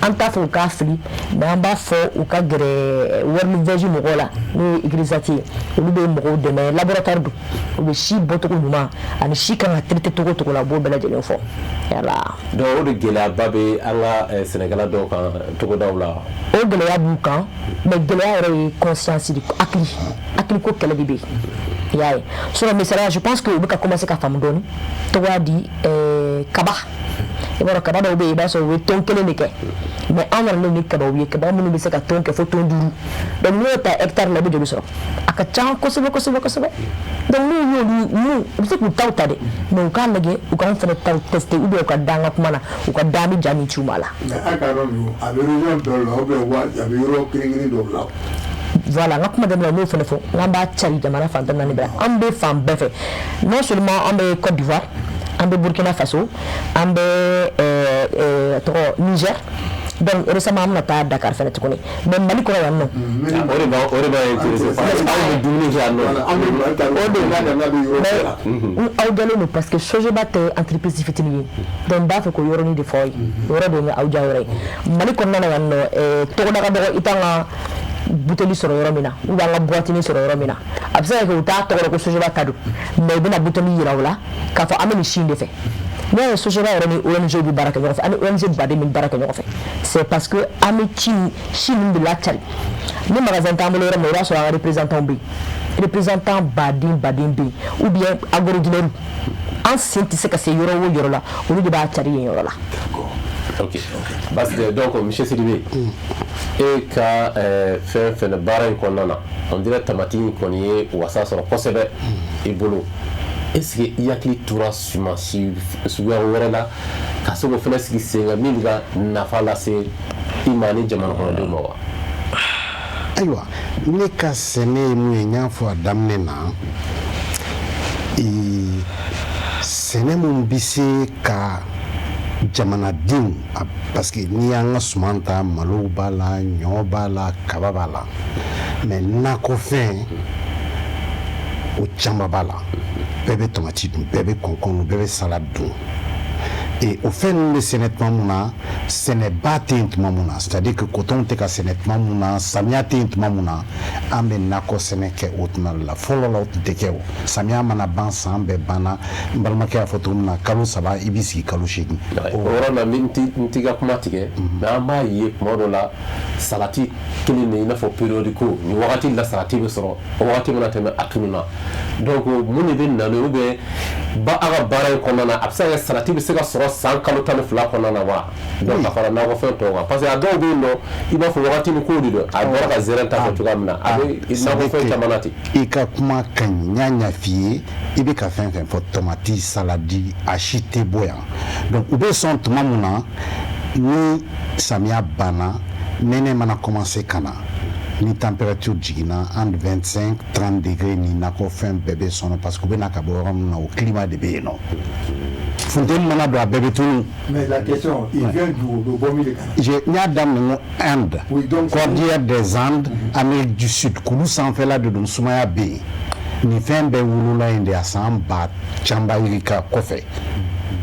an t'a fɔ u k'a fili mais an b'a fɔ u ka gɛrɛ World Vision mɔgɔw la n'o ye Igrisati ye olu bɛ mɔgɔw dɛmɛ laboratoire don u bɛ si bɔcogo ɲuman ani si kan ka traiter cogo la u b'o bɛɛ lajɛlen fɔ yala. donc o de gɛlɛyaba bɛ an ka sɛnɛkɛla dɔw kan togodaw la. o gɛlɛya b'u kan mais gɛlɛya yɛrɛ ye conscience de hakili ko kɛlɛ de bɛ yen y'a ye sinon misaliya je pense que u bɛ ka commencer ka faamu dɔɔni togoya di kaba i b'a dɔn kaba dɔw bɛ yen i b'a sɔrɔ u ye tɔn kelen de kɛ mais an nana ni kabaw ye kaba minnu bɛ se ka tɔn kɛ fo tɔn 5 donc n'o ta hectare la i bɛ joli sɔrɔ a ka ca kosɛbɛ donc n'u y'olu u bɛ se k'u taw ta dɛ mais u k'a lajɛ u k'an fana taw tester ou bien u ka da an ka kuma na u ka da an bɛ ja min ci u ma la. mais a ka yɔrɔ ninnu a bɛ région dɔw la ou bien a bɛ yɔrɔ kelen dɔw la. voilà n ka kuma daminɛ n'o fana fɔ n'an b'a cari jamana fan 14 bɛɛ la an bɛ fan bɛɛ fɛ non seulement an bɛ Côte d'Ivoire an bɛ Burkina Faso an bɛ tɔgɔ Niger donc récemment an bɛna taa Dakar fana tuguni mais Mali kɔnɔ yan nɔ. o de b'a intéressé parce que anw bɛ dumuni kɛ yan nɔ. aw jalen don parce que Sogeba tɛ entreprise fitinin ye donc n b'a fɛ k'o yɔrɔnin de fɔ aw ye o yɔrɔ de ye aw diya yɔrɔ ye Mali kɔnɔna na yan nɔ tɔgɔda ka dɔgɔ i t'an ka buteli sɔrɔ yɔrɔ min na ou bien an ka boîtinin sɔrɔ yɔrɔ min na a bɛ se ka kɛ u t'a tɔgɔ dɔn ko Sogeba ta don mais u bɛna buteli yira u la k'a fɔ an bɛ nin si in de fɛ n'i y'a ye Sogeba yɛrɛ ni ONG bɛ baara kɛ ɲɔgɔn fɛ ani ONG baden bɛ baara kɛ ɲɔgɔn fɛ c'est parce que an bɛ si min de lacari ni magasin t'an bolo yɔrɔ min i b'a sɔrɔ an ka représentant bɛ yen représentant baden bɛ yen ou bien agro-dealers an sen tɛ se ka se yɔrɔ o yɔrɔ la olu de b'a cari yen yɔrɔ la. ok parce que donc monsieur Sidibé e ka fɛn fɛn baara in kɔnɔna na on dirait tamati in kɔni ye wasa sɔrɔ kosɛbɛ i bolo est-ce que i hakili tora sumansi suguya wɛrɛ la ka se k'o fɛnɛ sigi sen kan min bɛ ka nafa lase i ma ni jamana kɔnɔdenw ma wa. ayiwa ne ka sɛnɛ ye mun ye n y'a fɔ a daminɛ na sɛnɛ mun bɛ se ka jamanadenw parce que n'i y'an ka suman ta malo b'a la ɲɔ b'a la kaba b'a la mais nakɔfɛn o caman b'a la bɛɛ bɛ tomati dun bɛɛ bɛ kɔnkɔn dun bɛɛ bɛ salade dun et o fɛn ninnu bɛ sɛnɛ tuma min na sɛnɛba tɛ yen tuma min na c'est à dire que coton tɛ ka sɛnɛ tuma min na samiya tɛ yen tuma min na an bɛ nakɔ sɛnɛ kɛ o tuma de la fɔlɔ la o tun tɛ kɛ o samiya mana ban san bɛɛ banna n balimakɛ y'a fɔ cogo min na kalo 3 i b'i sigi kalo 8. o yɔrɔ la n t'i ka kuma tigɛ mais an b'a ye tuma dɔ la salati kelen de i n'a fɔ période ko ni wagati la salati bɛ sɔrɔ o wagati mana tɛmɛ a tunu na donc mun de bɛ nalen ou bien ba a ka baara in kɔnɔna na a bɛ se ka kɛ salati bɛ se ka sɔrɔ san kalo 12 kɔnɔna na wa donc a fara nakɔfɛn tɔw kan parce que a dɔw bɛ yen nɔ i b'a fɔ wagati ni ko de don a bɔra ka zɛrɛn ta fɔ cogoya min na a bɛ nakɔfɛn caman na ten. i ka kuma ka ɲi n y'a ɲɛf'i ye i bɛ ka fɛn fɛn fɔ tomati saladi a si tɛ bɔ yan donc u bɛ sɔn tuma min na ni samiya banna nɛnɛ mana commencer ka na ni température jiginna entre 25-30 degrés ni nakɔfɛn bɛɛ bɛ sɔn parce que u bɛ na ka bɔ yɔrɔ min na o climat de bɛ yen nɔ funteni mana don a bɛɛ bɛ tunu. mais la question il vient du bɔ min de kana. n y'a daminɛ ko Inde cordillère des Andes Amérique du Sud k'olu sanfɛla de don sumaya bɛ yen ni fɛn bɛɛ wolola yen de a san ba canba yirika kɔfɛ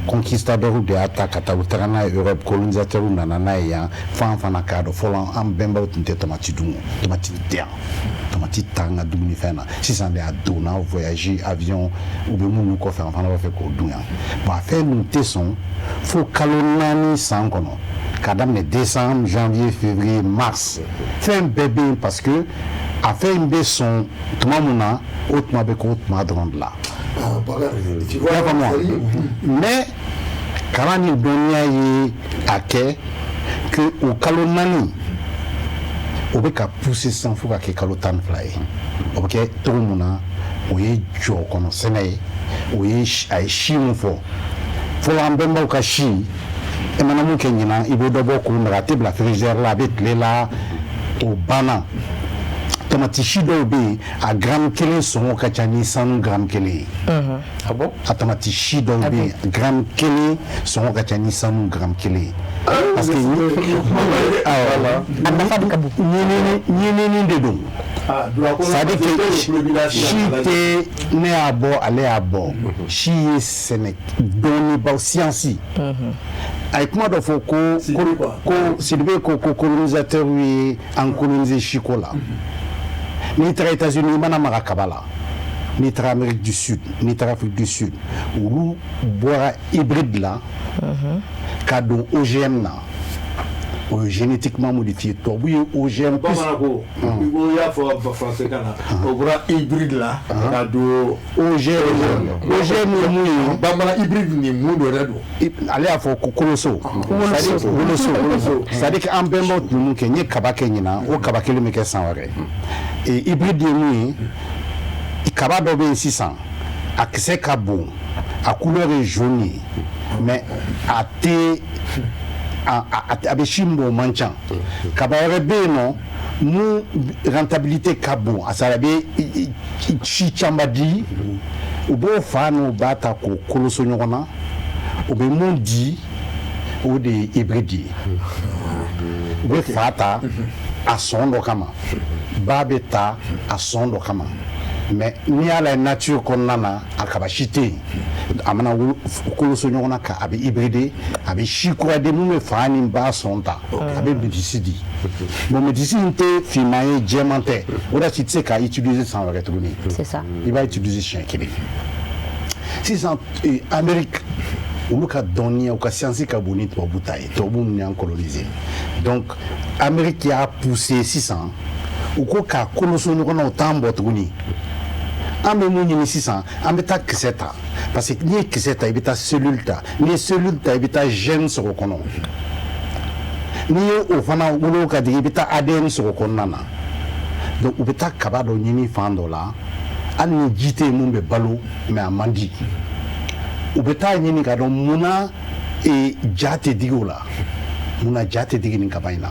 conquistador de y'a ta ka taa u taga n'a ye Europe colonisateur nana n'a ye yan f'an fana k'a dɔn fɔlɔ an bɛnbaw tun tɛ tomati dun tomati tɛ yan tomati t'an ka dumunifɛn na sisan de a donna voyage avion u bɛ minnu kɔfɛ an fana b'a fɛ k'o dun yan bon a fɛn ninnu tɛ sɔn fo kalo 4 san kɔnɔ k'a daminɛ décembre janvier février mars fɛn bɛɛ bɛ yen parce que a fɛn in bɛ sɔn tuma min na o tuma bɛ k'o tuma dɔrɔn de la. Mais kalan ni dɔnniya ye a kɛ que o kalo 4 o bɛ ka pousser sisan fo ka kɛ kalo 12 ye o bɛ kɛ cogo min na o ye jɔ kɔnɔ sɛnɛ ye o ye a ye si min fɔ fɔlɔ an bɛnbaw ka si e mana mun kɛ ɲinan i bɛ dɔ bɔ k'o nɛgɛ a tɛ bila frigidaire la a bɛ tile la o banna tomati si dɔw bɛ yen a gramme 1 sɔngɔ ka ca ni sanu gramme 1 ye a tomati si dɔw bɛ yen gramme 1 sɔngɔ ka ca ni sanu gramme 1 ye parce que ɲinini de don c'est-à-dire que si tɛ ne y'a bɔ ale y'a bɔ si ye sɛnɛ dɔɔnibaw siyansi a ye kuma dɔ fɔ ko Sidibe ko colonisateur ye an coloniser siko la n'i taara États-Unis i mana maga kaba la n'i taara Amérique du Sud n'i taara Afrique du Sud olu bɔra hybride la ka don OGM na o ye génétiquement modifié tubabu ye OGM plus bamananko i y'a fɔ français kan na o bɔra hybride la ka don OGM ye mun ye bamanan hybride ni mun dɔ yɛrɛ don ale y'a fɔ ko koloso c'est-à-dire que an bɛnbaw tun mun kɛ n ye kaba kɛ ɲinan o kaba kelen bɛ kɛ san wɛrɛ hybride ye mun ye kaba dɔ bɛ yen sisan a kisɛ ka bon a couleur ye jaune ye mais a tɛ a bɛ si min bɔ o man ca kaba wɛrɛ bɛ yen nɔ mun rentabilité ka bon a sara a bɛ si caman di u b'o fa n'u b'a ta k'o koloso ɲɔgɔn na u bɛ mun di o de ye hybride ye u bɛ fa ta a sɔn dɔ kama ba bɛ ta a sɔn dɔ kama mais n'i y'a lajɛ nature kɔnɔna na a kaba si tɛ yen a mana koloso ɲɔgɔn na ka a bɛ hybride a bɛ si kura di mun bɛ fa ni ba sɔn ta a bɛ médisi di bon médisi in tɛ finman ye jɛman tɛ o de si tɛ se k'a utiliser san wɛrɛ tuguni i b'a utiliser siɲɛ kelen sisan Amérique olu ka dɔnniya u ka siyansi ka bon ni tubabu ta ye tubabu minnu y'an coloniser donc Amérique y'a poussé sisan u ko k'a koloso ɲɔgɔn na o t'an bɔ tuguni an bɛ mun ɲini sisan an bɛ taa kisɛ ta parce que n'i ye kisɛ ta i bɛ taa cellule ta n'i ye cellule ta i bɛ taa gène sɔrɔ kɔnɔ n'i ye o fana wolo ka di i bɛ taa ADN sɔrɔ kɔnɔna na donc u bɛ taa kaba dɔ ɲini fan dɔ la hali ni ji tɛ yen mun bɛ balo mais a man di u bɛ taa ɲini ka dɔn munna ja tɛ digi o la munna ja tɛ digi nin kaba in na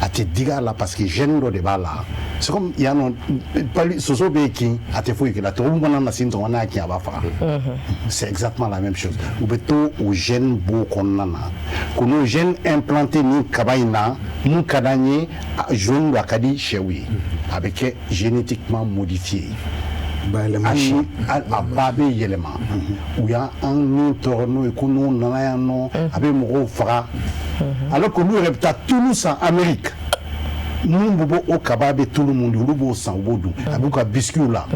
a tɛ digi a la parce que gène dɔ de b'a la c'est comme yan nɔ soso bɛ kin a tɛ foyi kɛ la tubabu mana na sin tɔgɔ n'a y'a kin a b'a faga c'est exactement la même chose u bɛ to o gène b'o kɔnɔna na ko n'o gène implanté nin kaba in na mun ka d'an ye jaune don a ka di sɛw ye a bɛ kɛ génétiquement modifié a ba bɛ yɛlɛma u y'an ni tɔɔrɔ n'o ye ko n'u nana yan nɔ a bɛ mɔgɔw faga alors que olu yɛrɛ bɛ taa tulu san Amérique mun bɛ bɔ o kaba bɛ tulu mun di olu b'o san u b'o dun a b'u ka biscuits la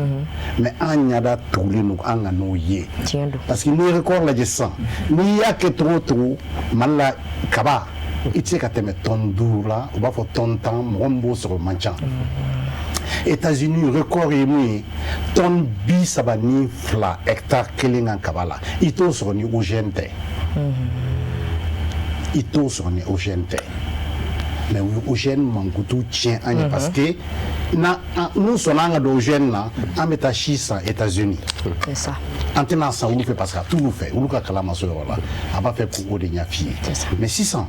mais an ɲɛda tugulen don an ka n'o ye parce que n'i ye record lajɛ sisan n'i y'a kɛ cogo o cogo Mali la kaba i tɛ se ka tɛmɛ tonne 5 la u b'a fɔ tonne 10 mɔgɔ min b'o sɔrɔ o man ca États-Unis record ye mun ye tonne 32 hectare kelen kan kaba la i t'o sɔrɔ ni OGM tɛ i t'o sɔrɔ ni OGM tɛ mais OGM mankutu tiɲɛ an ye parce que n'u sɔnna an ka don OGM na an bɛ taa si san États-Unis an tɛna san olu fɛ parce que a t'olu fɛ olu ka kalan ma se o yɔrɔ la a b'a fɛ k'o de ɲɛf'i ye mais sisan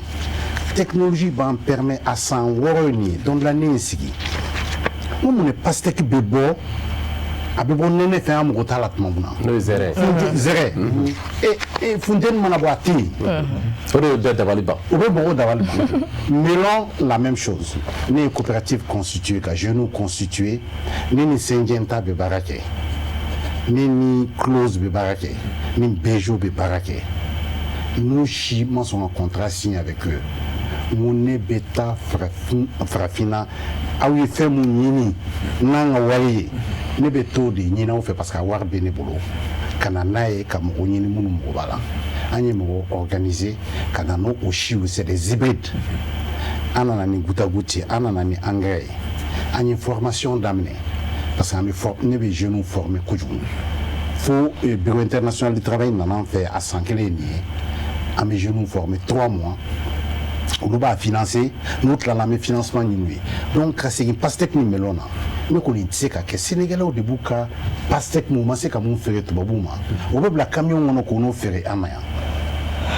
technologie b'an permet a san 6 nin ye donc la ne ye sigi n ko mun de pastèque bɛ bɔ a bɛ bɔ nɛnɛ fɛ an mago t'a la tuma min na n'o ye zɛrɛ funteni mana bɔ a tɛ yen o de ye bɛɛ dabali ban o bɛ mɔgɔw dabali ban melon la même chose ne ye coopérative constituée ka jeunes constituée ne ni Senjenta bɛ baara kɛ ni Close be barake ni Bejo be barake nous si man son contrat signé avec eux mon beta frafina a eu fait mon nini nanga wari ne beto de nina on fait parce qu'à war benebolo kana nae comme on nini munu mo bala ani mo organiser kana no oshi c'est des hybrides anana ni gutaguti anana ni engrais ani formation d'amener parce qu'on est des jeunes formés faut bureau international du travail n'en fait à 5 ans à mes jeunes formés 3 mois on va financer notre la financement inouï donc c'est une pastèque ni melona mais qu'on dit que Sénégalais au début ka pastèque mouvement c'est comme on ferait tout babouma on veut la camion on qu'on ferait amaya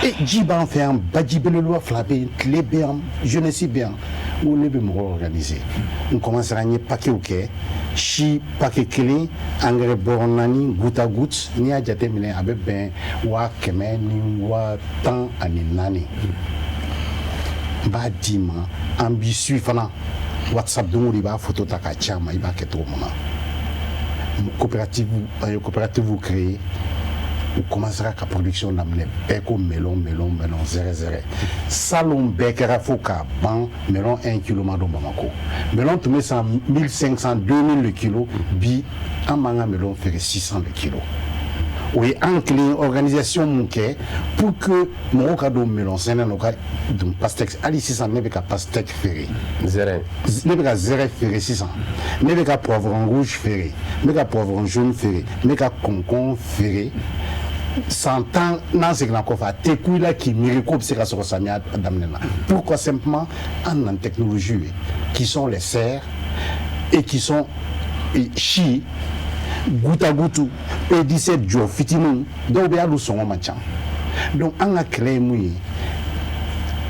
et Djiban fait un badjibele loi flabé clé bien je ne sais bien où on est bien organisé on commence à gagner paquet ok chi paquet clé engrais bornani goutte à goutte ni a jate mine abe ben wa keme ni wa temps ani nani ba dima ambitieux fana WhatsApp donc il va photo ta ka chama il va que trop mona coopérative vous créez ou commencera la production d'amener beko melon 0 salon bekera foka ban melon 1 kg ma do Bamako melon tu mets 1500 2000 le kilo bi un manga melon fait 600 le kilo oui en clé organisation monke pour que mon cadeau melon c'est un local donc pastèque ali 600 ne ka pastèque ferré 0 ne ka 0 ferré 600 ne ka poivron rouge ferré ne ka poivron jaune ferré ne ka concombre ferré 100 ans dans ce qu'on fait tekula qui miracle c'est que ça samia d'amener pourquoi simplement en technologie qui sont les serres et qui sont chi goutte à goutte et 17 jours fitinou donc bien nous sommes machin donc on a créé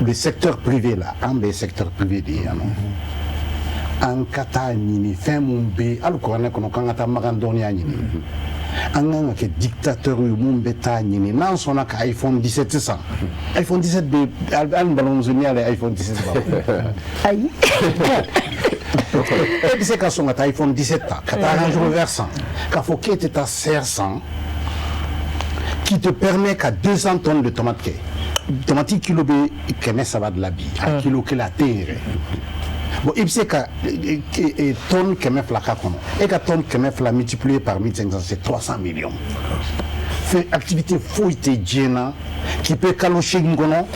le secteur privé là un des secteurs privés des en kata ni fin mon bé alors qu'on a quand on a magandoni ani an que dictateur yu mun beta nyini nan sona ka iPhone 17 ça iPhone 17 be an balon zoni ale iPhone 17 ba ayi et c'est ka son ta iPhone 17 ta ka ta range reversant ka faut que ta serre qui te permet qu'à 200 tonnes de tomates tomate kilo be kene ça va de la bi à kilo que la terre bon il sait que tonne que met flaka kono et que tonne que met fla multiplié par 1500 c'est 300 millions fait activité fouille djena qui peut calocher ngono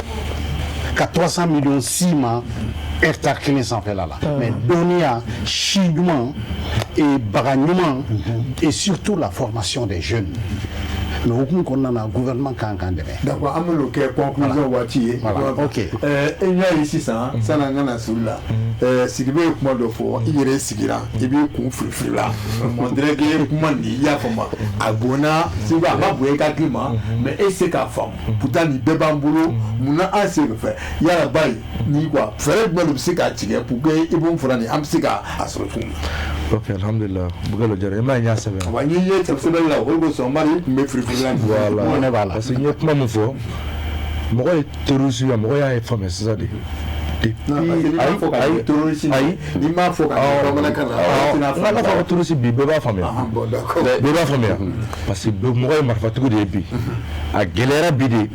qu'à 300 millions 6 mois hectare clé sans fait là mais donia chinois et baragnement et surtout la formation des jeunes mais aucun qu'on a un gouvernement quand d'accord am lo ke conclusion wati OK et nya ici ça ça na na sulla sigibe kuma do fo ire sigira ibi ku frifri la mon drege kuma ni ya fama abona siba ba boye ka klima mais et c'est ka femme pourtant ni bebambulo muna ase fe ya bay ni quoi faire de le sika tige pour que ibon furani am sika asrofu ok alhamdulillah bugalo jare ma nya sabe wa ni ye tafsir la ko so mari me frifri voilà parce que il y a plein de fois moi terroriste moi ya femme c'est ça dit il m'a faut la terroriste bi beba femme bon d'accord beba femme parce que moi marfa tout de bi a gelera bidi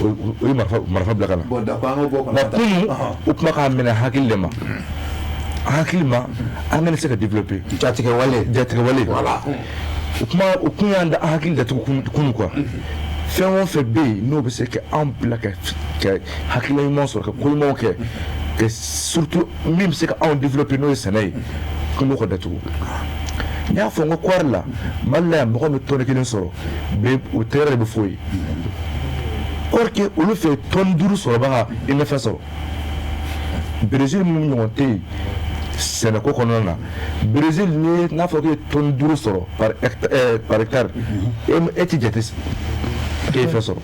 o marfa blakana bon d'accord on va na kunu o kuma ka mena hakilema hakilma an se ka développer jatique wale voilà o kuma yanda hakil da kunu quoi fɛn o fɛn bɛ yen n'o bɛ se ka an bila ka hakilina ɲuman sɔrɔ ka ko ɲumanw kɛ ka surtout min bɛ se ka anw développer n'o ye sɛnɛ ye ko n'o ka datugu n y'a fɔ n ko kɔɔri la mali la yan mɔgɔ bɛ tɔni kelen sɔrɔ o tɛgɛrɛ de bɛ f'o ye or que olu fɛ tɔni 5 sɔrɔbaga i nafa sɔrɔ Brésil minnu ɲɔgɔn tɛ yen sɛnɛko kɔnɔna na Brésil ni n'a fɔ k'e tɔni 5 sɔrɔ par hectare e ti jate k'e fɛn sɔrɔ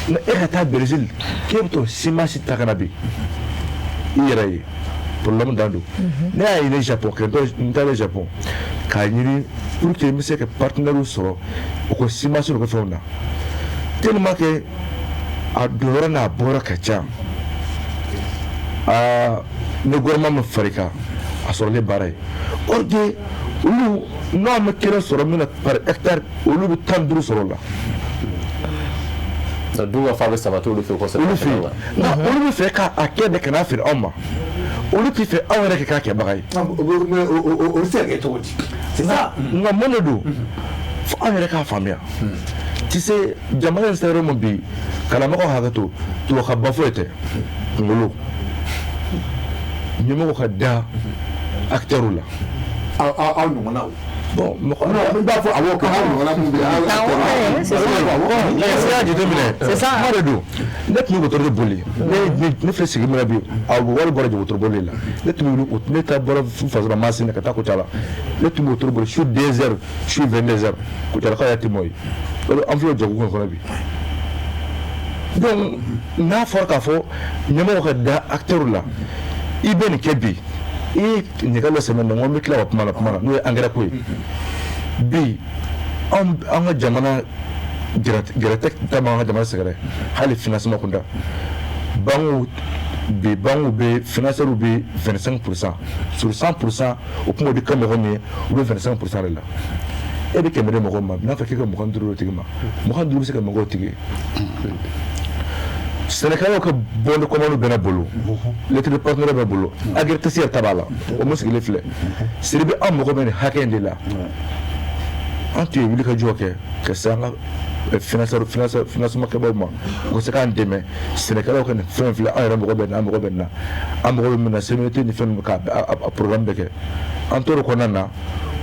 nka e ka taa Brésil k'e bɛ to simasi ta kana bi i yɛrɛ ye problème dan don ne y'a ɲini Japon kɛ n taara Japon k'a ɲini pour que n bɛ se ka partenaire sɔrɔ u ko simasi n'u ka fɛnw na tellement que a donyɔrɔ n'a bɔyɔrɔ ka ca ne gouvernement min farika a sɔrɔlen baara ye or que olu n'a ma kelen sɔrɔ min na par hectare olu bɛ 15 sɔrɔ la dun ka fa bɛ sabati olu fɛ kosɛbɛ olu fɛ nka olu bɛ fɛ k'a kɛ de kana feere anw ma olu tɛ fɛ anw yɛrɛ k'a kɛbaga ye o bɛ se ka kɛ cogo di c'est ça nka mun de don fo anw yɛrɛ k'a faamuya ti se jamana in sera mun bi karamɔgɔ hakɛ to tubabu ka ba foyi tɛ kunkolo ɲɛmɔgɔ ka da acteur la aw ɲɔgɔnnaw bon mɔgɔ n b'a fɔ awɔ ka aw ɲɔgɔnna mun bɛ yen c'est ça kuma de don ne tun bɛ wotoro de boli ne filɛ sigi min na bi a wari bɔra wotoro boli la ne tun bɛ ne ta bɔra fasora masin na ka taa Kucala ne tun bɛ wotoro boli su 2 heures su 22 heures Kucalakaw y'a tɛmɛ o ye an filɛ jago kɔnɔ bi donc n'a fɔra k'a fɔ ɲɛmɔgɔ ka da acteur la i bɛ nin kɛ bi i ɲɛgɛn dɔ sɛmɛ na n ko n bɛ tila ka kuma na n'o ye engrais ko ye bi an ka jamana gɛrɛtɛ ta b'an ka jamana sɛgɛrɛ hali financement kunda banques bɛ financeurs bɛ 25% sur 100% o kuma o bɛ kɛ mɔgɔ min ye u bɛ 25% de la e bɛ kɛmɛ di mɔgɔ ma n'a fɔ k'e ka 25 tigi ma 25 bɛ se ka mɔgɔw tigi Sénégalais ka bon de commande bɛ ne bolo lettre partenaire bɛ bolo agriculture ta b'a la o mun sigilen filɛ siribi an mɔgɔ bɛ nin hakɛ in de la an tun ye wuli ka jɔ kɛ ka se an ka financement kɛbagaw ma u ka se k'an dɛmɛ Sénégalais ka nin fɛn filɛ an yɛrɛ mɔgɔ bɛ nin an mɔgɔ bɛ nin na an mɔgɔ bɛ min na CMDT ni fɛn ninnu k'a programme bɛ kɛ an t'o kɔnɔna na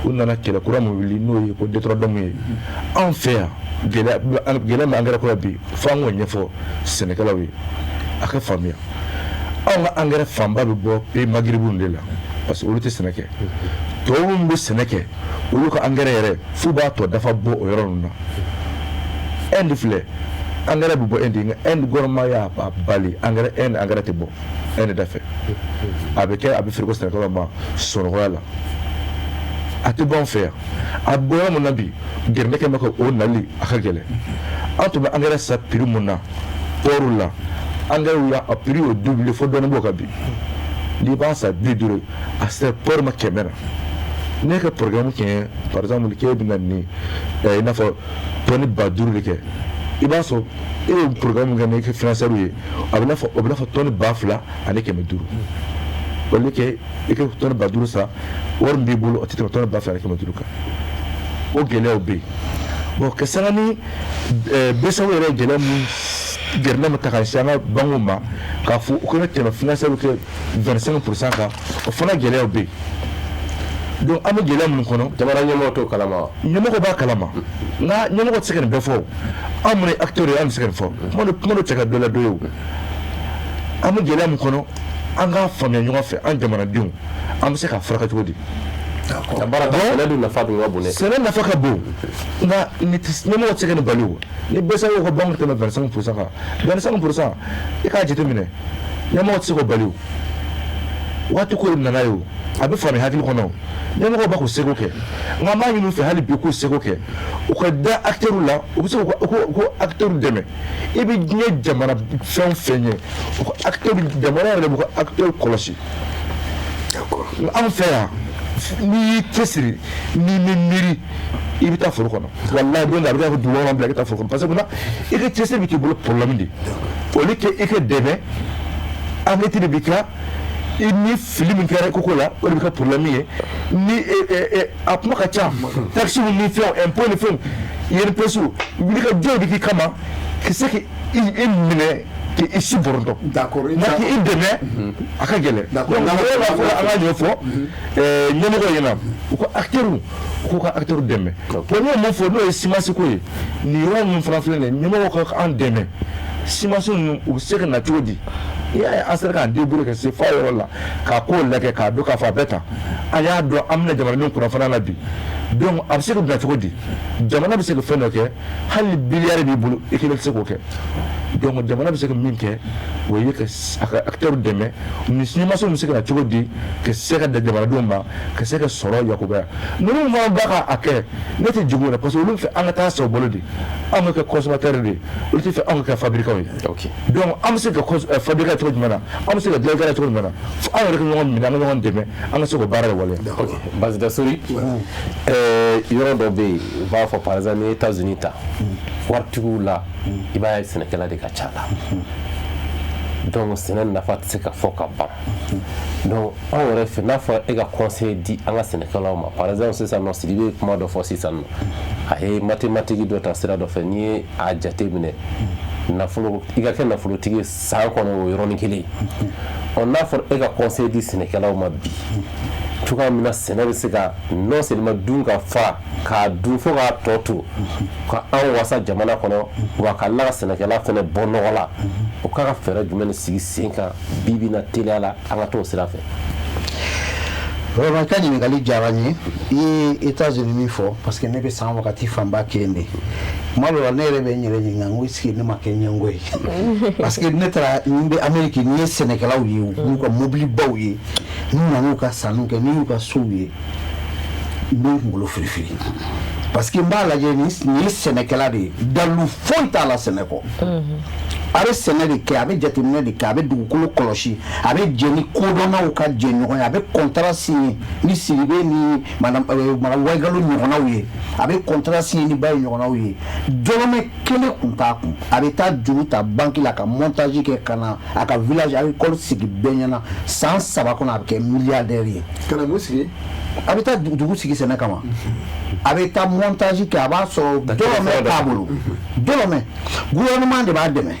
u nana kɛlɛ kura min wuli n'o ye ko détrodome ye anw fɛ yan gɛlɛya min angɛrɛ kura bi fo an k'o ɲɛfɔ Sénégalais ye a ka faamuya anw ka angɛrɛ fanba bɛ bɔ pays maghrébin de la parce que olu tɛ sɛnɛ kɛ tubabu minnu bɛ sɛnɛ kɛ olu ka angɛrɛ yɛrɛ f'u b'a tɔ dafa bɔ o yɔrɔ ninnu na Inde filɛ angɛrɛ bɛ bɔ Inde nka Inde gouvernement y'a bali Inde angɛrɛ tɛ bɔ Inde da fɛ a bɛ kɛ a bɛ feere ko Sénégalais ma sɔrɔya la a tɛ bɔ an fɛ yan a bɔ yɔrɔ min na bi gɛrɛndɛ bɛ ka o nali a ka gɛlɛn an tun bɛ angɛrɛ sa prix mun na pɔriw la angɛrɛw y'a prix o doublé fo dɔɔnin b'o kan bi n'i b'a san 50 a sera pɔri ma 100 na ne ka programme kɛ par exemple k'e bɛ na ni i n'a fɔ tɔni 5000 de kɛ i b'a sɔrɔ e ye programme kɛ n'i ka financeur ye a bɛ n'a fɔ tɔni 2000 ani 500 o le kɛ i ka tɔni 5000 san wari min b'i bolo o tɛ tɛmɛ tɔni 2000 ani 500 kan o gɛlɛyaw bɛ yen bon ka sanga ni BCEAO yɛrɛ gɛlɛya min gɛrɛndɛ min ta ka sin an ka bankuw ma k'a fɔ u kana tɛmɛ financeurs kɛ 25% kan o fana gɛlɛyaw bɛ yen donc an bɛ gɛlɛya minnu kɔnɔ jamana ɲɛmɔgɔ t'o kalama wa ɲɛmɔgɔ b'a kalama nka ɲɛmɔgɔ tɛ se ka nin bɛɛ fɔ anw minnu ye acteurs ye an tɛ se ka nin fɔ kuma dɔ tɛ ka dɔ la dɔ ye o an bɛ gɛlɛya min kɔnɔ an k'a faamuya ɲɔgɔn fɛ an jamanadenw an bɛ se k'a furakɛ cogo di sɛnɛ dun nafa dun ka bon dɛ sɛnɛ nafa ka bon nka ɲɛmɔgɔ tɛ se ka nin bali o ni BCEAO ka banque tɛmɛ 25% kan 25% i k'a jateminɛ ɲɛmɔgɔ tɛ se k'o bali o waati ko de nana ye o a bɛ faamuya hakili kɔnɔ ɲɛmɔgɔ b'a k'u seko kɛ nka an b'a ɲini u fɛ hali bi k'u seko kɛ u ka da acteurs la u bɛ se k'u acteurs dɛmɛ i bɛ diɲɛ jamana fɛn o fɛn ye u ka acteurs jamana yɛrɛ de b'u ka acteurs kɔlɔsi anw fɛ yan n'i y'i cɛsiri n'i bɛ miiri i bɛ taa foro kɔnɔ walayi don dɔ a bɛ k'a fɔ dugu kɔnɔ bila i ka taa foro kɔnɔ parce que munna i ka cɛsiri bɛ k'i bolo problème de au lieu que i ka dɛmɛ enquête de bɛ kɛ ni fili min kɛra koko la o de bɛ kɛ problème ye ni a kuma ka ca taxe ni fɛnw impôt ni fɛnw INPS wuli ka jɔ de k'i kama ka se k'i minɛ k'i si bɔrɔntɔ nka k'i dɛmɛ a ka gɛlɛn donc o b'a fɔ an ka ɲɛfɔ ɲɛmɔgɔ ɲɛna u ka acteurs u k'u ka acteurs dɛmɛ bon n'o mun fɔ n'o ye semence ko ye nin yɔrɔ ninnu fana filɛ nin ye ɲɛmɔgɔ ka an dɛmɛ semence ninnu u bɛ se ka na cogo di i y'a ye an sera k'an débrouiller ka se f'a yɔrɔ la k'a ko lajɛ k'a dɔn k'a fɔ a bɛ tan an y'a dɔn an bɛna jamanadenw kunnafoniya la bi donc a bɛ se ka bila cogo di jamana bɛ se ka fɛn dɔ kɛ hali miliyari b'i bolo i kelen tɛ se k'o kɛ donc jamana bɛ se ka min kɛ o ye ka a ka acteurs dɛmɛ ni ɲɛmaso bɛ se ka na cogo di ka se ka da jamanadenw ma ka se ka sɔrɔ yakubaya ninnu fana b'a ka a kɛ ne tɛ jugu la parce que olu fɛ an ka taa san bolo de an ka kɛ consommateur de olu tɛ fɛ an ka kɛ fabricant ye donc an bɛ se ka fabriquer cogo jumɛn na an bɛ se ka dilanlikɛla cogo jumɛn na fo an yɛrɛ ka ɲɔgɔn minɛ an ka ɲɔgɔn dɛmɛ an ka se k'o baara de waleya. ok Bazida Sori yɔrɔ dɔ bɛ yen u b'a fɔ par exemple ni États-Unis ta waritigiw la i b'a ye sɛnɛkɛla de ka ca la donc sɛnɛ nafa tɛ se ka fɔ ka ban donc anw yɛrɛ fɛ n'a fɔra e ka conseil di an ka sɛnɛkɛlaw ma par exemple sisan nɔ Sidibe ye kuma dɔ fɔ sisan nɔ a ye mathématique dɔ ta sira dɔ fɛ n'i ye a jate minɛ nafolo i ka kɛ nafolotigi ye san kɔnɔ o yɔrɔnin kelen n'a fɔra e ka conseil di sɛnɛkɛlaw ma bi cogoya min na sɛnɛ bɛ se ka non seulement dun ka fa k'a dun fo k'a tɔ to ka an wasa jamana kɔnɔ wa ka la ka sɛnɛkɛla fɛnɛ bɔ nɔgɔ la o ka ka fɛɛrɛ jumɛn de sigi sen kan bi bi na teliya la an ka t'o sira fɛ. Vraiment ka ɲininkali diyara n ye i ye États-Unis min fɔ parce que ne bɛ san wagati fanba kɛ yen de tuma dɔw la ne yɛrɛ bɛ n yɛrɛ ɲininka n ko est-ce que ne ma kɛ ɲɛmɔgɔ ye parce que ne taara n bɛ Amérique ni ye sɛnɛkɛlaw ye u n'u ka mobilibaw ye n'u nan'u ka sanniw kɛ n'i y'u ka sow ye n bɛ n kunkolo firifiri parce que n b'a lajɛ nin ye sɛnɛkɛla de ye dalu foyi t'a la sɛnɛ kɔ a bɛ sɛnɛ de kɛ a bɛ jateminɛ de kɛ a bɛ dugukolo kɔlɔsi a bɛ jɛ ni kodɔnnaw ka jɛ ɲɔgɔn ye a bɛ contrat signé ni Sidibe ni madame Wayigalo ɲɔgɔnnaw ye a bɛ contrat signé ni Bayi ɲɔgɔnnaw ye dɔrɔmɛ kelen kun t'a kun a bɛ taa juru ta banque la ka montage kɛ ka na a ka village agricole sigi bɛɛ ɲɛna san 3 kɔnɔ a bɛ kɛ milliardaire ye. Kana mun sigi a bɛ taa dugu sigi sɛnɛ kama a bɛ taa montage kɛ a b'a sɔrɔ dɔrɔmɛ t'a bolo dɔrɔmɛ gouvernement de b'a dɛmɛ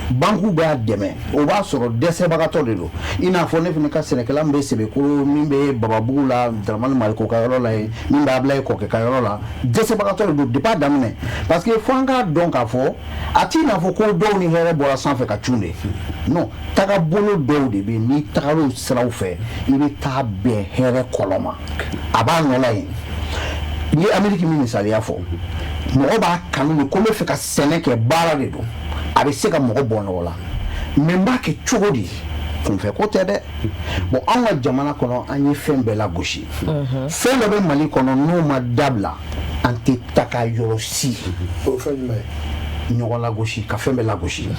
banques b'a dɛmɛ o b'a sɔrɔ dɛsɛbagatɔ de don i n'a fɔ ne fana ka sɛnɛkɛla min bɛ Sɛbɛkolo min bɛ Bababugu la Dramani Maliko ka yɔrɔ la yen min bɛ Ablaye Kɔkɛ ka yɔrɔ la dɛsɛbagatɔ de don depuis a daminɛ parce que fo an k'a dɔn k'a fɔ a t'i n'a fɔ ko dɔw ni hɛrɛ bɔra sanfɛ ka cun de non tagabolo dɔw de bɛ yen n'i tagar'o siraw fɛ i bɛ taa bɛn hɛrɛ kɔlɔn ma a b'a nɔ la yen ni ye Amérique min misaliya fɔ mɔgɔ b'a kanu de ko n bɛ fɛ ka sɛnɛ kɛ baara de don a bɛ se ka mɔgɔ bɔ nɔgɔ la mais n b'a kɛ cogo di kunfɛ ko tɛ dɛ bon anw ka jamana kɔnɔ an ye fɛn bɛɛ lagosi fɛn dɔ bɛ Mali kɔnɔ n'o ma dabila an tɛ taga yɔrɔ si o fɛn jumɛn ɲɔgɔn lagosi ka fɛn bɛɛ lagosi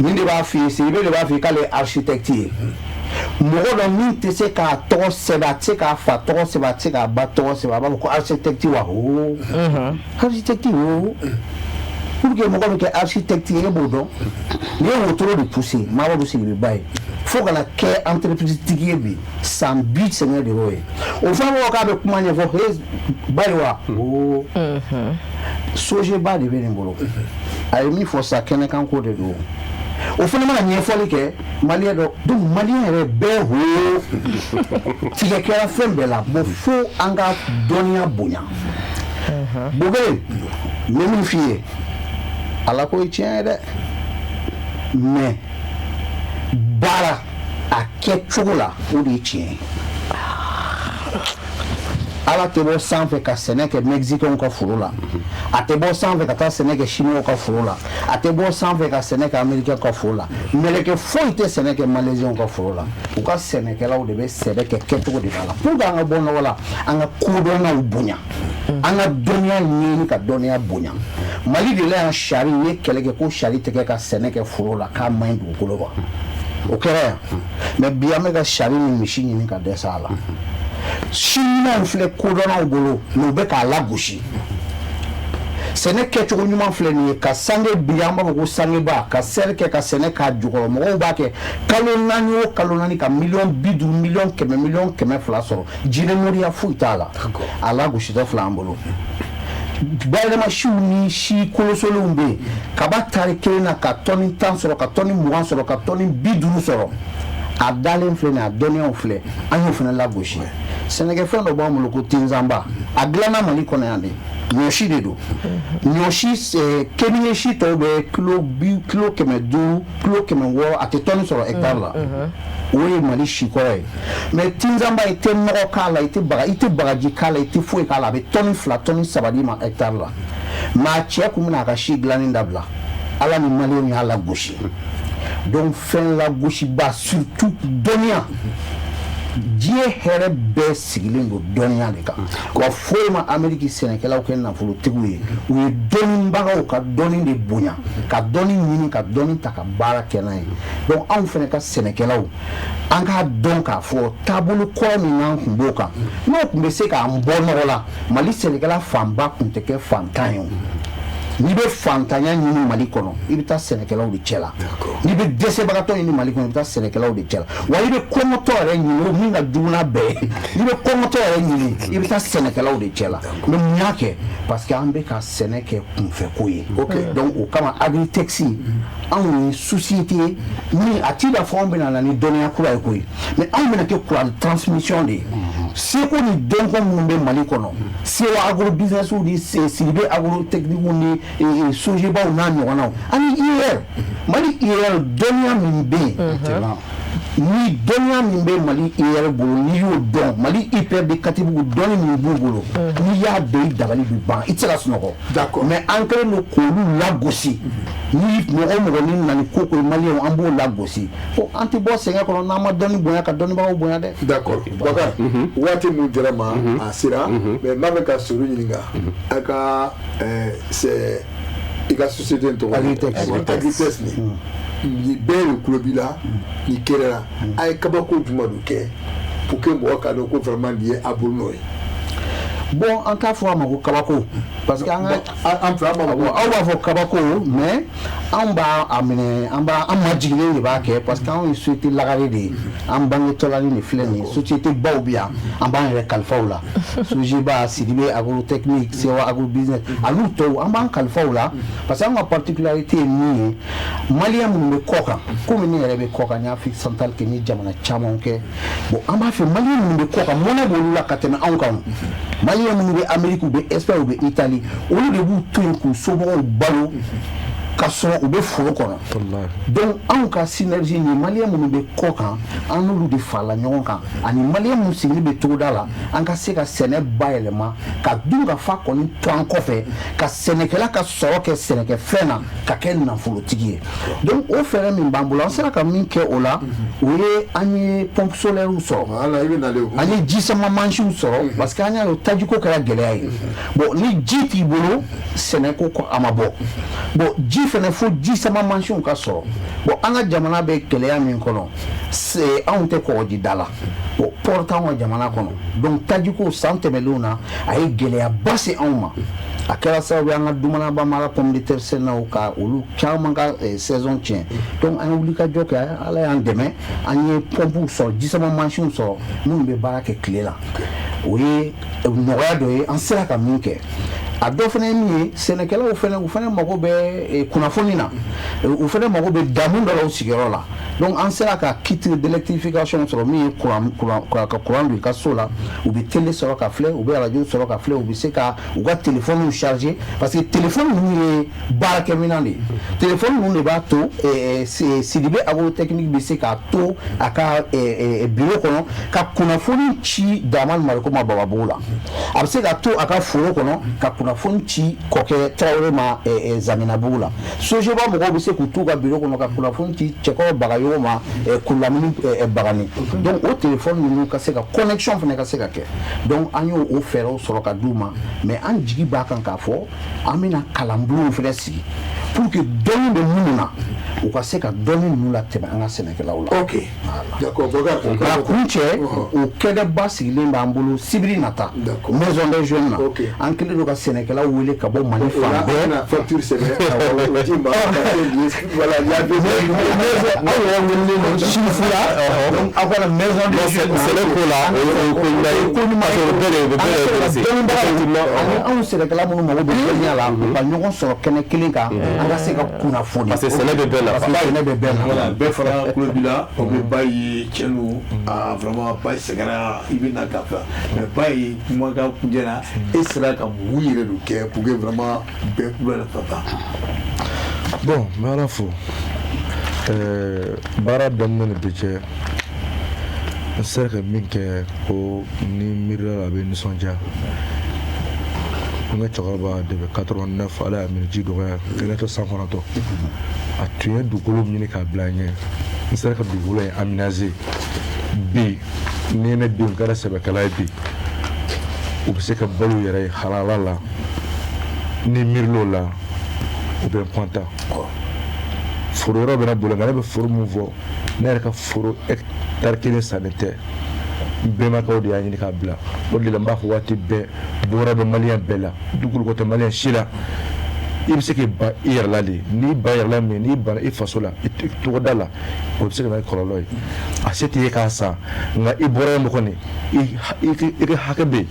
nin de b'a f'i ye Sidibe de b'a f'i ye k'ale ye architecte ye mɔgɔ dɔ min tɛ se k'a tɔgɔ sɛbɛn a tɛ se k'a fa tɔgɔ sɛbɛn a tɛ se k'a ba tɔgɔ sɛbɛn a b'a fɔ ko architecte wa architecte wo pour que mɔgɔ bɛ kɛ architecte ye e b'o dɔn n'i ye wotoro de pousser Mamadu Sidibe Ba ye fo kana kɛ entreprise tigi ye bi san 20 sɛgɛn de y'o ye o fana b'a fɔ k'a bɛ kuma ɲɛfɔ Bayi wa soje ba de bɛ nin bolo a ye min fɔ sa kɛnɛkan ko de don o fana mana ɲɛfɔli kɛ maliyɛn dɔ donc maliyɛn yɛrɛ bɛɛ ho tigɛ kɛra fɛn bɛɛ la bon fo an ka dɔnniya bonya Bokele n bɛ min f'i ye Ala ko ye tiɲɛ ye dɛ mais baara a kɛcogo la o de ye tiɲɛ ye Ala tɛ bɔ sanfɛ ka sɛnɛ kɛ Mexicains ka foro la a tɛ bɔ sanfɛ ka taa sɛnɛ kɛ Chinois ka foro la a tɛ bɔ sanfɛ ka sɛnɛ kɛ Américains ka foro la mɛlɛkɛ foyi tɛ sɛnɛ kɛ Malaisiens ka foro la u ka sɛnɛkɛlaw de bɛ sɛbɛ kɛ kɛcogo de b'a la pour que an ka bɔ nɔgɔ la an ka kodɔnnaw bonya an ka dɔnniya ɲɛɲini ka dɔnniya bonya Mali de la yan sari ye kɛlɛ kɛ ko sari tɛ kɛ ka sɛnɛ kɛ foro la k'a man ɲi dugukolo ma o kɛra yan mais bi an bɛ ka sari ni misi ɲini ka dɛsɛ a la Chinois filɛ kodɔnnaw bolo mais u bɛ k'a lagosi sɛnɛ kɛcogo ɲuman filɛ nin ye ka sange biri an b'a fɔ ko sangeba ka sɛri kɛ ka sɛnɛ k'a jukɔrɔ mɔgɔw b'a kɛ kalo 4 o kalo 4 ka $50 million $100 sɔrɔ jinɛmoriya foyi t'a la a lagositɔ filɛ an bolo bayɛlɛma siw ni si kolosolenw bɛ yen kaba tari kelen na ka tɔni 10 sɔrɔ ka tɔni 20 sɔrɔ ka tɔni 50 sɔrɔ a dalen filɛ nin a dɔnniyaw filɛ an y'o fana lagosi sɛnɛkɛfɛn dɔ b'an bolo ko tinzanba a dilanna Mali kɔnɔ yan de ɲɔsi de don ɲɔsi kenige si tɔw bɛ kilo 500 kilo 600 a tɛ tɔni sɔrɔ hectare la o ye Mali si kɔrɔ ye mais tinzanba i tɛ nɔgɔ k'a la i tɛ bagaji k'a la i tɛ foyi k'a la a bɛ tɔni 2 tɔni 3 di ma hectare la mais a cɛ kun bɛna a ka si dilanni dabila Ala ni Maliyɛnw y'a lagosi donc fɛn lagosiba surtout dɔnniya diɲɛ hɛrɛ bɛɛ sigilen don dɔnniya de kan wa foyi ma Amérique sɛnɛkɛlaw kɛ nafolotigiw ye u ye dɔnnibagaw ka dɔnni de bonya ka dɔnni ɲini ka dɔnni ta ka baara kɛ n'a ye donc anw fɛnɛ ka sɛnɛkɛlaw an k'a dɔn k'a fɔ taabolo kɔrɔ min n'an kun b'o kan n'o kun bɛ se k'an bɔ nɔgɔ la Mali sɛnɛkɛla fanba kun tɛ kɛ fantan ye n'i bɛ fantanya ɲini Mali kɔnɔ i bɛ taa sɛnɛkɛlaw de cɛ la n'i bɛ dɛsɛbagatɔ ɲini Mali kɔnɔ i bɛ taa sɛnɛkɛlaw de cɛ la wa i bɛ kɔngɔtɔ yɛrɛ ɲini o min ka jugu n'a bɛɛ ye n'i bɛ kɔngɔtɔ yɛrɛ ɲini i bɛ taa sɛnɛkɛlaw de cɛ la mais mun y'a kɛ parce que an bɛ ka sɛnɛ kɛ kunfɛko ye donc o kama Agritexi anw ye société ye min a t'i da fɔ anw bɛna na ni dɔnniya kura ye koyi mais anw bɛna kɛ courant transmission de ye seko ni dɔnko minnu bɛ Mali kɔnɔ Sewa agro business ni Sidibe agro technique ni Sojibaw n'a ɲɔgɔnnaw ani IER Mali IER dɔnniya min bɛ yen ni dɔnniya min bɛ Mali IER bolo n'i y'o dɔn Mali IPRD katibugu dɔnni min b'u bolo n'i y'a dɔn i dabali bɛ ban i tɛ se ka sunɔgɔ mais an kɛlen don k'olu lagosi ni mɔgɔ o mɔgɔ ni nana ni ko ko ye maliyɛnw an b'o lagosi ko an tɛ bɔ sɛgɛn kɔnɔ n'an ma dɔnni bonya ka dɔnnibagaw bonya dɛ. d'accord Bakari waati min dira ma a sera mais n b'a fɛ ka Sori ɲininka a ka c'est i ka société in tɔgɔ Agritexi ni bɛɛ de kulo b'i la ni kɛra la a ye kabako jumɛn de kɛ pour que mɔgɔ k'a dɔn ko vraiment nin ye a bolo nɔ ye. Bon an t'a fɔ a ma ko kabako parce que an b'a fɔ kabako mais an b'a a minɛ an majiginnen de b'a kɛ parce que anw ye société lagare de ye an bangetɔlani de filɛ nin ye société baw bɛ yan an b'an yɛrɛ kalifaw la Sojiba Sidibe agrotechnique Sewa agro business anu tɔw an b'an kalifaw la parce que an ka particularité ye min ye maliyɛn minnu bɛ kɔ kan komi ne yɛrɛ bɛ kɔ kan n y'a Afrique centrale kɛ ni jamana caman kɛ bon an b'a fɛ maliyɛn minnu bɛ kɔ kan mɔnɛ b'olu la ka tɛmɛ anw kan maliyɛn minnu bɛ Amérique u bɛ Espagne u bɛ Italie olu de b'u to yen k'u somɔgɔw balo ka sɔrɔ u bɛ foro kɔnɔ donc anw ka synergie ni maliyɛn minnu bɛ kɔ kan an n'olu de farala ɲɔgɔn kan ani maliyɛn minnu sigilen bɛ togoda la an ka se ka sɛnɛ bayɛlɛma ka dun ka fa kɔni to an kɔfɛ ka sɛnɛkɛla ka sɔrɔ kɛ sɛnɛkɛfɛn na ka kɛ nafolotigi ye donc o fɛɛrɛ min b'an bolo an sera ka min kɛ o la o ye an ye pompe solaire sɔrɔ an ye ji sama mansiw sɔrɔ parce que an y'a ye tajiko kɛra gɛlɛya ye bon ni ji t'i bolo sɛnɛko a ma bɔ bon ji fɛnɛ fo ji sama mansiw ka sɔrɔ bon an ka jamana bɛ gɛlɛya min kɔnɔ anw tɛ kɔgɔji da la bon port t'anw ka jamana kɔnɔ donc tajiko san tɛmɛlenw na a ye gɛlɛyaba se anw ma a kɛra sababu an ka dumanaba mara pomme de terre sɛnɛw ka olu caman ka saison tiɲɛ donc an ye wulikajɔ kɛ ala y'an dɛmɛ an ye pompew sɔrɔ ji sama mansiw sɔrɔ minnu bɛ baara kɛ tile la o ye nɔgɔya dɔ ye an sera ka min kɛ a dɔ fana ye min ye sɛnɛkɛlaw fana u fana mago bɛ kunnafoni na u fana mago bɛ damun dɔ la u sigiyɔrɔ la donc an sera ka kit d'électrification sɔrɔ min ye ka courant don i ka so la u bɛ télé sɔrɔ ka filɛ u bɛ radio sɔrɔ ka filɛ u bɛ se ka u ka téléphone charger parce que téléphone ninnu ye baarakɛminɛn de ye téléphone ninnu de b'a to Sidibe agrotechnique bɛ se k'a to a ka bureau kɔnɔ ka kunnafoni ci Daramani Maliko ma Bababugu la a bɛ se k'a to a ka foro kɔnɔ ka kunnafoni ci kɔkɛ Tarawele ma Zaminabugu la Sojiba mɔgɔw bɛ se k'u t'u ka bureau kɔnɔ ka kunnafoni ci Cɛkɔrɔ Bagayogo ma Kulamini Bagani donc o téléphone ninnu ka se ka connexion fana ka se ka kɛ donc an y'o fɛɛrɛw sɔrɔ ka d'u ma mais an jigi b'a kan k'a fɔ an bɛna kalanbulonw fana sigi pour que dɔnni bɛ minnu na u ka se ka dɔnni ninnu latɛmɛ an ka sɛnɛkɛlaw la. ok d'accord ka kun cɛ o kɛnɛba sigilen b'an bolo sibiri nata maison des jeunes na an kɛlen don ka sɛnɛkɛlaw wele ka bɔ Mali fan bɛɛ facture sɛbɛn voilà aw yɛrɛ welelen don chiffre la donc aw kana maison des jeunes sɛnɛ ko la ko ɲuman ani anw sɛnɛkɛla minnu mago bɛ dɔnniya la u ka ɲɔgɔn sɔrɔ kɛnɛ kelen kan an ka se ka kunnafoni parce que sɛnɛ bɛ bɛɛ la sɛnɛ bɛ bɛɛ la voilà bɛɛ fara kulo b'i la o bɛ ba ye tiɲɛ don vraiment ba sɛgɛnna i bɛ na ka fɛ mais ba ye kumakan kuncɛ la e sera ka mun yɛrɛ de kɛ pour que vraiment bɛɛ kulo la ka taa. bon n bɛ ala fo baara daminɛ ni bi cɛ n sera ka min kɛ ko ni miirila a bɛ nisɔndiya n ka cɛkɔrɔba de bɛ 89 ala y'a minɛ ji dɔgɔya kɛnɛtɔ san kɔnɔntɔ a tun ye dugukolo ɲini k'a bila n ɲɛ n sera ka dugukolo in aménager bi ni ne denw kɛra sɛbɛkɛla ye bi u bɛ se ka balo yɛrɛ ye halala la ni miirila o la u bɛ n content foro yɔrɔ bɛ ne bolo nka ne bɛ foro min fɔ ne yɛrɛ ka foro hectare 1 sannen tɛ n bɛnbakɛw de y'a ɲini k'a bila o de la n b'a fɔ waati bɛɛ bɔra bɛ maliyɛn bɛɛ la dugukolo tɛ maliyɛn si la i bɛ se k'i ban i yɛrɛ la de n'i ban i yɛrɛ la min n'i banna i faso la i tɔgɔda la o bɛ se ka na ni kɔlɔlɔ ye a se t'i ye k'a san nka i bɔra yen kɔni i ka hakɛ bɛ yen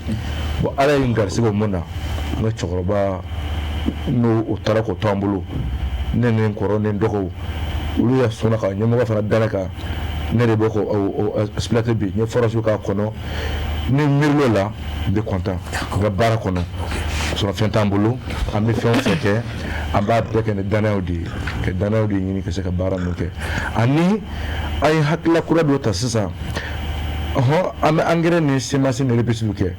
bon ala ye n garisɛgɛ o mun na n ka cɛkɔrɔba n'o o taara k'o to an bolo ne ni n kɔrɔ ni n dɔgɔw olu y'a sɔnna ka ɲɛmɔgɔ fana da ne kan ne de bɛ k'o exploiter bi n ye forage k'a kɔnɔ ni n miirila o la n bɛ content n ka baara kɔnɔ sɔrɔ fɛn t'an bolo an bɛ fɛn o fɛn kɛ an b'a bɛɛ kɛ ni danayaw de ye ka danayaw de ɲini ka se ka baara ninnu kɛ ani an ye hakilila kura dɔ ta sisan an bɛ engrais ni semence ni herbicide kɛ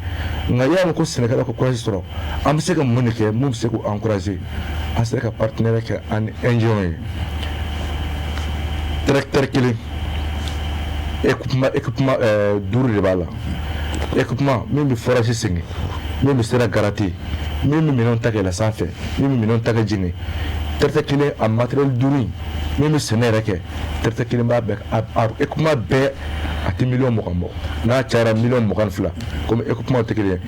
nka i y'a mɛn ko sɛnɛkɛlaw ka courage sɔrɔ an bɛ se ka mun de kɛ mun bɛ se k'u encourager an sera ka partenariat kɛ ani NGO ye tracteur 1 équipement 5 de b'a la équipement min bɛ forage sɛŋɛ min bɛ sera garate min bɛ minɛnw ta ka yɛlɛn sanfɛ min bɛ minɛnw ta ka jigin tracteur 1 a matériel 5 in min bɛ sɛnɛ yɛrɛ kɛ tracteur 1 b'a bɛɛ a équipement bɛɛ a tɛ miliyɔn 20 bɔ n'a cayara miliyɔn 22 komi équipement tɛ kelen ye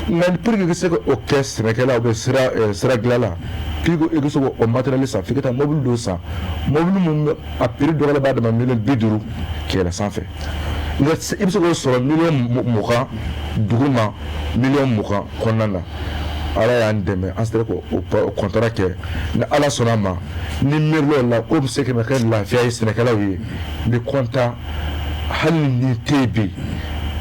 nka pour que i ka se k'o kɛ sɛnɛkɛla ou sira dilanla f'i ko i ka se k'o matériel san f'i ka taa mobili dɔ san mobili mun a prix dɔgɔyalen b'a dama miliyɔn 50 ka yɛlɛn sanfɛ nka i bɛ se k'o sɔrɔ miliyɔn 20 duguma miliyɔn 20 kɔnɔna na ala y'an dɛmɛ an sera k'o contrat kɛ ni ala sɔnna a ma ni miirila o la k'o bɛ se ka kɛ lafiya ye sɛnɛkɛlaw ye n bɛ content hali ni tɛ yen bi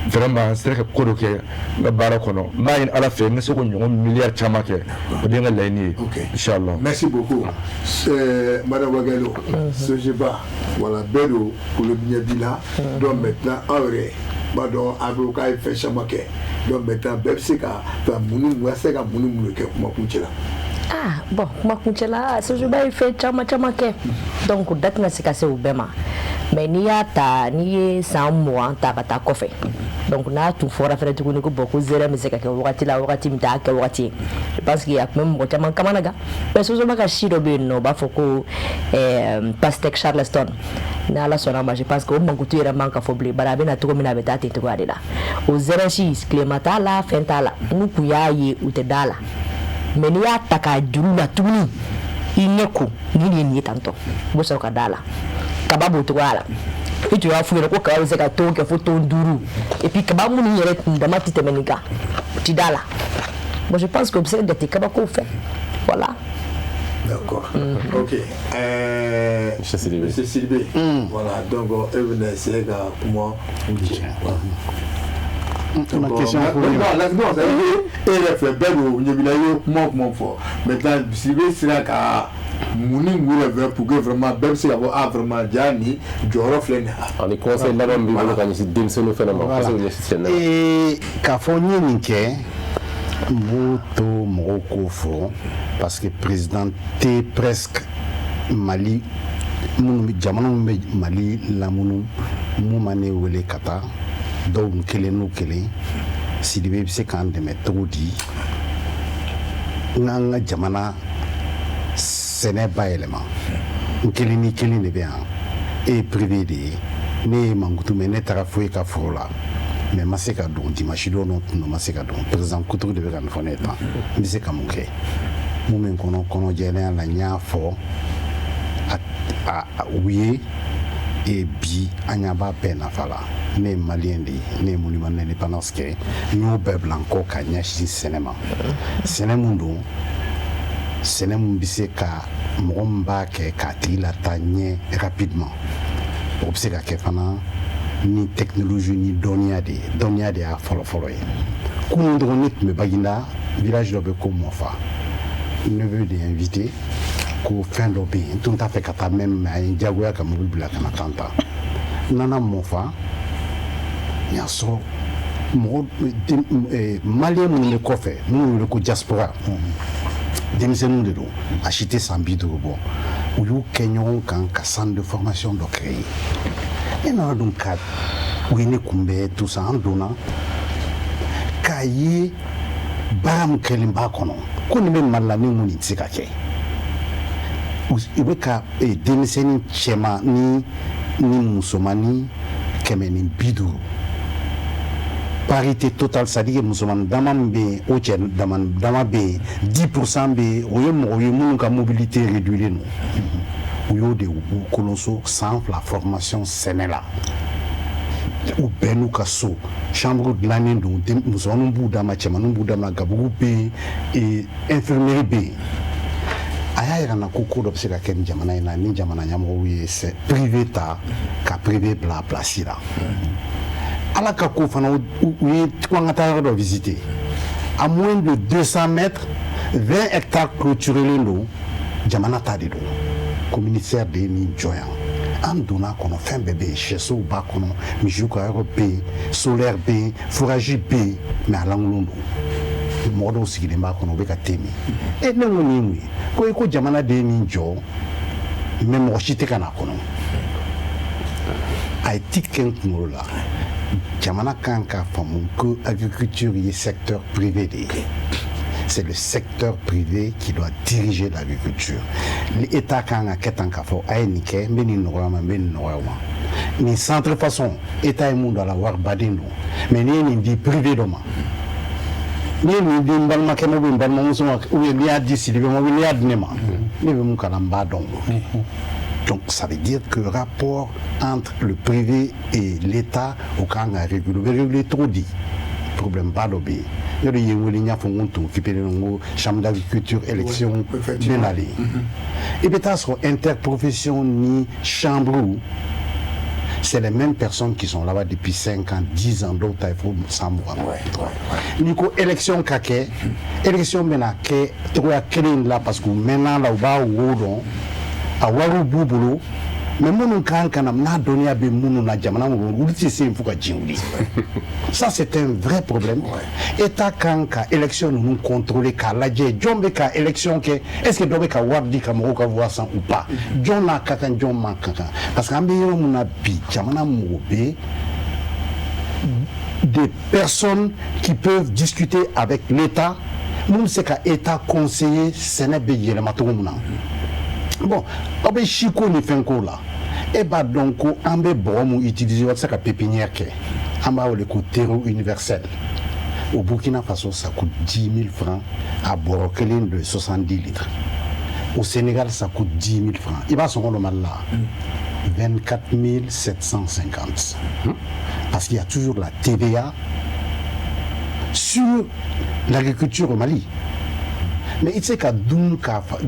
vraiment an sera ka ko dɔ kɛ n ka baara kɔnɔ n b'a ɲini ala fɛ n ka se k'o ɲɔgɔn miliyari caman kɛ o de ye n ka laɲini ye inchallah. Merci beaucoup madame Ouagailo Sojeba voilà bɛɛ don kolo ɲɛ b'i la donc maintenant aw yɛrɛ b'a dɔn a bɛ k'a ye fɛn caman kɛ donc maintenant bɛɛ bɛ se ka mun se ka mun kɛ kumakuncɛ la. Ah bon kumakuncɛ la Sojeba ye fɛn caman kɛ donc da tɛna se ka se o bɛɛ ma mais n'i y'a ta n'i ye san 20 ta ka taa kɔfɛ donc n'a tun fɔra fɛnɛ tuguni ko bon ko zɛrɛ bɛ se ka kɛ wagati la wagati min t'a kɛ wagati ye parce que a tun bɛ mɔgɔ caman kamana gan mais Sojeba ka si dɔ bɛ yen nɔ u b'a fɔ ko pastèque Charleston ni ala sɔnna a ma je pense que o mankutu yɛrɛ man ka fɔ bilen bari a bɛ na cogo min na a bɛ taa ten cogoya de la o zɛrɛ si tilema t'a la fɛn t'a la n'u kun y'a ye u tɛ da la mais n'i y'a ta k'a juru la tuguni i ɲɛ ko ni nin ye tantɔ u bɛ sɔrɔ ka da la kaba b'o cogoya la i tun y'a f'u ɲɛna ko kaba bɛ se ka ton kɛ fo ton 5 et puis kaba minnu yɛrɛ kun dama tɛ tɛmɛ nin kan u ti da la bon je pense que u bɛ se ka jate kabako fɛ voilà. D'accord. Ok. Monsieur Sidibé. Voilà donc e bɛna essayer ka kuma kuncɛ. Ma question pour vous. Non, ça veut dire et fait bɛɛ don ɲɛbila i ye kuma fɔ maintenant Sidibé sera ka mun wele vraiment pour que vraiment bɛɛ bɛ se ka fɔ vraiment ja ni jɔyɔrɔ filɛ nin ye. ani conseil laban min b'i bolo ka ɲɛsin denmisɛnninw fana ma parce que o ɲɛsin sɛnɛ la. K'a fɔ n ye nin kɛ n b'o to mɔgɔw k'o fɔ parce que président tɛ presque Mali minnu jamana minnu bɛ Mali lamunu mun ma ne wele ka taa dɔw kelen n'u kelen Sidibé bɛ se k'an dɛmɛ cogo di n'an ka jamana sɛnɛ bayɛlɛma n kelen ni kelen de bɛ yan e ye privé de ye ne ye mankutu mɛ ne taara foyi ka foro la mais ma se ka don dimanche don no tun ma se ka don président Kutugu de bɛ ka nin fɔ ne ye tan n bɛ se ka mun kɛ mun min kɔnɔ kɔnɔjɛlenya la n y'a fɔ u ye bi an ɲa b'a bɛɛ nafa la ne ye maliyɛn de ye ne ye monument d'indépendance kɛ n y'o bɛɛ bila n kɔ ka ɲɛsin sɛnɛ ma sɛnɛ mun don sɛnɛ mun bɛ se ka mɔgɔ min b'a kɛ k'a tigi lataa ɲɛ rapidement o bɛ se ka kɛ fana ni technologie ni dɔnniya de ye dɔnniya de y'a fɔlɔfɔlɔ ye kunun dɔrɔn ne tun bɛ Baginda village dɔ bɛ ko Mɔfa ne bɛ de invité ko fɛn dɔ bɛ yen n tun t'a fɛ ka taa même mais a ye n diyagoya ka mobili bila ka na tan ta n nana Mɔfa n y'a sɔrɔ mɔgɔ maliyɛn minnu bɛ kɔfɛ minnu wele ko diaspora denmisɛnninw de don a si tɛ san 50 bɔ u y'u kɛ ɲɔgɔn kan ka centre de formation dɔ créer e nana dun ka u ye ne kunbɛ tout ça an donna k'a ye baara min kɛlen b'a kɔnɔ ko nin bɛ mali la ni mun nin tɛ se ka kɛ u bɛ ka denmisɛnnin cɛman ni musomanin 150 parité totale c'est-à-dire musomanin dama min bɛ yen o cɛ dama bɛ yen 10% bɛ yen o ye mɔgɔw ye minnu ka mobilité réduilen don u y'o de kolonso san 2 formation sɛnɛ la u bɛɛ n'u ka so chambre dilannen don musomaninw b'u dama cɛmaninw b'u dama gabugu bɛ yen infirmière bɛ yen a y'a yira n na ko dɔ bɛ se ka kɛ nin jamana in na ni jamana ɲɛmɔgɔw ye privé ta ka privé bila place la ala ka ko fana u ye ko an ka taa yɔrɔ dɔ visiter à moins de 200 mètres 20 hectares clôturés don jamana ta de don ko ministère de ye nin jɔ yan an donna kɔnɔ fɛn bɛɛ bɛ yen sɛsow b'a kɔnɔ misiw ka yɔrɔ bɛ yen solaire bɛ yen fourrage bɛ yen mais a lankolon don mɔgɔ dɔw sigilen b'a kɔnɔ u bɛ ka te min ne ko nin mun ye ko jamana de ye nin jɔ mais mɔgɔ si tɛ ka na kɔnɔ a ye ti kɛ n kunkolo la jamana kan k'a faamu ko agriculture ye secteur privé de ye c'est le secteur privé qui doit diriger l'agriculture l'État kan ka kɛ tan k'a fɔ a ye nin kɛ n bɛ nin nɔgɔya ma n bɛ nin nɔgɔya ma nin centre façon État ye mun don a la wari baden don mais n'i ye nin di privé dɔ ma n'i ye nin di n balimakɛ ma n balimamuso ma ou bien n'i y'a di Sidibe ma ou bien n'i y'a di ne ma ne bɛ mun kalan n b'a dɔn donc ça veut dire que le rapport entre le privé et l'État au kan ka réguler trop di problème ba dɔ bɛ yen yɔrɔ ye wele n y'a fɔ n ko n tun occupé n ko chambre d'agriculture élection bɛ nalen i bɛ taa sɔrɔ interprofession ni chambre c'est les mêmes personnes qui sont là-bas depuis 5 ans, 10 ans, d'autres, il faut s'en voir. Nico, élection kake, élection menake, tu vois, là, parce que maintenant, là, on va au Wodon, à Waru Boubolo, mais mon kan kanam n'a donné à Bemounou na Jamana, ou si c'est une fois que ça, c'est un vrai problème. État kanka, élection, nous contrôler, car la Djombe ka élection, est-ce que Dobe ka Wardi Kamoro ka voir ça ou pas? John na kakan, John man kakan. Parce qu'en Béon, mon abi, Jamana Moubé, des personnes qui peuvent discuter avec l'État, nous, c'est qu'à État conseiller, Sénébe Yelematomuna. Bon, on Chico ni fenko là. Et bah donc on be bon utiliser ça comme pépinière que. On va le coup terreau universel. Au Burkina Faso ça coûte 10 000 francs à Borokelin de 70 litres. Au Sénégal ça coûte 10 000 francs. Il va se rendre mal là. 24 750. Parce qu'il y a toujours la TVA sur l'agriculture au Mali. Mais il sait qu'à Dunka fa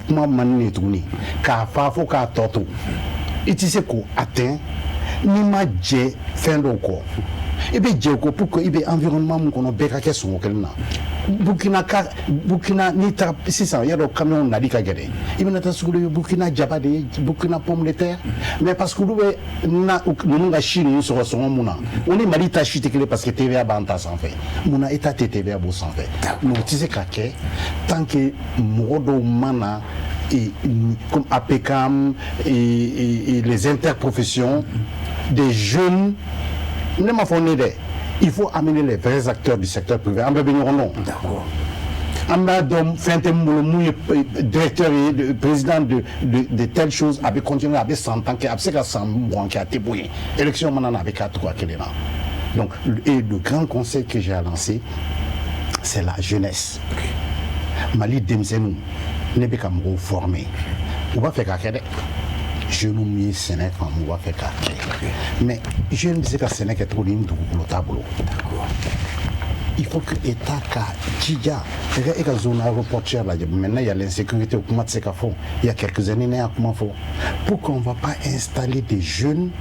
kuma manne tourner ka fa fo ka toto il sait qu'on atteint ni ma dje fin do ko e be dje ko pour que il be environnement mon kono be ka ke so kelna Burkina ni ta 600 ya do camion na di ka gede il na ta sugulu Burkina jabade Burkina pomme de terre mais parce que nous na nga Chine so so muna on est Mali ta chute parce que TVA banta sans fait muna état TVA bo sans fait nous tu sais ka ke tant que modo mana et comme APCAM et les interprofessions des jeunes ne m'a fourni des il faut amener les vrais acteurs du secteur privé. On va venir au nom. D'accord. On a donc fait un directeur et président de telles choses, avec continué avec 100 ans, avec 100 mois qui a été bouillé. Élection maintenant avec 4 quoi qu'il est là. Donc, et le grand conseil que j'ai lancé, c'est la jeunesse. Mali Demzenou, n'est pas comme formé. On va faire quelque chose. Je nous mets Sénégal on va faire carré. Mais je ne sais pas si Sénégal est trop ligne de tableau. Il faut que l'État Djidja, et la zone aéroportuaire là, maintenant il y a l'insécurité au Koumat Sekafo, il y a quelques années il y a Koumatfo. Pourquoi on ne va pas installer des jeunes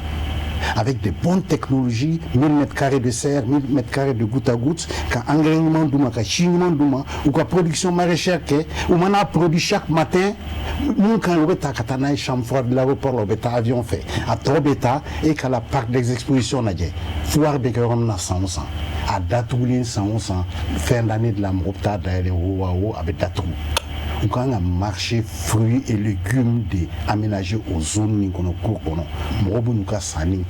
avec des bonnes technologies, 1000 mètres carrés de serre, 1000 mètres carrés de goutte à goutte, qu'un engrais douma, qu'un chignement douma, ou qu'un production maraîchère, où on a produit chaque matin, nous quand on est à Katana, chambre froide de l'aéroport, on est à avion fait, à Trobeta, et qu'à la parc d'exposition, on a dit, foire de Kérom na 100%, à Datoulin 100%, fin d'année de la Mopta, d'ailleurs, avec Datou. Quand on a marché fruits et légumes aménagés aux zones qu'on a cours, on a sani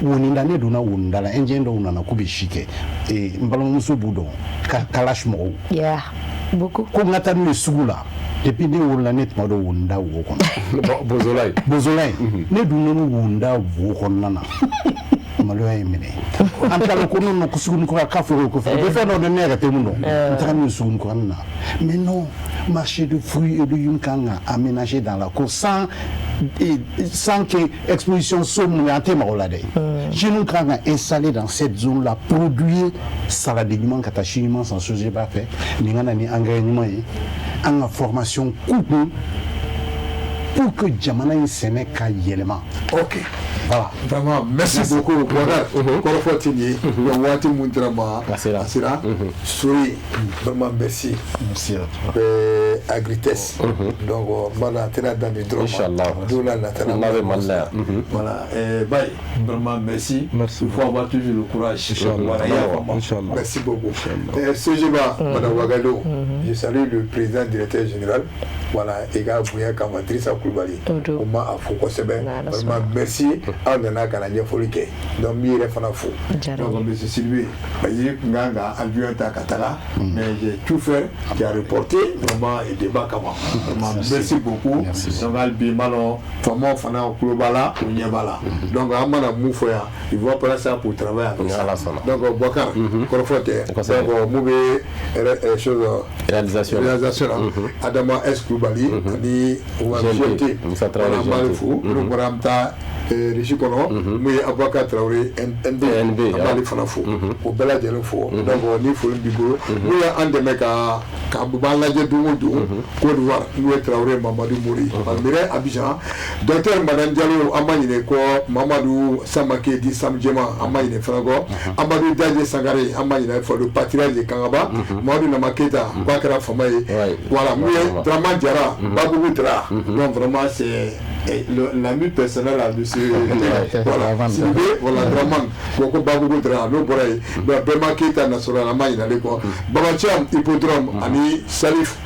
woninda ne donna woninda la indien dɔw nana k'u bɛ si kɛ n balimamuso b'u dɔn kalash mɔgɔw Yeah, beaucoup. ko n ka taa n'u ye sugu la depuis ne wolola ne tuma dɔ woninda wo kɔnɔ bozola in ne dun n'u woninda wo kɔnɔna na maloya ye minɛ an taara ko non ko suguni kura k'a fɔ ko fɛn bɛ fɛn dɔ de ne yɛrɛ tɛ mun dɔn n taara n'u ye suguni kura na mais non marché de fruits et légumes kan ka aménager dans la cour sans que exposition somme en thème au lade. Chez nous quand on installé dans cette zone là produire salade ɲuman ka taa si ɲuman san société b'a fɛ ni ka na ni engrais ɲuman ye an ka formation coupée pour que jamana in sɛnɛ ka yɛlɛma. Ok. Voilà. Vraiment, merci beaucoup. Voilà, kɔrɔfɔ tɛ nin ye. Waati mun dira ma. A sera. Sori, vraiment merci. Merci. Agrites. Donc, mana tɛna dan nin dɔrɔn ma. Inch'Allah. Don la nata la. On avait mal là. Voilà. Baye, vraiment merci. Merci. Il faut avoir toujours le courage. Inch'Allah. Voilà, Inch'Allah. merci beaucoup. CGBA, Madame Ouagadougou, je salue le président directeur général. Voilà, et gars, Bouya Kamatrissa Koulibaly. On m'a affou kosɛbɛ. Vraiment merci. Aw nana ka na ɲɛfɔli kɛ. Donc min yɛrɛ fana fo. Donc monsieur Sylvie, Baye kun kan ka avion ta ka taga, mais j'ai tout fait, j'ai reporté vraiment et débat kama. Vraiment merci beaucoup. Donc hali bi ma dɔn faamaw fana kulo b'a la, u ɲɛ b'a la. Donc an mana mun fɔ yan, il faut prendre ça pour travailler avec ça. Donc Boubacar, kɔrɔfɔ tɛ. Donc mun bɛ chose réalisation la. Adama S Koulibaly ani GMT. Musa Traoré fo. Olu bɔra an bɛ taa régie kɔnɔ mun ye avocat Traoré NB an b'ale fana fo o bɛɛ lajɛlen fo donc ni foli b'i bolo n'u ye an dɛmɛ ka b'an lajɛ don o don Côte d'Ivoire n'u ye Traoré Mamadou Mori Palmire Abidjan docteur Madame Diallo an b'a ɲini kɔ Mamadou Samake di Sam Jema an b'a ɲini fana kɔ Amadou Dadje Sangare an b'a ɲini fɔ le patriarche de Kangaba Mamadou Nama Keita k'a kɛra fama ye voilà mun ye Dramane Diarra Baboukou Dra donc vraiment c'est l'ami personnel de ce voilà Sylvie voilà Dramane ko Baboukou Dra n'o bɔra yen Bɛma Keita national an b'a ɲinalen kɔ Babatiam hippodrome ani Salif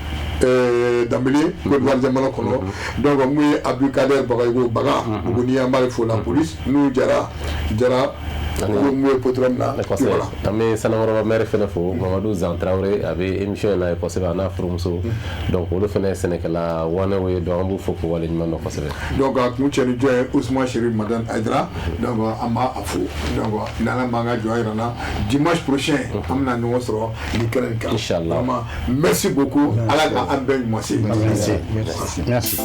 Dambélé Côte d'Ivoire jamana kɔnɔ donc mun ye Abdoukader Bagayoko Baga Buguni an b'ale fo la police n'u Jara mun ye hippodrome na voilà an bɛ Sanakɔrɔba maire fana fo Mamadou Zan Traoré a bɛ émission in na kosɛbɛ a n'a furumuso donc olu fana ye sɛnɛkɛla wanew ye donc an b'u fo k'u waleɲuman dɔn kosɛbɛ donc a kun cɛ ni jɔn ye Ousmane Chérif Madane Aïdara donc an b'a fo donc n'Ala m'an ka jɔn jira na dimanche prochain an bɛna ɲɔgɔn sɔrɔ ni kɛnɛ in kan Inch'Allah vraiment merci beaucoup Ala ka an bɛɛ ɲuman se Merci.